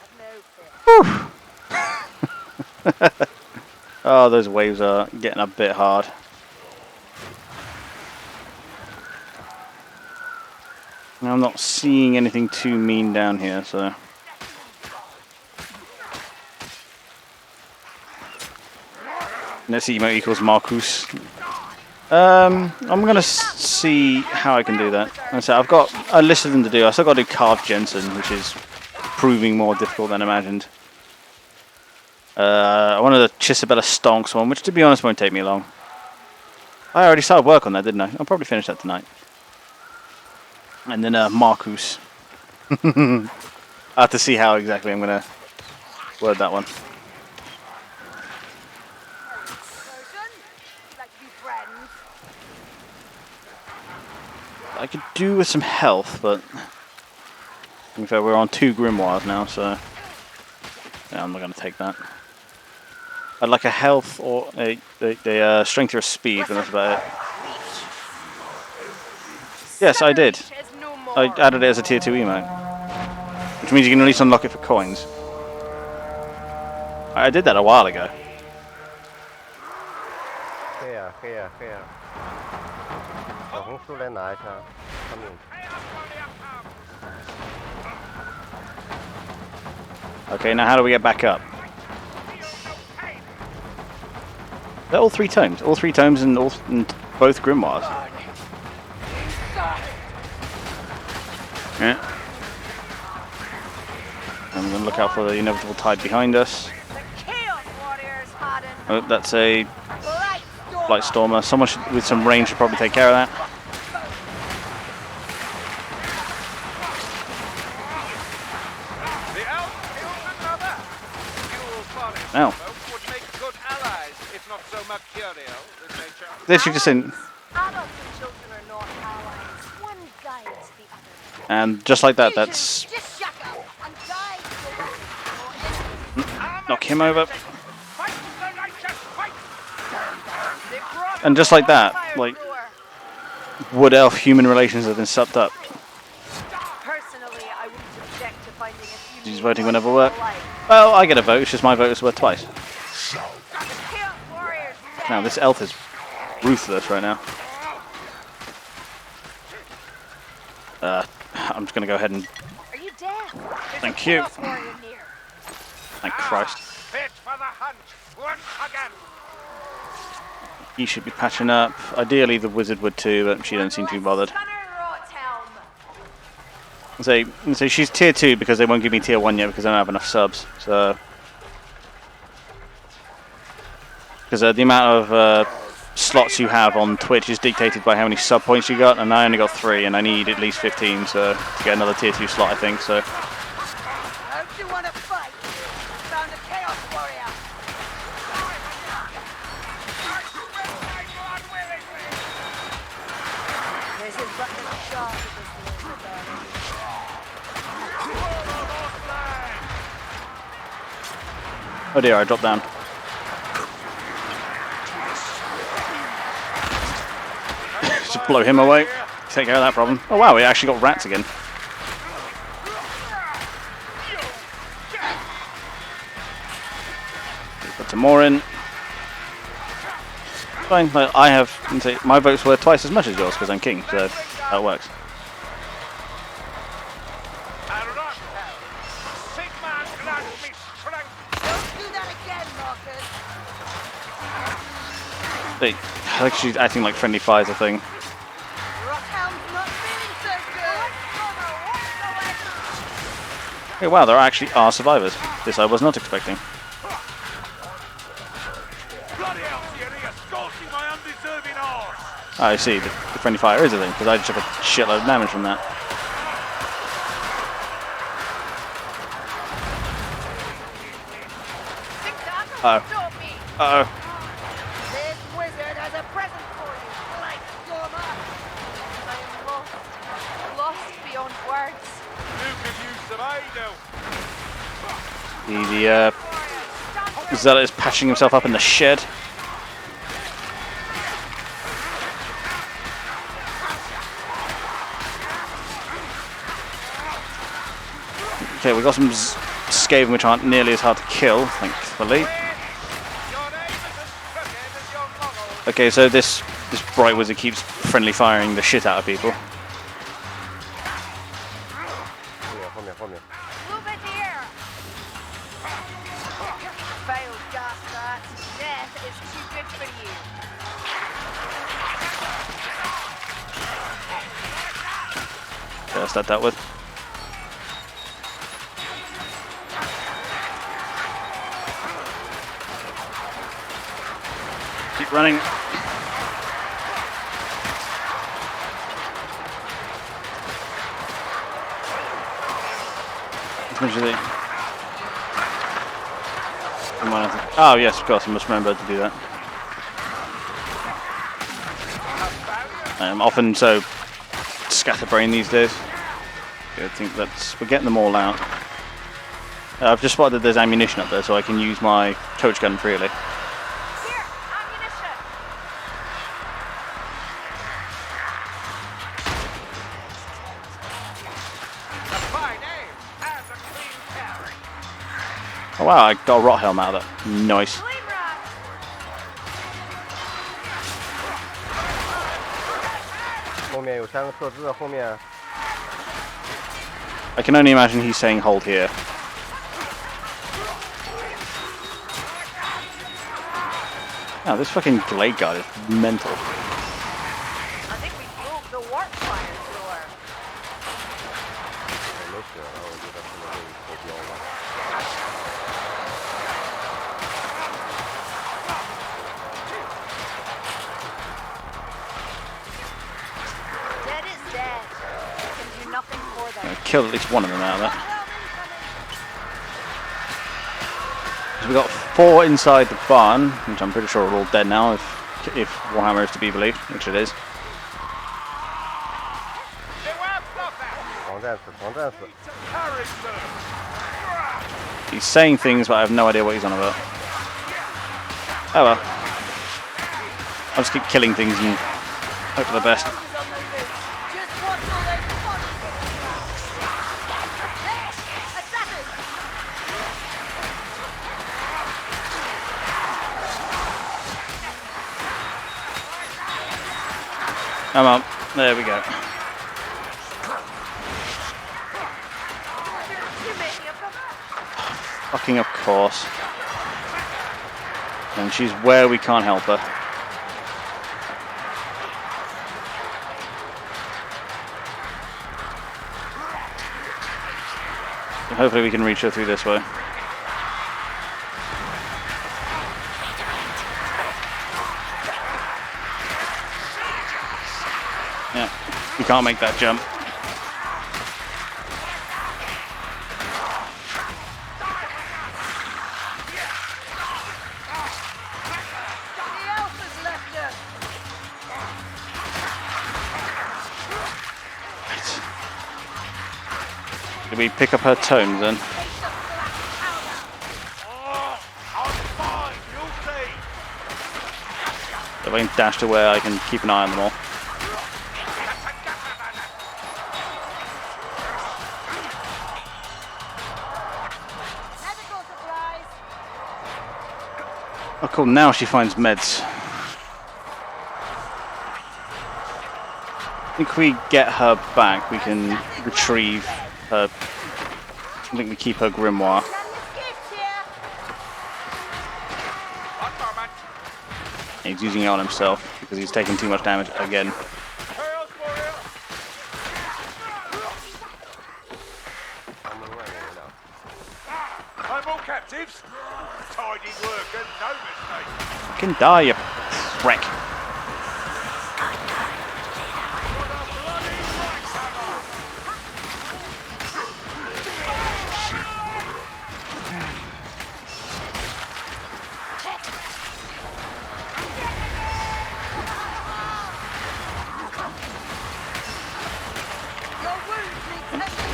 have no fear. Oh, those waves are getting a bit hard. Now, I'm not seeing anything too mean down here, so... Let's see, emote equals Marcus. I'm gonna see how I can do that. So I've got a list of them to do. I still got to do Carved Jensen, which is proving more difficult than imagined. I wanted a Chisabella Stonks one, which to be honest won't take me long. I already started work on that, didn't I? I'll probably finish that tonight. And then Marcus. I have to see how exactly I'm gonna word that one. I could do with some health, but in fact we're on 2 grimoires now, so yeah, I'm not going to take that. I'd like a health or a strength or a speed, but that's about it. Yes, I did. I added it as a tier 2 emote, which means you can at least unlock it for coins. I did that a while ago. Here. 小红书来拿一下，上面。 Okay, now how do we get back up? They're all 3 tomes. All 3 tomes and both grimoires. Yeah. I'm going to look out for the inevitable tide behind us. Oh, that's a Blight Stormer. Someone with some range should probably take care of that. Now. Literally just in. And just like that, that's... Knock him over. And just like that, like, wood elf human relations have been supped up. He's voting will never work. Well, I get a vote, it's just my vote is worth twice. Now, this elf is ruthless right now. I'm just going to go ahead and... Thank you. Thank Christ. He should be patching up. Ideally, the wizard would too, but she doesn't seem too bothered. So she's tier 2 because they won't give me tier 1 yet because I don't have enough subs. So, because the amount of slots you have on Twitch is dictated by how many sub points you got, and I only got 3, and I need at least 15 to get another tier 2 slot, I think. So. Oh dear, I dropped down. Just blow him away. Take care of that problem. Oh wow, we actually got rats again. Put some more in. Fine, but I have, my vote's worth twice as much as yours because I'm king, so that works. I think she's acting like friendly fires a thing. Hey, wow, there actually are survivors. This I was not expecting. I see, the friendly fire is a thing, because I just took a shitload of damage from that. Uh-oh. Uh-oh. The Zealot is patching himself up in the shed. Okay, we've got some Skaven which aren't nearly as hard to kill, thankfully. Okay, so this bright wizard keeps friendly firing the shit out of people. 后面。 Move it here! Failed, Gasper. Death is too good for you. Okay, that's that dealt with. Keep running. Oh yes, of course, I must remember to do that. I'm often so scatterbrained these days. I think we're getting them all out. I've just spotted that there's ammunition up there, so I can use my coach gun freely. Here, ammunition! A fine aim and a clean carry. Oh wow, I got a rot helm out of that. Nice. Flame rod!后面有3个特制，后面 I can only imagine he's saying hold here. Oh, this fucking Glade Guard is mental. I think we broke the warp fire door. 没血了，我觉得可能会投标吧。 Dead is dead. We can do nothing for them. I killed at least one of them out of that. So we got 4 inside the barn, which I'm pretty sure are all dead now, if Warhammer is to be believed, which it is. 防战士。 He's saying things, but I have no idea what he's on about. Oh well. I'll just keep killing things and hope for the best. Come on, there we go. Fucking of course. And she's where we can't help her. So hopefully we can reach her through this way. Yeah, you can't make that jump. Did we pick up her tomes then? If I can dash to where I can keep an eye on them all. Oh cool, now she finds meds. I think if we get her back, we can retrieve her. I think we keep her grimoire. He's using it on himself because he's taking too much damage again. I'm all captives. Tidy work and no mistake. Fucking die, you prick.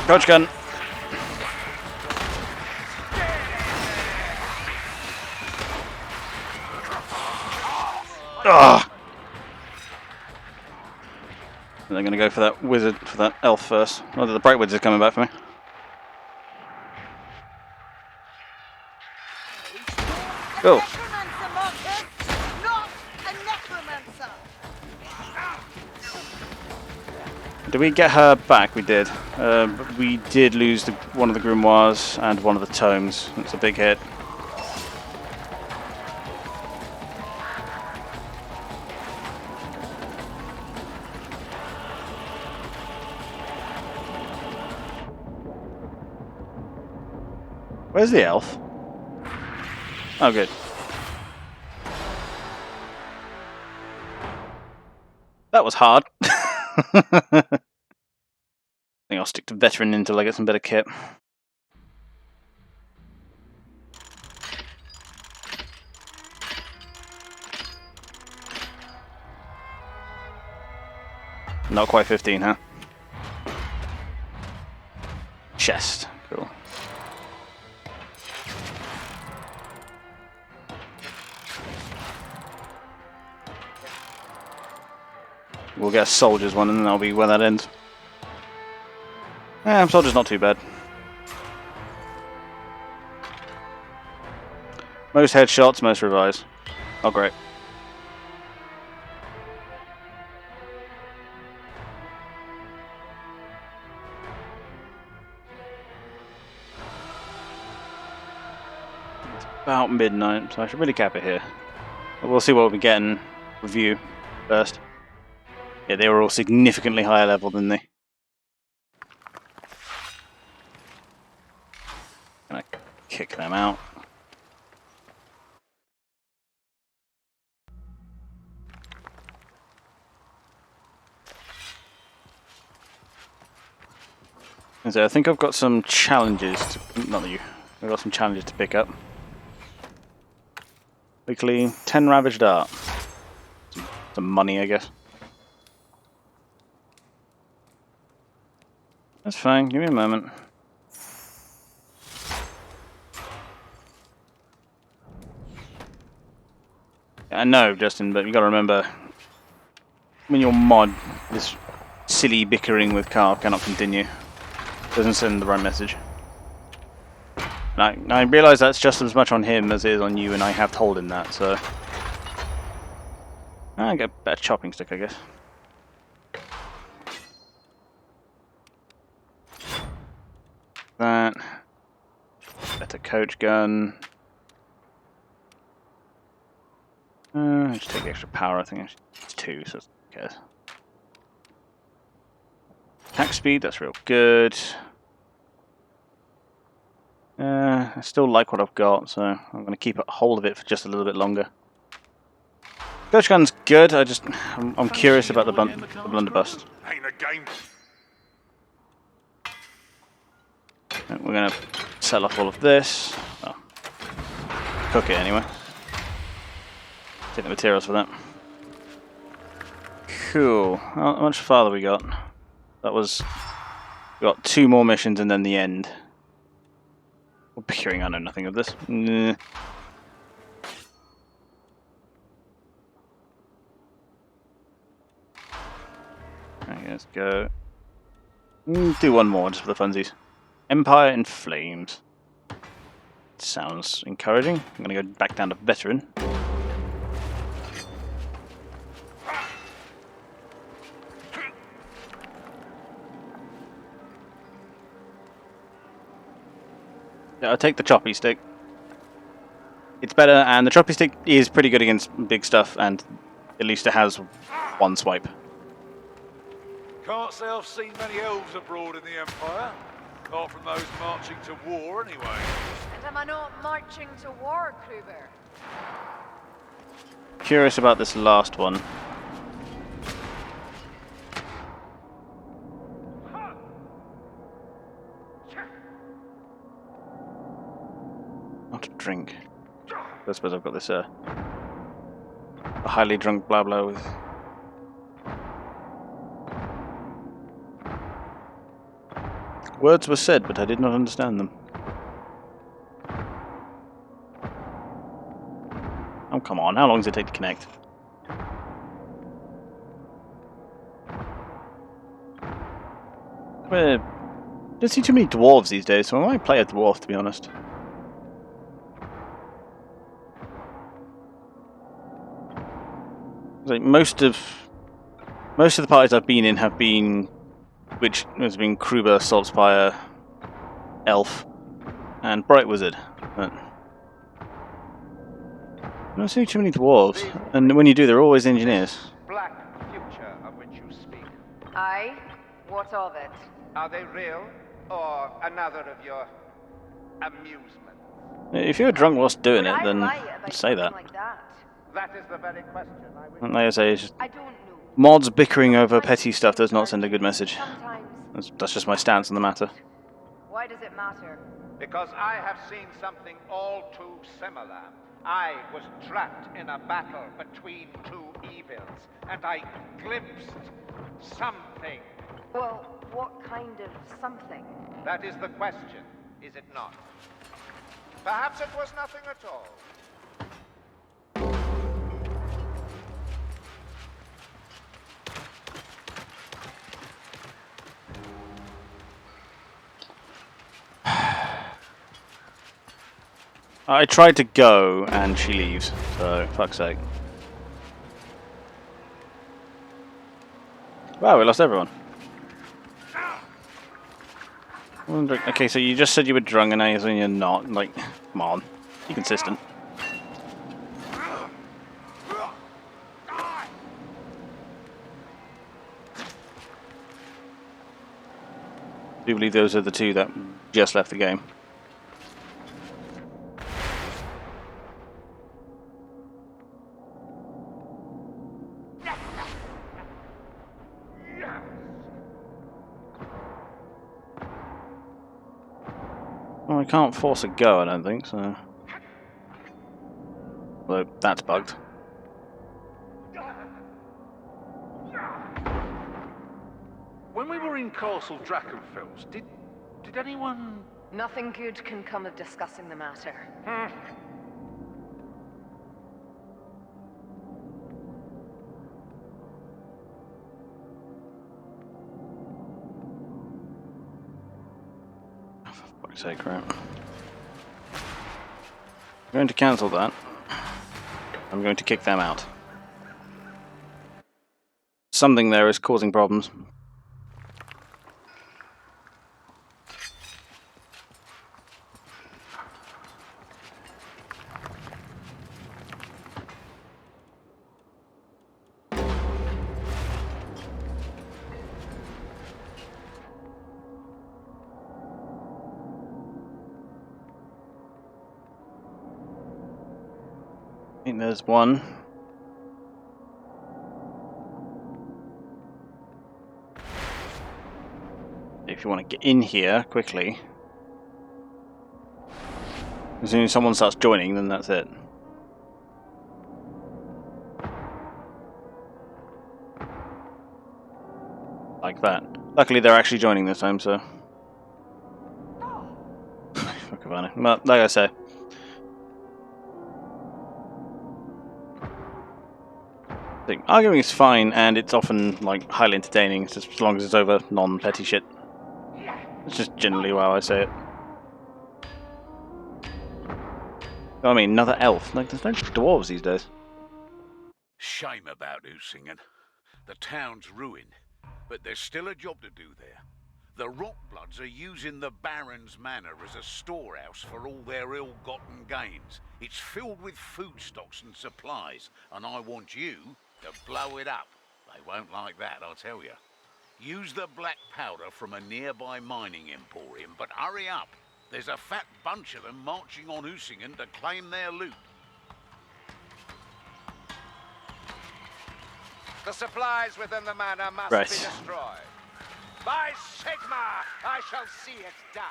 Coach gun. Ugh. They're going to go for that wizard, for that elf first. Oh, the bright wizard is coming back for me. Go. Necromancer, Marcus! Not a necromancer! Did we get her back? We did. But we did lose one of the grimoires and one of the tomes. That's a big hit. Where's the elf? Oh, good. That was hard. I think I'll stick to veteran until I get some better kit. Not quite 15, huh? Chest. Cool. We'll get a soldier's one and then that'll be where that ends. Yeah, soldier's not too bad. Most headshots, most revives. Oh, great. It's about midnight, so I should really cap it here. But we'll see what we get in review first. Yeah, they were all significantly higher level than me. Gonna kick them out. And so I think I've got some challenges to, not you, I've got some challenges to pick up. Weekly 10 ravaged art. Some money, I guess. That's fine, give me a moment. I know, Justin, but you gotta remember, when your mod, this silly bickering with Carl cannot continue. Doesn't send the right message. And I realise that's just as much on him as it is on you, and I have told him that, so... I get a better chopping stick, I guess. That. Better coach gun. Just take extra power, I think it's 2, so who cares. Attack speed, that's real good. I still like what I've got, so I'm going to keep a hold of it for just a little bit longer. Coach gun's good, I'm curious about the blunderbuss. Ain't a game. We're going to sell off all of this. Oh. Cook it anyway. Take the materials for that. Cool. How much farther we got? That was... We got 2 more missions and then the end. Well, procuring, I know nothing of this. Nah. Okay, let's go. Do one more just for the funsies. Empire in Flames. Sounds encouraging. I'm going to go back down to veteran. Yeah, I'll take the choppy stick. It's better, and the choppy stick is pretty good against big stuff, and at least it has one swipe. Can't say I've seen many elves abroad in the Empire. Apart from those marching to war, anyway. And am I not marching to war, Kruber? Curious about this last one. Not a drink. I suppose I've got this a highly drunk blah blah with. Words were said, but I did not understand them. Oh, come on. How long does it take to connect? I don't see too many dwarves these days, so I might play a dwarf, to be honest. Like most of the parties I've been in have been, which has been Kruber, Saltspire, Elf, and Bright Wizard. But I don't see too many dwarves, and when you do, they're always engineers. Black future of which you speak. Aye? What of it? Are they real, or another of your amusements? If you're drunk whilst doing Would it, I then lie about say something that. like that? That is the very question I wish. And like I say, it's just I don't know. mods bickering over petty stuff does not send a good message. Sometimes. That's just my stance on the matter. Why does it matter? Because I have seen something all too similar. I was trapped in a battle between two evils, and I glimpsed something. Well, what kind of something? That is the question, is it not? Perhaps it was nothing at all. I tried to go, and she leaves, so fuck's sake. Wow, we lost everyone. Okay, so you just said you were drunk, and now you're saying you're not. Like, come on. Be consistent. I do believe those are the two that just left the game. Well, I can't force a go, I don't think, so... Although, that's bugged. When we were in Castle Drakenfels, did anyone... Nothing good can come of discussing the matter. For fuck's sake, right. I'm going to cancel that. I'm going to kick them out. Something there is causing problems. I think there's one. If you want to get in here quickly, as soon as someone starts joining, then that's it. Like that. Luckily, they're actually joining this time, so. Fuck about it. But like I say. Arguing is fine, and it's often like highly entertaining, just as long as it's over non-petty shit. It's just generally how I say it. I mean, another elf. Like, there's no dwarves these days. Shame about Usingen. The town's ruined, but there's still a job to do there. The Rockbloods are using the Baron's Manor as a storehouse for all their ill-gotten gains. It's filled with foodstuffs and supplies, and I want you to blow it up. They won't like that, I'll tell you. Use the black powder from a nearby mining emporium, but hurry up. There's a fat bunch of them marching on Usingen to claim their loot. The supplies within the manor must Right. be destroyed. By Sigma, I shall see it done.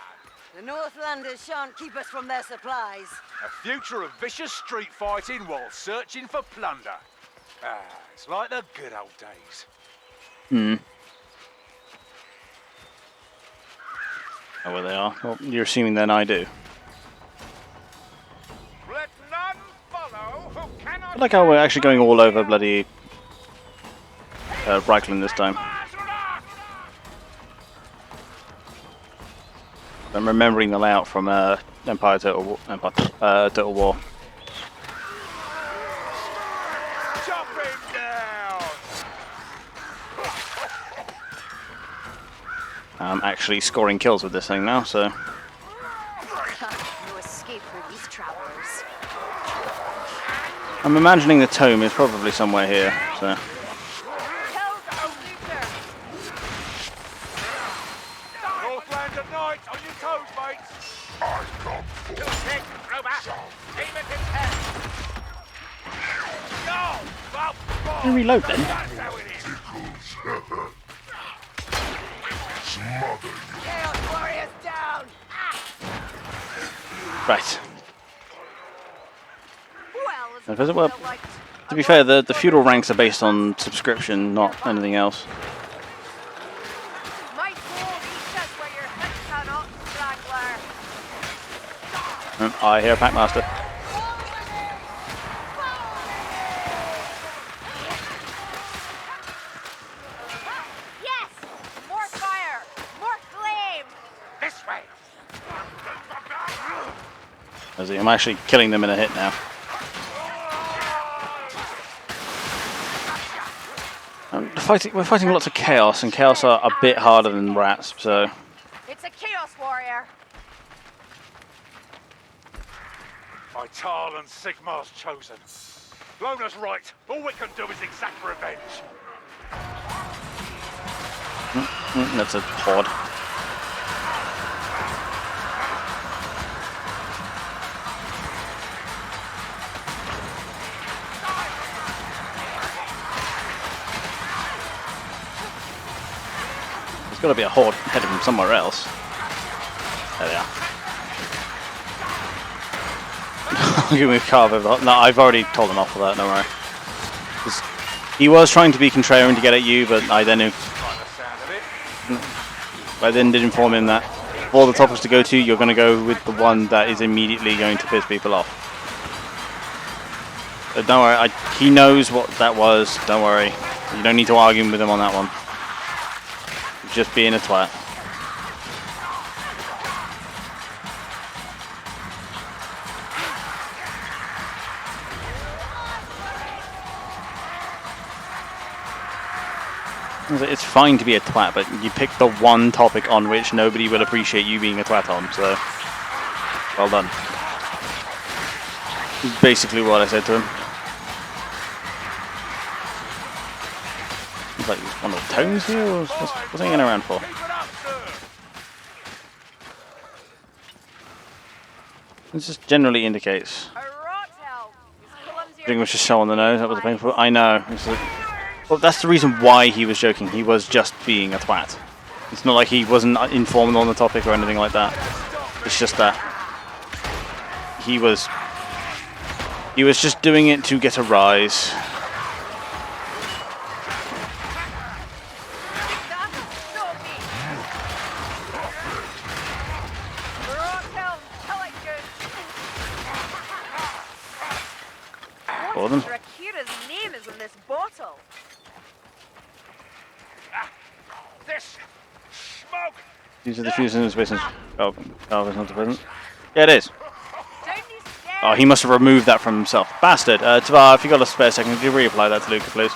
The Northlanders shan't keep us from their supplies. A future of vicious street fighting while searching for plunder. Ah, it's like the good old days. Oh, well, they are. Well, you're assuming then I do. Let none follow who cannot. I like how we're actually going all over bloody Reichland this time. I'm remembering the layout from Total War. Chop him down! I'm actually scoring kills with this thing now, so... No escape for these travelers. I'm imagining the tome is probably somewhere here, so... Kill the looter! Northland at night, on your toes, mates! You take, Robot! Aim at his head! No! Well, Can we reload then? that's how it is! Chaos Warriors down! Right. Well, Does it work? To be fair, the feudal ranks are based on subscription, not anything else. might go reach us where your hip cannot, straggler. I hear a Packmaster. Yes! More fire! More flame! This way! As I'm actually killing them in a hit now. We're fighting lots of chaos, and chaos are a bit harder than rats, so... It's a chaos warrior! Vital and Sigmar's chosen. Lona's right. All we can do is exact revenge. That's a pod. There's got to be a horde headed from somewhere else. There they are. You move Carver. No, I've already told him off for that, don't worry. He was trying to be contrarian to get at you, but I then did inform him that of all the topics to go to, you're going to go with the one that is immediately going to piss people off. But don't worry, he knows what that was, don't worry. You don't need to argue with him on that one. Just being a twat. It's fine to be a twat, but you pick the one topic on which nobody will appreciate you being a twat on, so... Well done. Basically what I said to him. It's like one of the tones here, or what's he hanging around for? This just generally indicates... A rot hell! I think it was just so on the nose, that was painful. I know. Well, that's the reason why he was joking. He was just being a twat. It's not like he wasn't informed on the topic or anything like that. It's just that he was just doing it to get a rise. For them. Rakira's name is in this bottle. This smoke! These are the fuses in his business. Oh, it's not the present. Yeah, it is. Oh, he must have removed that from himself. Bastard. Tavar, if you got a spare second, could you reapply that to Luca, please?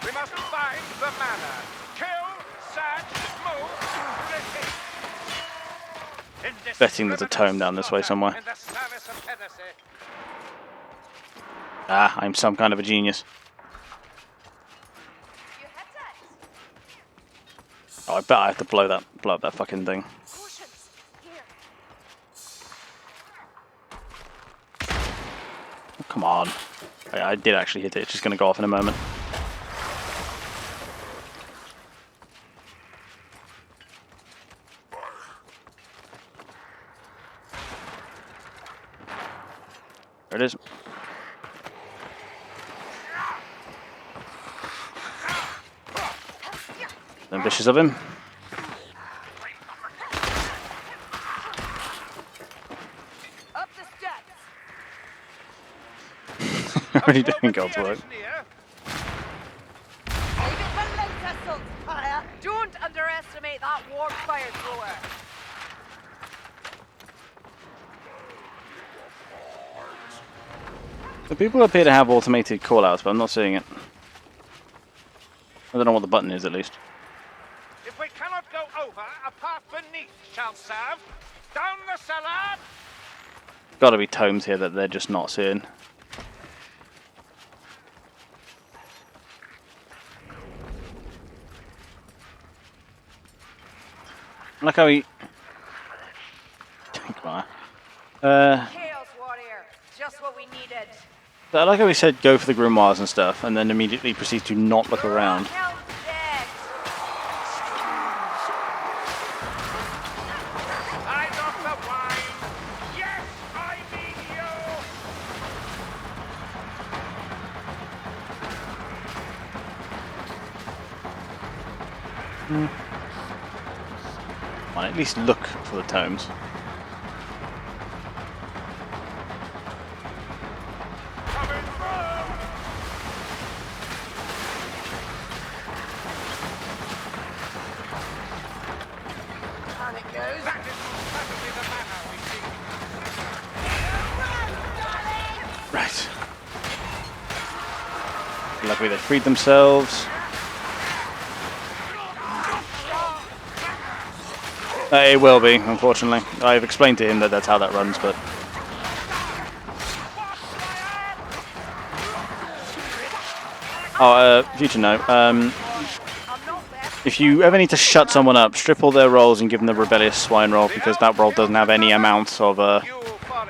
We must find the manor. Kill, search, move, Betting there's a tome down this way somewhere. in the service of heresy. Ah, I'm some kind of a genius. Oh, I bet I have to blow up that fucking thing. Oh, come on. I did actually hit it. It's just going to go off in a moment. There it is. Ambitious of him. Up the steps! Already doing God's work. Don't underestimate that warp fire thrower. The people appear to have automated callouts, but I'm not seeing it. I don't know what the button is, at least. If we cannot go over, a path beneath shall serve. Down the cellar! Got to be tomes here that they're just not seeing. Like how he... Come on. Chaos Warrior, just what we needed. I like how he said go for the grimoires and stuff, and then immediately proceeds to not look around. Hell's dead. Eyes off the wine! Yes, I mean you! Well, at least look for the tomes. Coming through! On it goes. That is perfectly the manner we seek. Right. Luckily they freed themselves. It will be, unfortunately. I've explained to him that that's how that runs, but... Oh, future note. If you ever need to shut someone up, strip all their rolls and give them the rebellious swine roll, because that roll doesn't have any amount of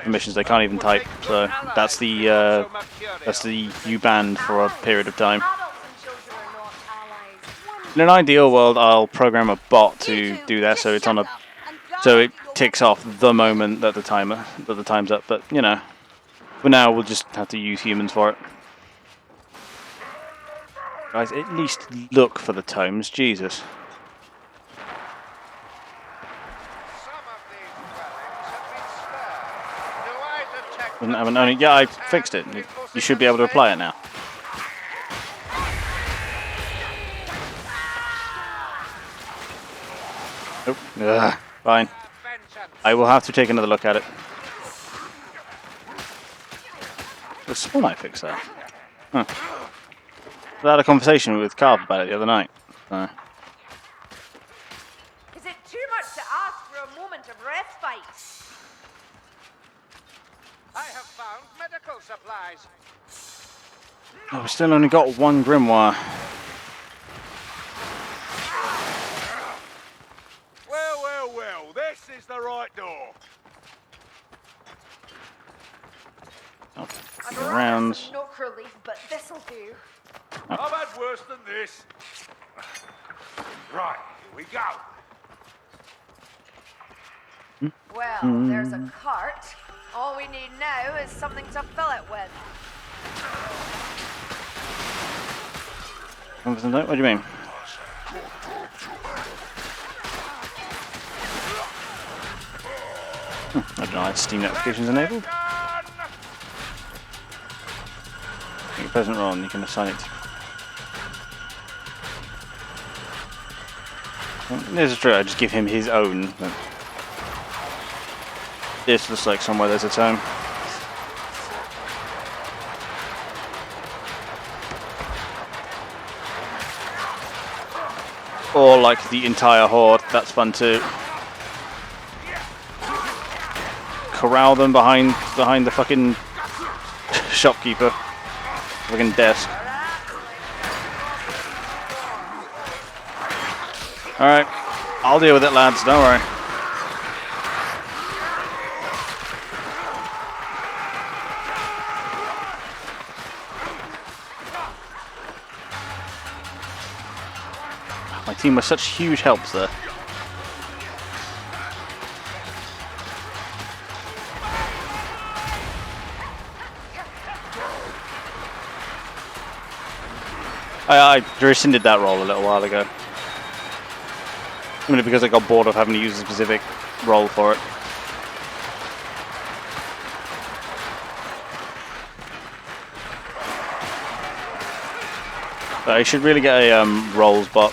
permissions. They can't even type. So that's the U banned for a period of time. Adults and children are not allies. In an ideal world, I'll program a bot to do that, so it's on a, so it ticks off the moment that the time's up. But you know, for now, we'll just have to use humans for it. Guys, at least look for the tomes, Jesus. Some of these dwellings have been spared. Do I detect Doesn't have an only. Yeah, I fixed it. You should be able to apply it now. Oh, ugh, fine. I will have to take another look at it. I sworn I fixed that. Huh. I had a conversation with Carl about it the other night. Is it too much to ask for a moment of respite? I have found medical supplies. Oh, we still only got one grimoire. Well, well, well, this is the right door. Oh, I'd around. rather some knock relief, but this'll do. I've had worse than this. Right, here we go. Well, there's a cart. All we need now is something to fill it with. What do you mean? I don't know, I had Steam notifications enabled. Make a present roll and you can assign it to... This is true, I just give him his own. But this looks like somewhere there's a tome. Or like the entire horde, that's fun too. Corral them behind the fucking shopkeeper. Fucking desk. Alright, I'll deal with it, lads, don't worry. My team was such huge helps there. I rescinded that roll a little while ago. Simply because I got bored of having to use a specific roll for it. But I should really get a rolls bot.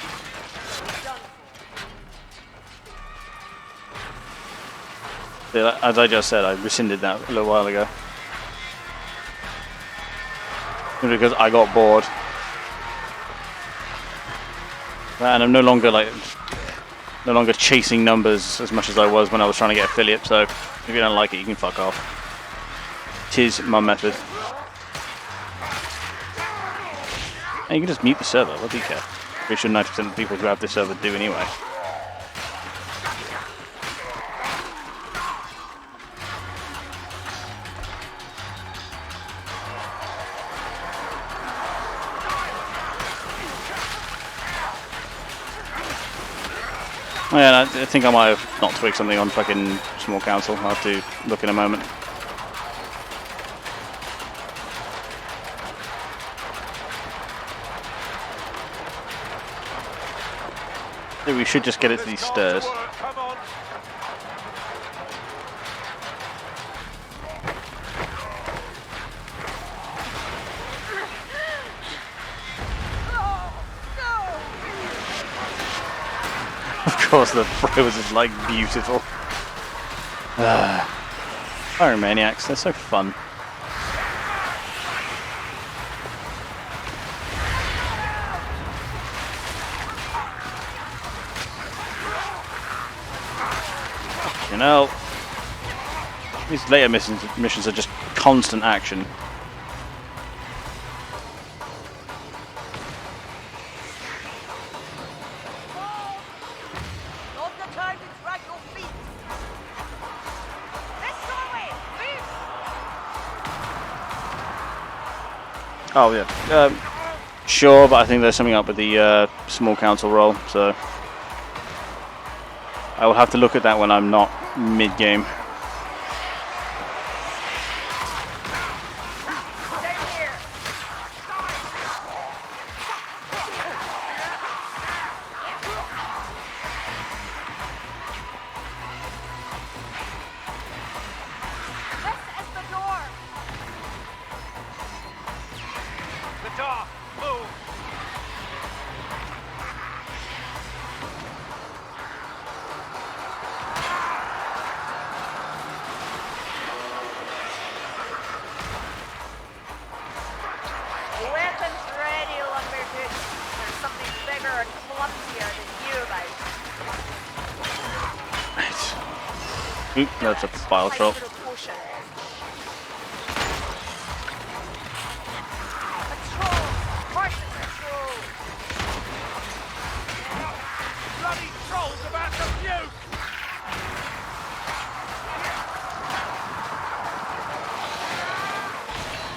As I just said, I rescinded that a little while ago. because I got bored. And I'm no longer chasing numbers as much as I was when I was trying to get affiliate, so if you don't like it, you can fuck off. Tis my method. And you can just mute the server, what do you care? Pretty sure 90% of the people who have this server do anyway. Oh, yeah, I think I might have not twigged something on fucking small council. I'll have to look in a moment. We should just get it to these stairs. Come on. Of course, the throws is like beautiful. Pyromaniacs, they're so fun. You know, these later missions are just constant action. Not the time to drag your feet. This way, please. Oh yeah, sure, but I think there's something up with the small council role, so I will have to look at that when I'm not mid-game. Weapons ready, Lumberton. There's something bigger and clumsier than you, mate. Oop, that's a bile troll. Nice little potion. Patrol! Marching patrol! Bloody troll's about to puke!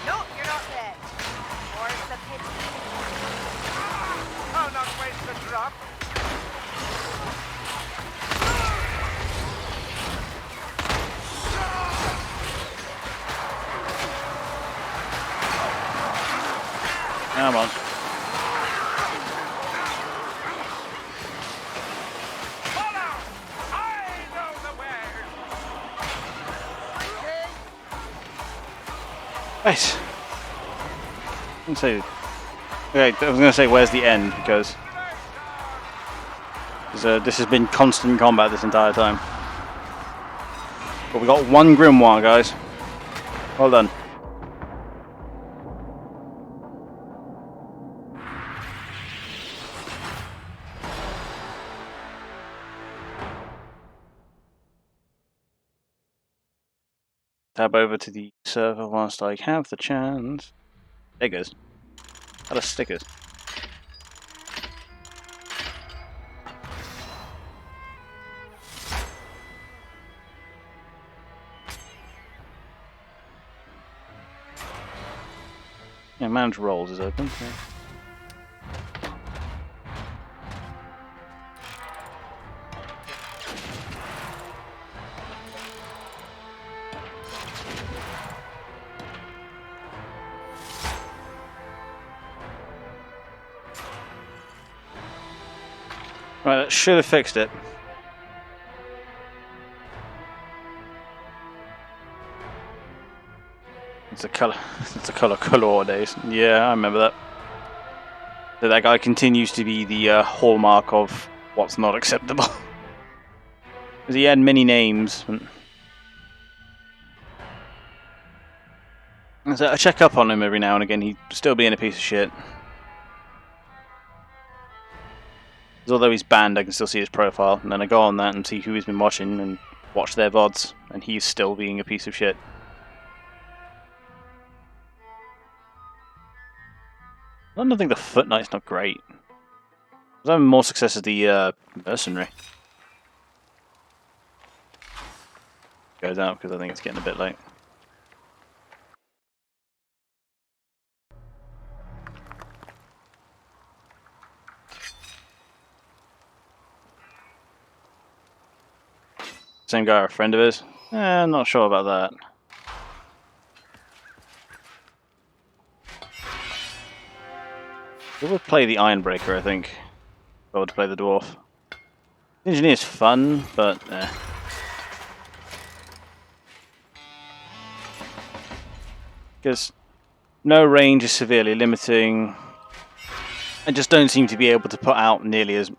No, you're not dead. More's the pity. I'll not waste a drop. Come on. Follow! I know the way! Right. Okay, I was going to say where's the end, because this has been constant combat this entire time. But we got one grimoire, guys. Well done. Tab over to the server whilst I have the chance. There it goes. Out of stickers. Yeah, manage roles is open. So. Right, that should have fixed it. It's a color days. Yeah, I remember that. So that guy continues to be the hallmark of what's not acceptable. Because he had many names. So I check up on him every now and again. He's still being a piece of shit. Although he's banned, I can still see his profile, and then I go on that and see who he's been watching and watch their VODs, and he's still being a piece of shit. I don't think the Foot Knight's not great. I was having more success as the Mercenary. Goes out because I think it's getting a bit late. Same guy, a friend of his? I'm not sure about that. We would play the Ironbreaker, I think. If I would play the Dwarf. The Engineer's fun, but because no range is severely limiting. I just don't seem to be able to put out nearly as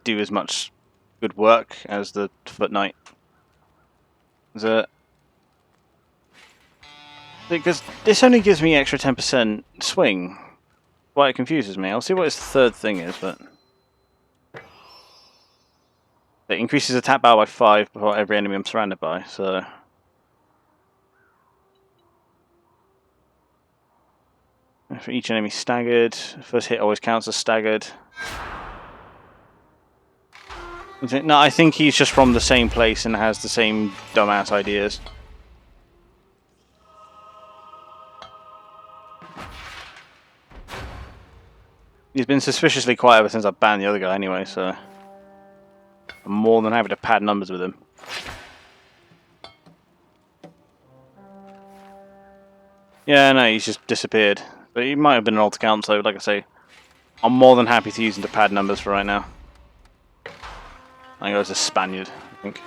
do as much good work as the Foot Knight. Because this only gives me extra 10% swing. Why it confuses me. I'll see what his third thing is, but it increases attack power by 5 before every enemy I'm surrounded by, so for each enemy staggered, first hit always counts as staggered. No, I think he's just from the same place and has the same dumbass ideas. He's been suspiciously quiet ever since I banned the other guy anyway, so I'm more than happy to pad numbers with him. Yeah, no, he's just disappeared. But he might have been an alt account, so like I say, I'm more than happy to use him to pad numbers for right now. I think it was a Spaniard, I think.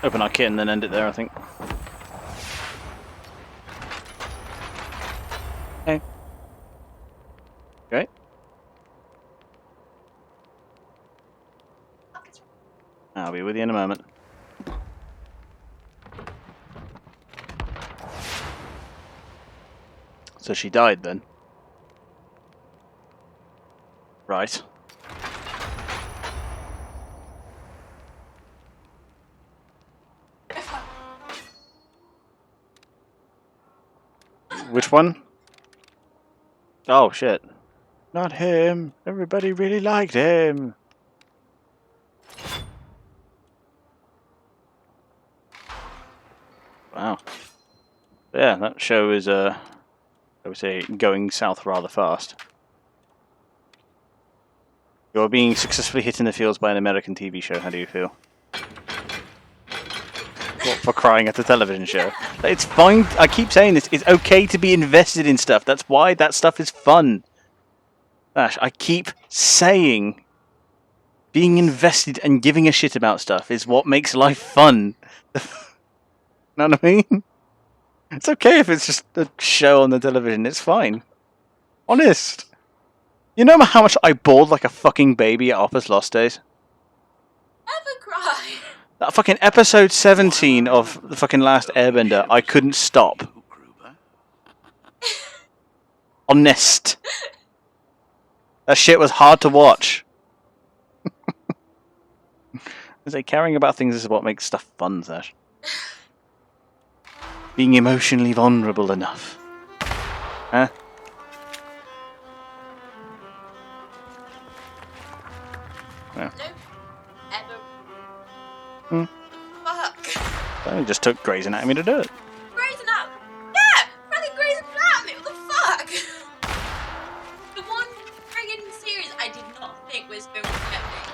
Open our kit and then end it there, I think. Okay. Okay. I'll be with you in a moment. So she died then? Right. Which one? Oh shit. Not him. Everybody really liked him. Wow. Yeah, that show is I would say going south rather fast. You're being successfully hit in the fields by an American TV show. How do you feel? What, for crying at the television show? It's fine. I keep saying this. It's okay to be invested in stuff. That's why that stuff is fun. Ash, I keep saying being invested and giving a shit about stuff is what makes life fun. Know what I mean? It's okay if it's just a show on the television. It's fine. Honest. You know how much I bawled like a fucking baby at Office Lost Days? Ever cry? That fucking episode 17 of the fucking Last Airbender, I couldn't stop. Honest. That shit was hard to watch. I say caring about things is what makes stuff fun, Sash. Being emotionally vulnerable enough. Huh? Yeah. No. Ever. Hmm. Fuck. I just took Grey's Anatomy to do it. Grey's Anatomy? Yeah! Fucking Grey's Anatomy! What the fuck? The one friggin' series I did not think was going to get me.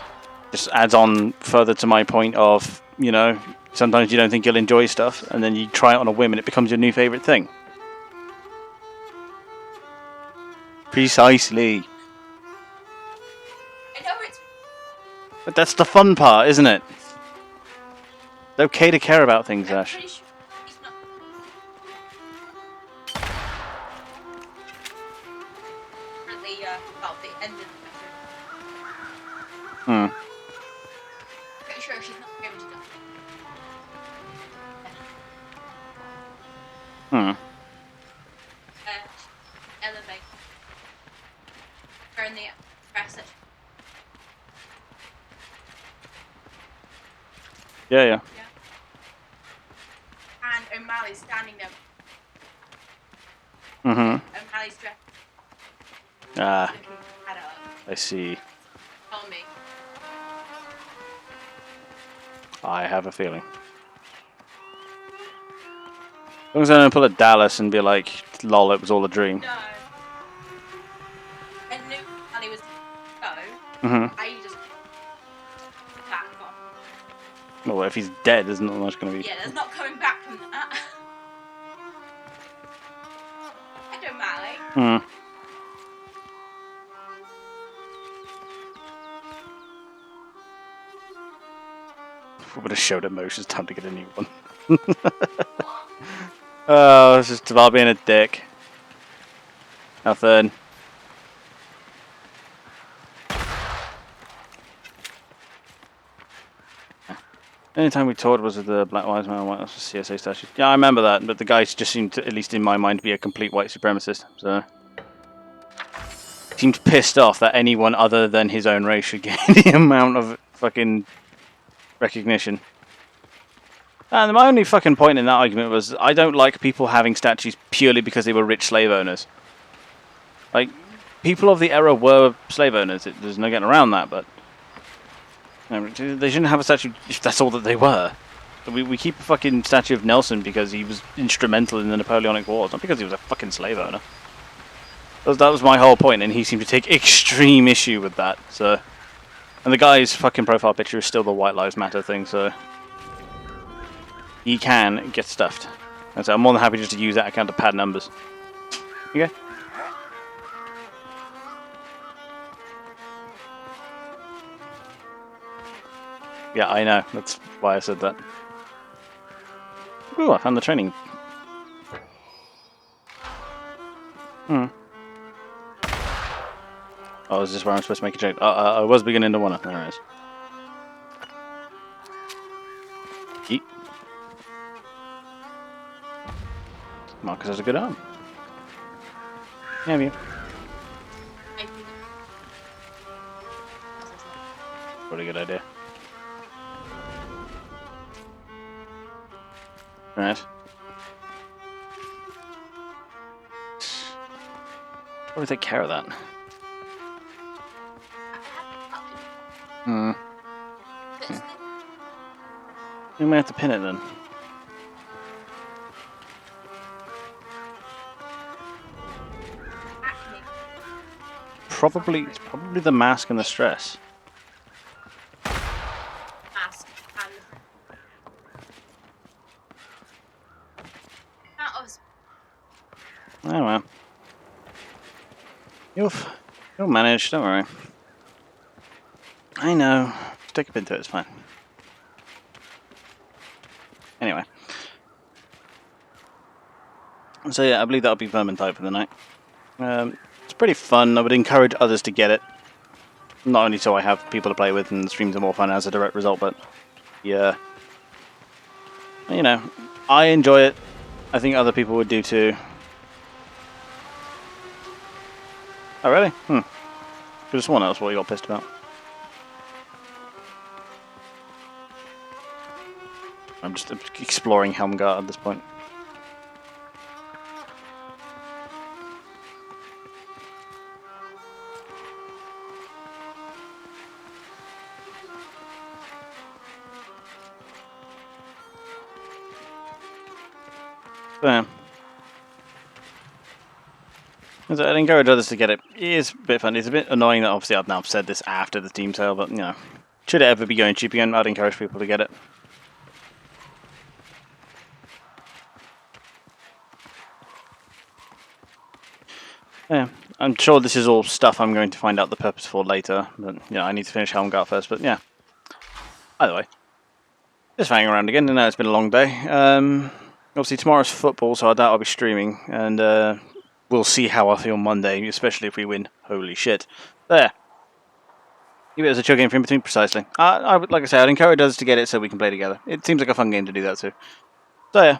Just adds on further to my point of, you know, sometimes you don't think you'll enjoy stuff, and then you try it on a whim and it becomes your new favourite thing. Precisely. I know But that's the fun part, isn't it? It's okay to care about things, I'm Ash. pretty sure he's not. At the the end of the bedroom. Hmm. Pretty sure she's not going to die. Hmm. Elevate. Turn the press it. Yeah, yeah. Yeah. And O'Malley's standing there. Mm-hmm. O'Malley's dressed. Ah, Looking at her. I see. Tell me. I have a feeling. As long as I don't pull a Dallas and be like, lol, it was all a dream. No. I knew O'Malley was go. Mm-hmm. I just back on. Well, if he's dead, there's not much going to be... Yeah, there's not coming back from that. I don't O'Malley. Hmm. If we would have showed emotions, time to get a new one. Oh, it's just about being a dick. Nothing. Anytime we talked was with the Black Wise Man, White House CSA statue. Yeah, I remember that, but the guy just seemed to, at least in my mind, to be a complete white supremacist. So, seemed pissed off that anyone other than his own race should get the amount of fucking recognition. And my only fucking point in that argument was, I don't like people having statues purely because they were rich slave owners. Like, people of the era were slave owners. There's no getting around that, but they shouldn't have a statue if that's all that they were. We keep a fucking statue of Nelson because he was instrumental in the Napoleonic Wars, not because he was a fucking slave owner. That was my whole point, and he seemed to take extreme issue with that. So, and the guy's fucking profile picture is still the White Lives Matter thing, so he can get stuffed. And so I'm more than happy just to use that account to pad numbers. Okay. Yeah, I know. That's why I said that. Ooh, I found the training. Hmm. Oh, is this where I'm supposed to make a joke? I was beginning to wanna. There it is. Yeet. Marcus has a good arm. Have you? Pretty good idea. Right. Probably take care of that. Hmm. We may have to pin it then. It's probably the mask and the stress. Mask and that was. Oh well. You'll manage, don't worry. I know. Stick a pin to it, it's fine. Anyway. So yeah, I believe that'll be Vermintide for the night. It's pretty fun. I would encourage others to get it. Not only so I have people to play with and the streams are more fun as a direct result, but yeah. You know, I enjoy it. I think other people would do too. Oh really? Could have sworn that was what you got pissed about. I'm just exploring Helmgart at this point. So, I'd encourage others to get it. It is a bit fun. It's a bit annoying that obviously I've now said this after the team sale, but you know, should it ever be going cheap again, I'd encourage people to get it. Yeah, I'm sure this is all stuff I'm going to find out the purpose for later, but yeah, I need to finish Helmgart first, but yeah, By the way, just hanging around again. I know it's been a long day. Obviously tomorrow's football, so I doubt I'll be streaming, and we'll see how I feel Monday, especially if we win. Holy shit! There. Give it as a chill game for in between, precisely. I would, like I say, I'd encourage us to get it so we can play together. It seems like a fun game to do that too. So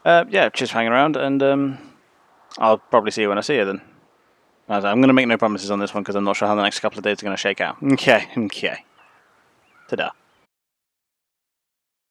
yeah. Yeah, just hanging around, and I'll probably see you when I see you then. I'm going to make no promises on this one because I'm not sure how the next couple of days are going to shake out. Okay. Ta-da.